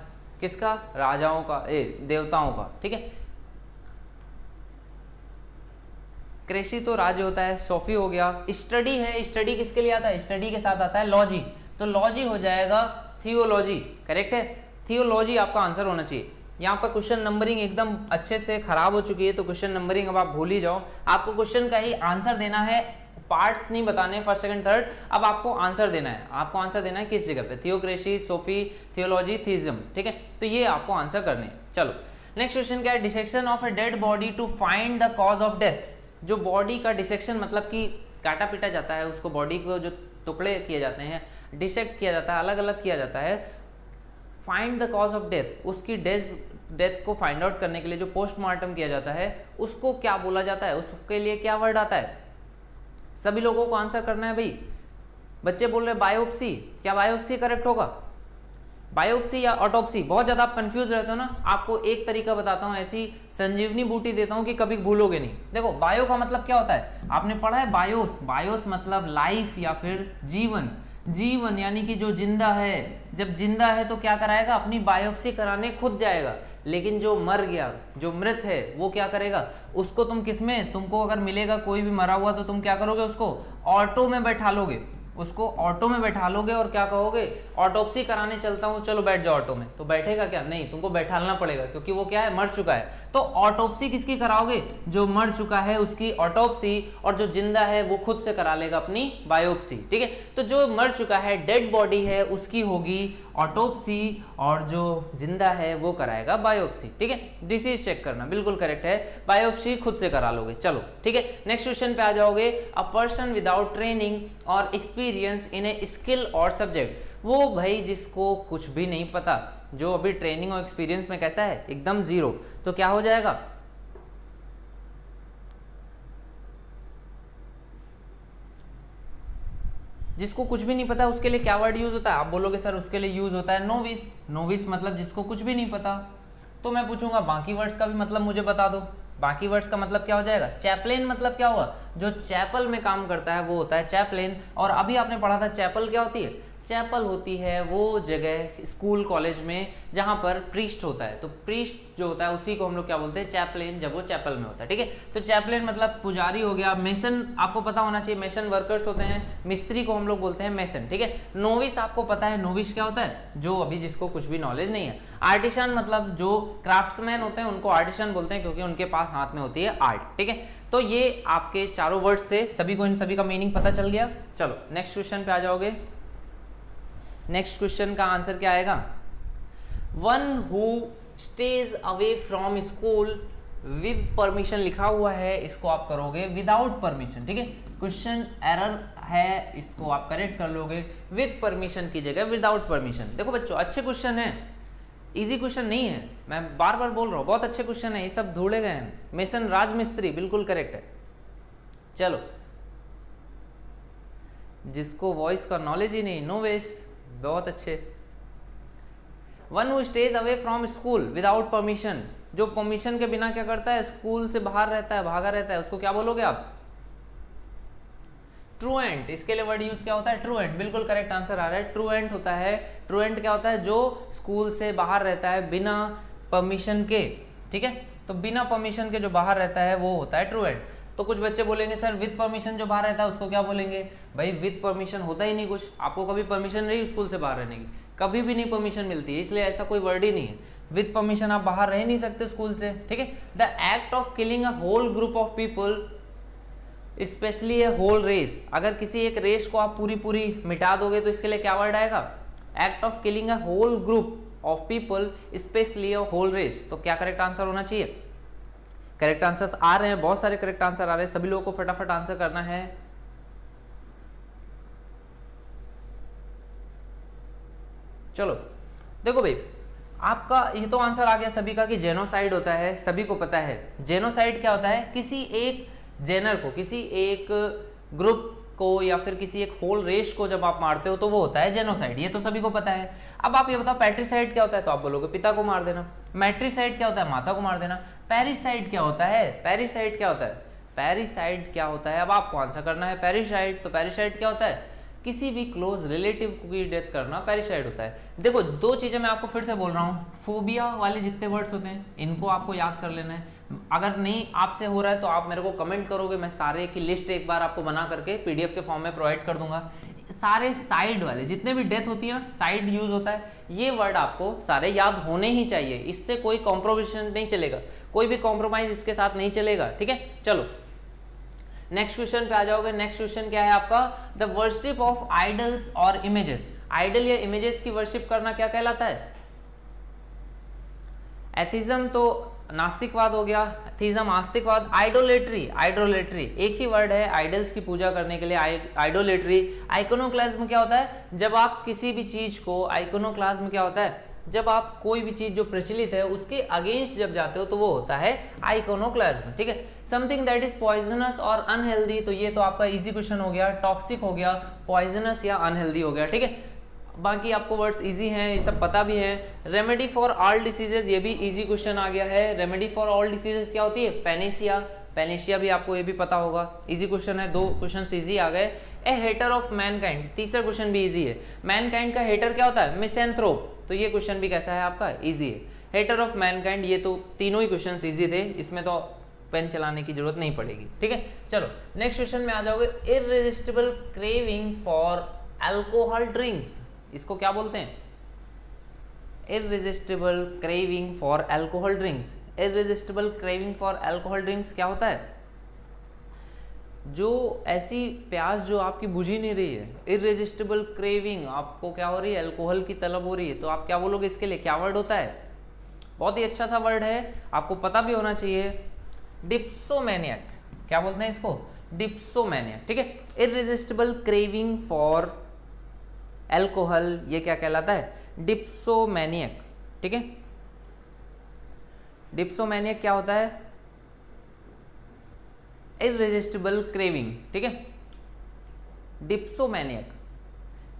किसका, राजाओं का, देवताओं का, ठीक है। क्रेसी तो राज्य होता है, सोफी हो गया। स्टडी है, स्टडी किसके लिए आता है, स्टडी के साथ आता है लॉजी, तो लॉजी हो जाएगा थियोलॉजी, करेक्ट है। थियोलॉजी आपका आंसर होना चाहिए। यहाँ पर क्वेश्चन नंबरिंग एकदम अच्छे से खराब हो चुकी है, तो क्वेश्चन नंबरिंग अब आप भूल ही जाओ। आपको क्वेश्चन का ही आंसर देना है, पार्ट्स नहीं बताने, फर्स्ट सेकंड थर्ड। अब आपको आंसर देना है, आपको आंसर देना है किस जगह पे, थियोक्रेसी, सोफी, थियोलॉजी, थीज्म, ठीक है। तो ये आपको आंसर करने। चलो नेक्स्ट क्वेश्चन क्या है, dissection of a dead body to find the cause of death. जो बॉडी का डिसेक्शन मतलब कि काटा पीटा जाता है, उसको बॉडी को जो टुकड़े किए जाते हैं, डिसेक्ट किया जाता है, अलग अलग किया जाता है। Find the cause of death, उसकी डेथ को फाइंड आउट करने के लिए जो पोस्टमार्टम किया जाता है उसको क्या बोला जाता है, उसके लिए क्या वर्ड आता है, सभी लोगों को आंसर करना है भाई। बच्चे बोल रहे बायोप्सी, क्या बायोप्सी करेक्ट होगा, बायोप्सी या ऑटोप्सी। बहुत ज्यादा आप कंफ्यूज रहते हो ना, आपको एक तरीका बताता हूं, ऐसी संजीवनी बूटी देता हूं कि कभी भूलोगे नहीं। देखो बायो का मतलब क्या होता है, आपने पढ़ा है बायोस, बायोस मतलब लाइफ या फिर जीवन, जीवन यानी कि जो जिंदा है। जब जिंदा है तो क्या कराएगा, अपनी बायोप्सी कराने खुद जाएगा। लेकिन जो मर गया, जो मृत है, वो क्या करेगा, उसको तुम किसमें, तुमको अगर मिलेगा कोई भी मरा हुआ तो तुम क्या करोगे, उसको ऑटो में बैठा लोगे, उसको ऑटो में बैठा लोगे और क्या कहोगे, ऑटोप्सी कराने चलता हूं, चलो बैठ जाओ ऑटो में, तो बैठेगा क्या, नहीं, तुमको बैठालना पड़ेगा क्योंकि वो क्या है, मर चुका है। तो ऑटोप्सी किसकी कराओगे, जो मर चुका है उसकी ऑटोप्सी, और जो जिंदा है वो खुद से करा लेगा अपनी बायोप्सी, ठीक है। तो जो मर चुका है, डेड बॉडी है, उसकी होगी ऑटोप्सी, और जो जिंदा है वो कराएगा बायोप्सी, ठीक है। डिसीज चेक करना बिल्कुल करेक्ट है, बायोप्सी खुद से करा लोगे, चलो ठीक है। नेक्स्ट क्वेश्चन पे आ जाओगे, अ पर्सन विदाउट ट्रेनिंग और एक्सपीरियंस इन ए स्किल और सब्जेक्ट, वो भाई जिसको कुछ भी नहीं पता, जो अभी ट्रेनिंग और एक्सपीरियंस में कैसा है, एकदम जीरो, तो क्या हो जाएगा, जिसको कुछ भी नहीं पता उसके लिए क्या वर्ड यूज होता है, आप बोलोगे सर उसके लिए यूज होता है नोविस। नोविस मतलब जिसको कुछ भी नहीं पता। तो मैं पूछूंगा बाकी वर्ड्स का भी मतलब मुझे बता दो। बाकी वर्ड्स का मतलब क्या हो जाएगा, चैपलेन मतलब क्या हुआ, जो चैपल में काम करता है वो होता है चैपलेन। और अभी आपने पढ़ा था चैपल क्या होती है, चैपल होती है वो जगह स्कूल कॉलेज में जहां पर प्रीस्ट होता है। तो प्रीस्ट जो होता है उसी को हम लोग क्या बोलते हैं, चैपलेन, जब वो चैपल में होता है, ठीक है। तो चैपलेन मतलब पुजारी हो गया। मेसन आपको पता होना चाहिए, मेसन वर्कर्स होते हैं, मिस्त्री को हम लोग बोलते हैं मेसन, ठीक है। नोविस आपको पता है, नोविस क्या होता है, जो अभी जिसको कुछ भी नॉलेज नहीं है। आर्टिसन मतलब जो क्राफ्ट्समैन होते हैं उनको आर्टिसन बोलते हैं, क्योंकि उनके पास हाथ में होती है आर्ट, ठीक है। तो ये आपके चारों वर्ड से सभी को इन सभी का मीनिंग पता चल गया। चलो नेक्स्ट क्वेश्चन पे आ जाओगे। नेक्स्ट क्वेश्चन का आंसर क्या आएगा, one who stays away from school with permission लिखा हुआ है, इसको आप करोगे विदाउट परमिशन, ठीक है। क्वेश्चन एरर है, इसको आप करेक्ट कर लोगे, विद परमिशन की जगह विदाउट परमिशन। देखो बच्चों अच्छे क्वेश्चन है, इजी क्वेश्चन नहीं है, मैं बार बार बोल रहा हूँ, बहुत अच्छे क्वेश्चन है, ये सब ढूंढे गए हैं। मेसन राजमिस्त्री बिल्कुल करेक्ट है। चलो जिसको वॉइस का नॉलेज ही नहीं, नो वेस, बहुत अच्छे। One who stays away from school without permission, जो परमिशन के बिना क्या करता है, स्कूल से बाहर रहता है, भागा रहता है, उसको क्या बोलोगे आप, ट्रूएंट। इसके लिए वर्ड यूज क्या होता है, ट्रूएंट, बिल्कुल करेक्ट आंसर आ रहा है, ट्रूएंट होता है। ट्रूएंट क्या होता है, जो स्कूल से बाहर रहता है बिना परमिशन के, ठीक है। तो बिना परमिशन के जो बाहर रहता है वो होता है ट्रूएंट। तो कुछ बच्चे बोलेंगे सर विद परमिशन जो बाहर रहता है उसको क्या बोलेंगे, भाई विद परमिशन होता ही नहीं कुछ, आपको कभी परमिशन रही स्कूल से बाहर रहने की, कभी भी नहीं परमिशन मिलती है, इसलिए ऐसा कोई वर्ड ही नहीं है। विद परमिशन आप बाहर रह नहीं सकते स्कूल से, ठीक है। The act of killing a whole group of people, especially a whole race, अगर किसी एक रेस को आप पूरी मिटा दोगे तो इसके लिए क्या वर्ड आएगा, act of killing a whole group of people especially a whole race. तो क्या करेक्ट आंसर होना चाहिए, करेक्ट आंसर्स आ रहे हैं, बहुत सारे करेक्ट आंसर आ रहे हैं, सभी लोगों को फटाफट आंसर करना है। चलो देखो भाई, आपका ये तो आंसर आ गया सभी का कि जेनोसाइड होता है, सभी को पता है। जेनोसाइड क्या होता है, किसी एक जेनर को, किसी एक ग्रुप को या फिर किसी एक होल रेस को जब आप मारते हो तो वो होता है जेनोसाइड, ये तो सभी को पता है। अब आप ये बताओ पैट्रिसाइड क्या होता है, तो आप बोलोगे पिता को मार देना। मैट्रिसाइड क्या होता है, माता को मार देना। पैरिसाइड क्या होता है, पैरिसाइड क्या होता है, पैरिसाइड क्या होता है, अब आपको आंसर करना है पैरिसाइड। तो पैरिसाइड क्या होता है, किसी भी क्लोज रिलेटिव की डेथ करना पैरिसाइड होता है। देखो दो चीजें मैं आपको फिर से बोल रहा हूँ, फोबिया वाले जितने वर्ड्स होते हैं इनको आपको याद कर लेना है। अगर नहीं आपसे हो रहा है तो आप मेरे को कमेंट करोगे, मैं सारे की लिस्ट एक बार आपको बना करके पीडीएफ के फॉर्म में प्रोवाइड कर दूंगा। सारे साइड वाले जितने भी डेथ होती है ना, साइड यूज होता है, ये वर्ड आपको सारे याद होने ही चाहिए, इससे कोई कॉम्प्रोमाइज नहीं चलेगा, कोई भी कॉम्प्रोमाइज इसके साथ नहीं चलेगा, ठीक है। चलो नेक्स्ट क्वेश्चन पे आ जाओगे। नेक्स्ट क्वेश्चन क्या है आपका, द वर्शिप ऑफ आइडल्स और इमेजेस। आइडल या इमेजेस की वर्शिप करना क्या कहलाता है, एथिज्म तो नास्तिकवाद हो गया, एथिज्म आस्तिकवाद। आइडोलेट्री, आइडोलेट्री एक ही वर्ड है आइडल्स की पूजा करने के लिए, आइडोलेट्री। आइकोनोक्लाज्म क्या होता है, जब आप किसी भी चीज को, आइकोनोक्लाज्म क्या होता है, जब आप कोई भी चीज जो प्रचलित है उसके अगेंस्ट जब जाते हो तो वो होता है आइकोनोक्लाज्म, ठीक है। समथिंग दैट इज पॉइजनस और अनहेल्दी, तो ये तो आपका इजी क्वेश्चन हो गया, टॉक्सिक हो गया, पॉइजनस या अनहेल्दी हो गया, ठीक है। बाकी आपको वर्ड्स इजी हैं, ये सब पता भी है। रेमेडी फॉर ऑल डिसीजेस, ये भी इजी क्वेश्चन आ गया है। रेमेडी फॉर ऑल डिसीजेस क्या होती है, पेनेशिया, पेनेशिया भी आपको ये भी पता होगा, इजी क्वेश्चन है, दो क्वेश्चन इजी आ गए। ए हेटर ऑफ मैनकाइंड, तीसरा क्वेश्चन भी इजी है। मैनकाइंड का हेटर क्या होता है, मिसेंथ्रोप, तो ये क्वेश्चन भी कैसा है आपका, इजी है। हेटर ऑफ मैनकाइंड, ये तो तीनों ही क्वेश्चन इजी थे, इसमें तो पेन चलाने की जरूरत नहीं पड़ेगी, ठीक है। चलो नेक्स्ट क्वेश्चन में आ जाओगे, irresistible craving for alcohol drinks, इसको क्या बोलते हैं? Irresistible craving for alcohol drinks. Irresistible craving for alcohol drinks क्या होता है? जो ऐसी प्यास जो आपकी बुझ ही नहीं रही है, इररेजिस्टिबल क्रेविंग, आपको क्या हो रही है? अल्कोहल की तलब हो रही है, तो आप क्या बोलोगे इसके लिए? क्या वर्ड होता है? बहुत ही अच्छा सा वर्ड है, आपको पता भी होना चाहिए, डिप्सोमैनियक। क्या बोलते हैं इसको? डिप्सोमैनियक, ठीक है। इररेजिस्टिबल क्रेविंग फॉर अल्कोहल, ये क्या कहलाता है? डिप्सोमैनियक, ठीक है। डिप्सोमैनियक क्या होता है? इररेजिस्टिबल क्रेविंग, ठीक है। डिप्सोमैनियक,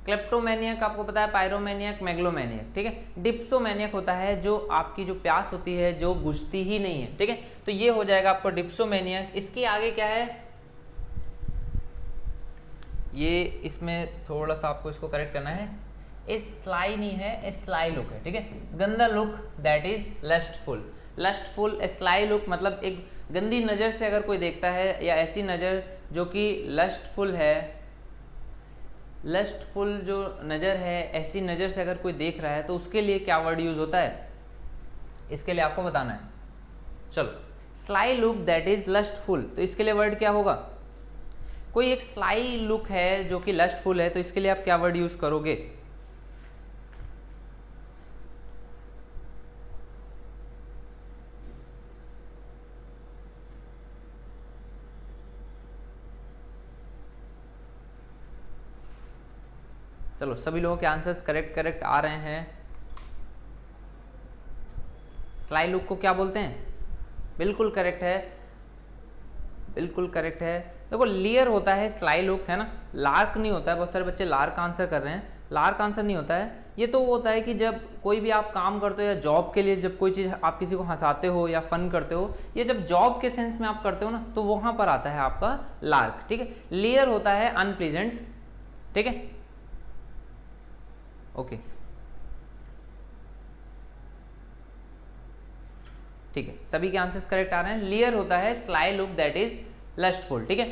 क्लेप्टोमैनियक आपको पता है, पायरोमैनियक, मेगलोमैनियक, ठीक है। डिप्सोमैनियक होता है जो आपकी जो प्यास होती है जो बुझती ही नहीं है, ठीक है। तो ये हो जाएगा आपको डिप्सोमैनियक। इसके आगे क्या है? ये इसमें थोड़ा सा आपको इसको करेक्ट करना है, स्लाई नहीं है, स्लाई लुक है, ठीक है। गंदा look that is lustful. Lustful, sly look मतलब एक गंदी नज़र से अगर कोई देखता है, या ऐसी नज़र जो कि लस्टफुल है, लस्टफुल जो नज़र है, ऐसी नज़र से अगर कोई देख रहा है तो उसके लिए क्या वर्ड यूज़ होता है? इसके लिए आपको बताना है। चलो, sly look that is lustful, तो इसके लिए वर्ड क्या होगा? कोई एक स्लाई लुक है जो कि लस्टफुल है, तो इसके लिए आप क्या वर्ड यूज़ करोगे? चलो सभी लोगों के आंसर्स करेक्ट आ रहे हैं। स्लाई लुक को क्या बोलते हैं? बिल्कुल करेक्ट है, बिल्कुल करेक्ट है। देखो लियर होता है स्लाई लुक, है ना, लार्क नहीं होता है। बहुत सारे बच्चे लार्क आंसर कर रहे हैं, लार्क आंसर नहीं होता है। ये तो वो होता है कि जब कोई भी आप काम करते हो या जॉब के लिए जब कोई चीज़ आप किसी को हंसाते हो या फन करते हो, ये जब जॉब के सेंस में आप करते हो ना, तो वहाँ पर आता है आपका लार्क, ठीक है। लियर होता है अनप्लीजेंट, ठीक है, ओके, ठीक है। सभी के आंसर्स करेक्ट आ रहे हैं। लियर होता है sly look that is lustful, ठीक है,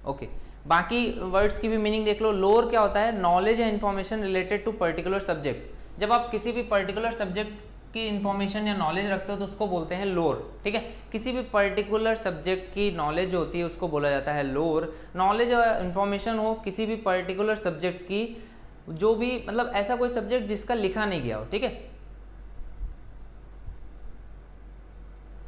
ओके। बाकी वर्ड्स की भी मीनिंग देख लो। लोर क्या होता है? नॉलेज या information related to particular subject. जब आप किसी भी पर्टिकुलर सब्जेक्ट की इन्फॉर्मेशन या नॉलेज रखते हो तो उसको बोलते हैं लोर, ठीक है। किसी भी पर्टिकुलर सब्जेक्ट की नॉलेज जो होती है उसको बोला जाता है लोर। नॉलेज और इन्फॉर्मेशन हो किसी भी पर्टिकुलर सब्जेक्ट की, जो भी मतलब ऐसा कोई सब्जेक्ट जिसका लिखा नहीं गया हो, ठीक है।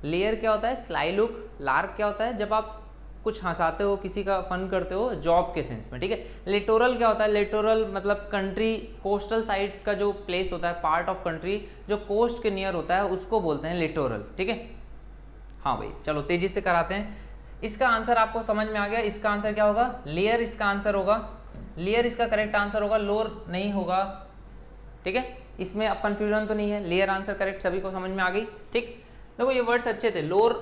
लेयर क्या होता है? Sly look. लार्क क्या होता है? जब आप कुछ हंसाते हो, किसी का फन करते हो जॉब के सेंस में, ठीक है। लिटोरल क्या होता है? लिटोरल मतलब कंट्री, कोस्टल साइड का जो प्लेस होता है, पार्ट ऑफ कंट्री जो कोस्ट के नियर होता है, उसको बोलते हैं लिटोरल, ठीक है। हाँ भाई, चलो तेजी से कराते हैं। इसका आंसर आपको समझ में आ गया। इसका आंसर क्या होगा? लेयर इसका आंसर होगा। लेयर इसका करेक्ट आंसर होगा, लोर नहीं होगा, ठीक है। इसमें अब कंफ्यूजन तो नहीं है, लेयर आंसर करेक्ट, सभी को समझ में आ गई, ठीक। देखो ये वर्ड्स अच्छे थे, लोर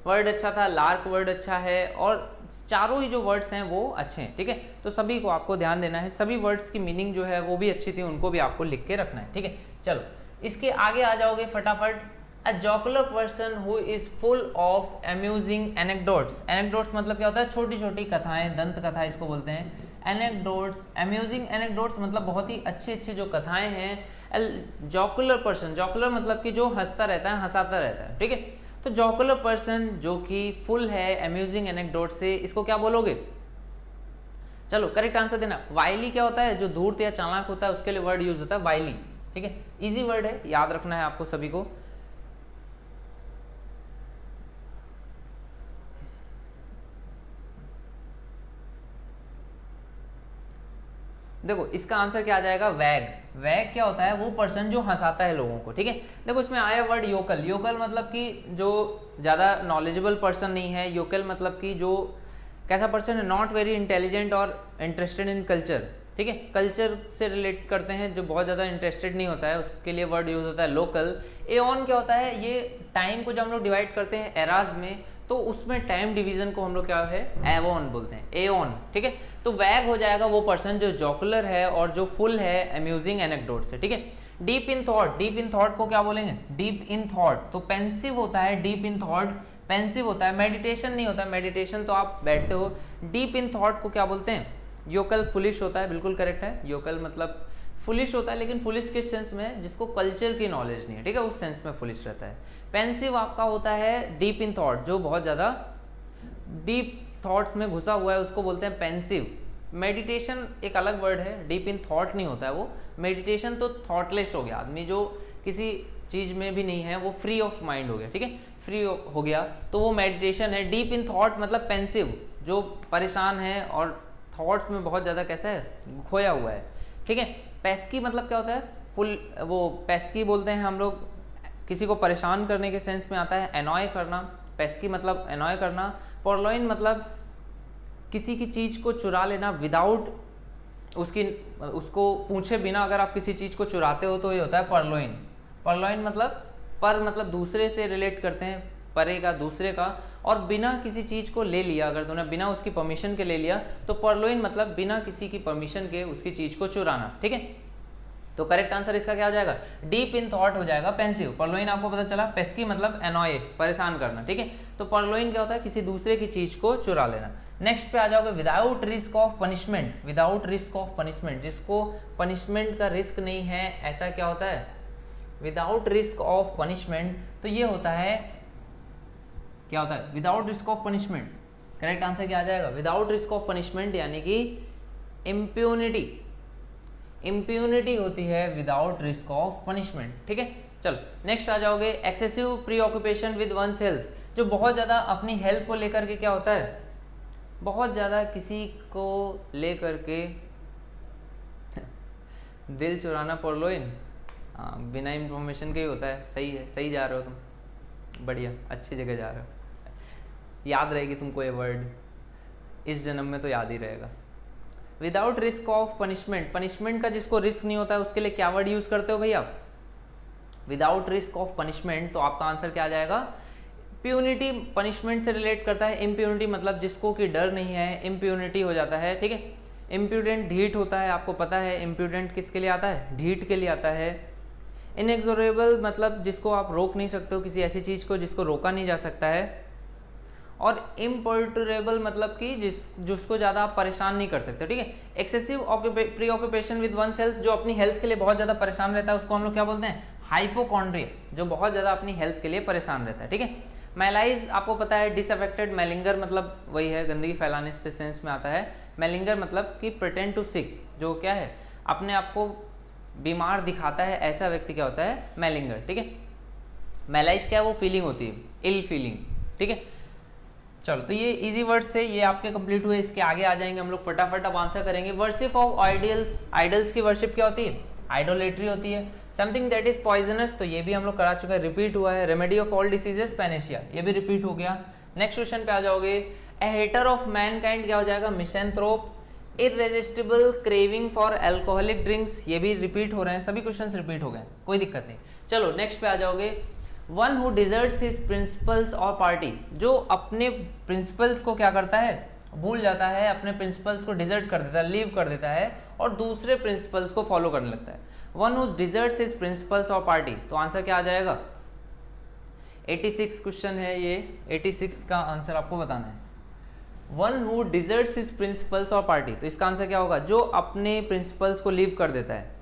वर्ड अच्छा था, लार्क वर्ड अच्छा है, और चारों ही जो वर्ड्स हैं वो अच्छे हैं, ठीक है। तो सभी को आपको ध्यान देना है, सभी वर्ड्स की मीनिंग जो है वो भी अच्छी थी, उनको भी आपको लिख के रखना है, ठीक है। चलो इसके आगे आ जाओगे फटाफट। A jocular person who is full of amusing anecdotes. Anecdotes मतलब क्या होता है? छोटी छोटी कथाएं, दंत कथा इसको बोलते हैं। एनेक्डोट्स, अम्यूजिंग एनेक्डोट्स मतलब बहुत ही अच्छी अच्छी जो कथाएं हैं। जोकुलर पर्सन, जोकुलर मतलब कि जो हंसता रहता है, हंसाता रहता है, ठीक है। तो जोकुलर पर्सन जो कि फुल है अम्यूजिंग एनेक्डोट से, इसको क्या बोलोगे? चलो करेक्ट आंसर देना। वाइली क्या होता है? जो धूर्त या चालाक होता है उसके लिए वर्ड यूज होता है वाइली, ठीक है। इजी वर्ड है, याद रखना है आपको सभी को। देखो इसका आंसर क्या आ जाएगा? वैग। वैग क्या होता है? वो पर्सन जो हंसाता है लोगों को, ठीक है। देखो इसमें आया वर्ड योकल। योकल मतलब कि जो ज़्यादा नॉलेजेबल पर्सन नहीं है। योकल मतलब कि जो कैसा पर्सन है? नॉट वेरी इंटेलिजेंट और इंटरेस्टेड इन कल्चर, ठीक है। कल्चर से रिलेट करते हैं, जो बहुत ज़्यादा इंटरेस्टेड नहीं होता है, उसके लिए वर्ड यूज होता है लोकल। एओन क्या होता है? ये टाइम को जब हम लोग डिवाइड करते हैं एराज में, तो उसमें टाइम डिवीजन को हम लोग क्या है? एवोन बोलते हैं, एओन, ठीक है। तो वैग हो जाएगा वो पर्सन जो जोकुलर है और जो फुल है अम्यूजिंग एनेक्डोट से, ठीक है। Deep in thought, deep in thought को क्या बोलेंगे? Deep in thought. तो पेंसिव होता है डीप इन थॉट, पेंसिव होता है, मेडिटेशन नहीं होता। मेडिटेशन तो आप बैठते हो। डीप इन थॉट को क्या बोलते हैं? योकल। फुलिश होता है, बिल्कुल करेक्ट है। योकल मतलब फुलिश होता है, लेकिन फुलिश किस सेंस में? जिसको कल्चर की नॉलेज नहीं है, ठीक है, उस सेंस में फुलिश रहता है। पेंसिव आपका होता है डीप इन थॉट, जो बहुत ज़्यादा डीप थॉट्स में घुसा हुआ है, उसको बोलते हैं पेंसिव। मेडिटेशन एक अलग वर्ड है, डीप इन थॉट नहीं होता है वो। मेडिटेशन तो थॉटलेस हो गया आदमी, जो किसी चीज़ में भी नहीं है, वो फ्री ऑफ माइंड हो गया, ठीक है, फ्री हो गया, तो वो मेडिटेशन है। डीप इन थॉट मतलब पेंसिव, जो परेशान है और थॉट्स में बहुत ज़्यादा कैसा है, खोया हुआ है, ठीक है। पेस्की मतलब क्या होता है? फुल, वो पेस्की बोलते हैं हम लोग, किसी को परेशान करने के सेंस में आता है, एनॉय करना। पेस्की मतलब एनॉय करना। परलॉइन मतलब किसी की चीज़ को चुरा लेना विदाउट उसको पूछे बिना अगर आप किसी चीज़ को चुराते हो तो ये होता है परलॉइन। परलॉइन मतलब पर मतलब दूसरे से रिलेट करते हैं, परे का, दूसरे का, और बिना किसी चीज़ को ले लिया, अगर तुमने बिना उसकी परमिशन के ले लिया तो परलॉइन मतलब बिना किसी की परमिशन के उसकी चीज़ को चुराना, ठीक है। तो करेक्ट आंसर इसका क्या हो जाएगा? डीप इन थॉट हो जाएगा पेंसिव। परलॉइन आपको पता चला। पेस्की मतलब एनॉय, परेशान करना, ठीक है। तो परलॉइन क्या होता है? किसी दूसरे की चीज़ को चुरा लेना। नेक्स्ट पे आ जाओगे, without risk of punishment. Without risk of punishment, जिसको पनिशमेंट का रिस्क नहीं है, ऐसा क्या होता है? विदाउट रिस्क ऑफ पनिशमेंट, तो ये होता है, क्या होता है? Without risk of punishment. Correct answer क्या आ जाएगा? विदाउट रिस्क ऑफ पनिशमेंट, यानी कि इम्प्यूनिटी। इम्प्यूनिटी होती है विदाउट रिस्क ऑफ पनिशमेंट, ठीक है। चलो नेक्स्ट आ जाओगे, excessive preoccupation with one's health. जो बहुत ज़्यादा अपनी हेल्थ को लेकर के क्या होता है? बहुत ज़्यादा किसी को लेकर के दिल चुराना, परलॉइन। हाँ, बिना इंफॉर्मेशन के ही होता है। सही है, सही जा रहे हो तुम, बढ़िया, अच्छी जगह जा रहे हो। याद रहेगी तुमको ये वर्ड, इस जन्म में तो याद ही रहेगा। Without risk of punishment, punishment का जिसको रिस्क नहीं होता है उसके लिए क्या वर्ड यूज करते हो भाई आप? Without risk of punishment. तो आपका आंसर क्या आ जाएगा? प्यूनिटी पनिशमेंट से रिलेट करता है। इम्प्यूनिटी मतलब जिसको कि डर नहीं है, इम्प्यूनिटी हो जाता है, ठीक है। इम्प्यूडेंट ढीठ होता है, आपको पता है इम्प्यूडेंट किसके लिए आता है? ढीठ के लिए आता है। इनएक्सोरेबल मतलब जिसको आप रोक नहीं सकते हो, किसी ऐसी चीज़ को जिसको रोका नहीं जा सकता है। और इम्पर्टुरेबल मतलब कि जिसको ज़्यादा आप परेशान नहीं कर सकते, ठीक है। Excessive preoccupation with one's health, जो अपनी हेल्थ के लिए बहुत ज़्यादा परेशान रहता है, उसको हम लोग क्या बोलते हैं? हाइपोकॉन्ड्रिया, जो बहुत ज़्यादा अपनी हेल्थ के लिए परेशान रहता है, ठीक है। मैलाइज आपको पता है, डिसअफेक्टेड। मेलिंगर मतलब वही है, गंदगी फैलाने से सेंस में आता है। मेलिंगर मतलब कि प्रिटेंड टू सिक, जो क्या है, अपने आप को बीमार दिखाता है, ऐसा व्यक्ति क्या होता है? मेलिंगर, ठीक है। मैलाइज क्या है? वो फीलिंग होती है, इल फीलिंग, ठीक है। चलो, तो ये इजी वर्ड्स थे, ये आपके कंप्लीट हुए। इसके आगे आ जाएंगे हम लोग, फटाफट अब आंसर करेंगे। वर्शिप ऑफ आइडियल्स, आइडल्स की वर्शिप क्या होती है? आइडोलेट्री होती है। समथिंग दैट इज पॉइजनस, तो ये भी हम लोग करा चुके हैं, रिपीट हुआ है। Remedy of all diseases, Panacea, ये भी रिपीट हो गया। नेक्स्ट क्वेश्चन पे आ जाओगे, ए हेटर ऑफ मैनकाइंड क्या हो जाएगा? मिसेंथ्रोप। इररेजिस्टिबल क्रेविंग फॉर एल्कोहलिक ड्रिंक्स, ये भी रिपीट हो रहे हैं, सभी क्वेश्चंस रिपीट हो गए, कोई दिक्कत नहीं। चलो नेक्स्ट पे आ जाओगे, one who deserts his principles or party, जो अपने प्रिंसिपल्स को क्या करता है? भूल जाता है, अपने प्रिंसिपल्स को डिजर्ट कर देता है, लीव कर देता है और दूसरे प्रिंसिपल्स को फॉलो करने लगता है। One who deserts his principles or party, तो आंसर क्या आ जाएगा? 86 क्वेश्चन है ये, 86 का आंसर आपको बताना है। One who deserts his principles or party, तो इसका आंसर क्या होगा? जो अपने प्रिंसिपल्स को लीव कर देता है।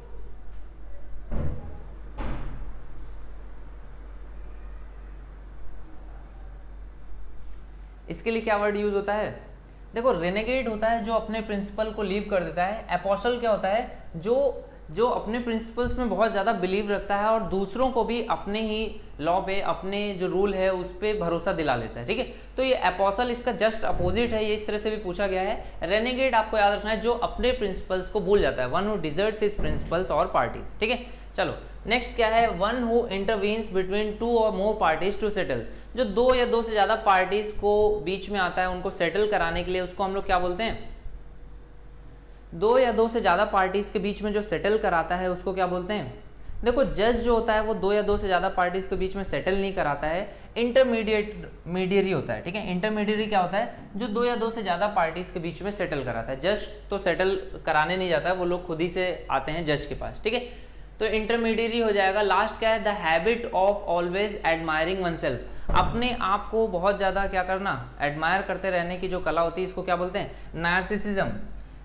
इसके लिए क्या वर्ड यूज होता है? देखो, रेनेगेड होता है जो अपने प्रिंसिपल को लीव कर देता है। एपोस्टल क्या होता है? जो अपने प्रिंसिपल्स में बहुत ज़्यादा बिलीव रखता है और दूसरों को भी अपने ही लॉ पे, अपने जो रूल है उस पर भरोसा दिला लेता है, ठीक है। तो ये एपोस्टल इसका जस्ट अपोजिट है, ये इस तरह से भी पूछा गया है। रेनेगेड आपको याद रखना है जो अपने प्रिंसिपल्स को भूल जाता है। One who deserts his principles or parties, ठीक है। चलो नेक्स्ट क्या है? One who intervenes between two or more parties to settle, जो दो या दो से ज़्यादा पार्टीज को बीच में आता है, उनको सेटल कराने के लिए, उसको हम लोग क्या बोलते हैं? दो या दो से ज़्यादा पार्टीज के बीच में जो सेटल कराता है उसको क्या बोलते हैं? देखो, जज जो होता है वो दो या दो से ज़्यादा पार्टीज के बीच में सेटल नहीं कराता है, इंटरमीडिएटरी होता है, ठीक है। इंटरमीडिएटरी क्या होता है? जो दो या दो से ज़्यादा पार्टीज के बीच में सेटल कराता है। जज तो सेटल कराने नहीं जाता है, वो लोग खुद ही से आते हैं जज के पास, ठीक है। तो इंटरमीडिएटरी हो जाएगा। लास्ट क्या है? The habit of always admiring oneself, अपने आप को बहुत ज़्यादा क्या करना, एडमायर करते रहने की जो कला होती है, इसको क्या बोलते हैं, नार्सिसिज्म।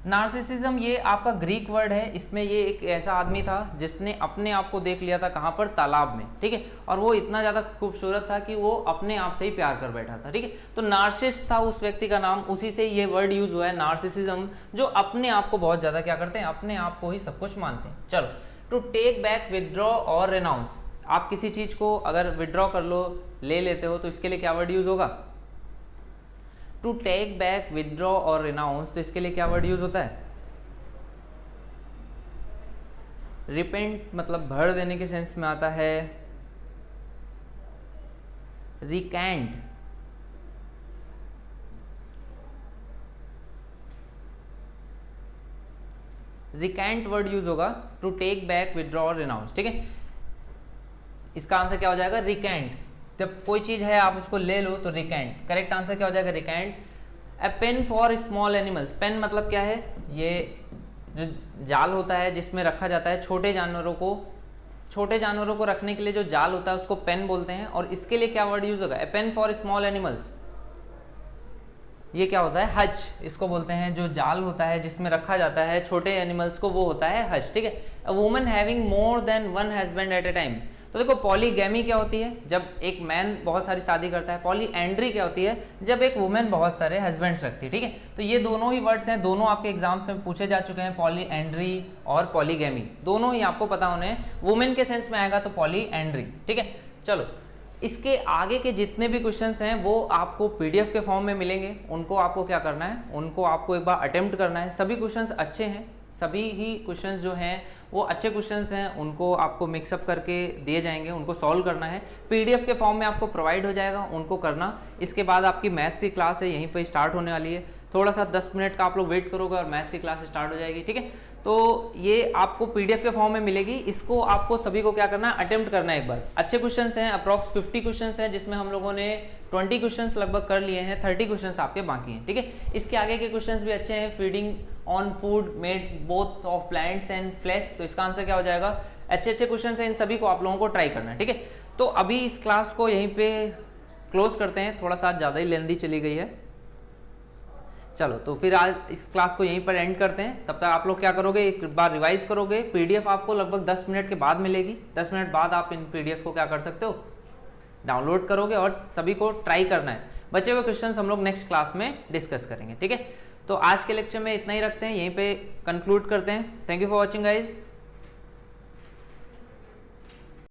नार्सिसिज्म ये आपका ग्रीक वर्ड है, इसमें ये एक ऐसा आदमी था जिसने अपने आप को देख लिया था कहाँ पर, तालाब में, ठीक है, और वो इतना ज़्यादा खूबसूरत था कि वो अपने आप से ही प्यार कर बैठा था, ठीक है। तो नार्सिस था उस व्यक्ति का नाम, उसी से ये वर्ड यूज हुआ है नार्सिसिज्म, जो अपने आप को बहुत ज़्यादा क्या करते हैं, अपने आप को ही सब कुछ मानते हैं। चलो, टू टेक बैक, विदड्रॉ और रेनाउंस, आप किसी चीज़ को अगर विदड्रॉ कर लो, ले लेते हो, तो इसके लिए क्या वर्ड यूज होगा, टू टेक बैक, विदड्रॉ और रिनाउंस, तो इसके लिए क्या वर्ड यूज होता है, रिपेंट, मतलब भर देने के सेंस में आता है, रिकैंट, रिकैंट वर्ड यूज होगा, टू टेक बैक, विदड्रॉ और रिनाउंस, ठीक है। इसका आंसर क्या हो जाएगा, रिकैंट। जब कोई चीज है आप उसको ले लो तो रिकैंट, करेक्ट आंसर क्या हो जाएगा, recant. A pen for small animals, pen मतलब क्या है, ये जो जाल होता है जिसमें रखा जाता है छोटे जानवरों को रखने के लिए जो जाल होता है उसको पेन बोलते हैं, और इसके लिए क्या वर्ड यूज होगा, ए पेन फॉर स्मॉल एनिमल्स, ये क्या होता है, हज, इसको बोलते हैं, जो जाल होता है जिसमें रखा जाता है छोटे एनिमल्स को, वो होता है हज, ठीक है। A woman having more than one husband at a time, तो देखो पॉलीगैमी क्या होती है, जब एक मैन बहुत सारी शादी करता है, पॉलीएंड्री क्या होती है, जब एक वुमेन बहुत सारे हस्बैंड्स रखती है, ठीक है। तो ये दोनों ही वर्ड्स हैं, दोनों आपके एग्जाम्स में पूछे जा चुके हैं, पॉलीएंड्री और पॉलीगैमी, दोनों ही आपको पता होने हैं। वुमेन के सेंस में आएगा तो पॉलीएंड्री, ठीक है। चलो, इसके आगे के जितने भी क्वेश्चंस हैं वो आपको पीडीएफ के फॉर्म में मिलेंगे, उनको आपको क्या करना है, उनको आपको एक बार अटेम्प्ट करना है। सभी क्वेश्चंस अच्छे हैं, सभी ही क्वेश्चंस जो हैं वो अच्छे क्वेश्चंस हैं, उनको आपको मिक्सअप करके दिए जाएंगे, उनको सॉल्व करना है, पीडीएफ के फॉर्म में आपको प्रोवाइड हो जाएगा, उनको करना। इसके बाद आपकी मैथ्स की क्लास है, यहीं पे स्टार्ट होने वाली है, थोड़ा सा 10 मिनट का आप लोग वेट करोगे और मैथ्स की क्लास स्टार्ट हो जाएगी, ठीक है। तो ये आपको पीडीएफ के फॉर्म में मिलेगी, इसको आपको सभी को क्या करना है, अटेम्प्ट करना है एक बार। अच्छे क्वेश्चंस हैं, अप्रॉक्स 50 क्वेश्चंस हैं, जिसमें हम लोगों ने 20 क्वेश्चंस लगभग कर लिए हैं, 30 क्वेश्चंस आपके बाकी हैं, ठीक है। इसके आगे के क्वेश्चंस भी अच्छे हैं, feeding on food made both of plants and flash, तो इसका आंसर क्या हो जाएगा, अच्छे क्वेश्चंस हैं, इन सभी को आप लोगों को ट्राई करना है, ठीक है। तो अभी इस क्लास को यहीं पे क्लोज करते हैं, थोड़ा सा ज़्यादा ही लेंदी चली गई है। चलो, तो फिर आज इस क्लास को यहीं पर एंड करते हैं। तब तक आप लोग क्या करोगे, एक बार रिवाइज करोगे, पीडीएफ आपको लगभग 10 मिनट के बाद मिलेगी, 10 मिनट बाद आप इन पीडीएफ को क्या कर सकते हो, डाउनलोड करोगे, और सभी को ट्राई करना है। बचे हुए क्वेश्चंस हम लोग नेक्स्ट क्लास में डिस्कस करेंगे, ठीक है। तो आज के लेक्चर में इतना ही रखते हैं, यहीं पे कंक्लूड करते हैं। Thank you for watching guys.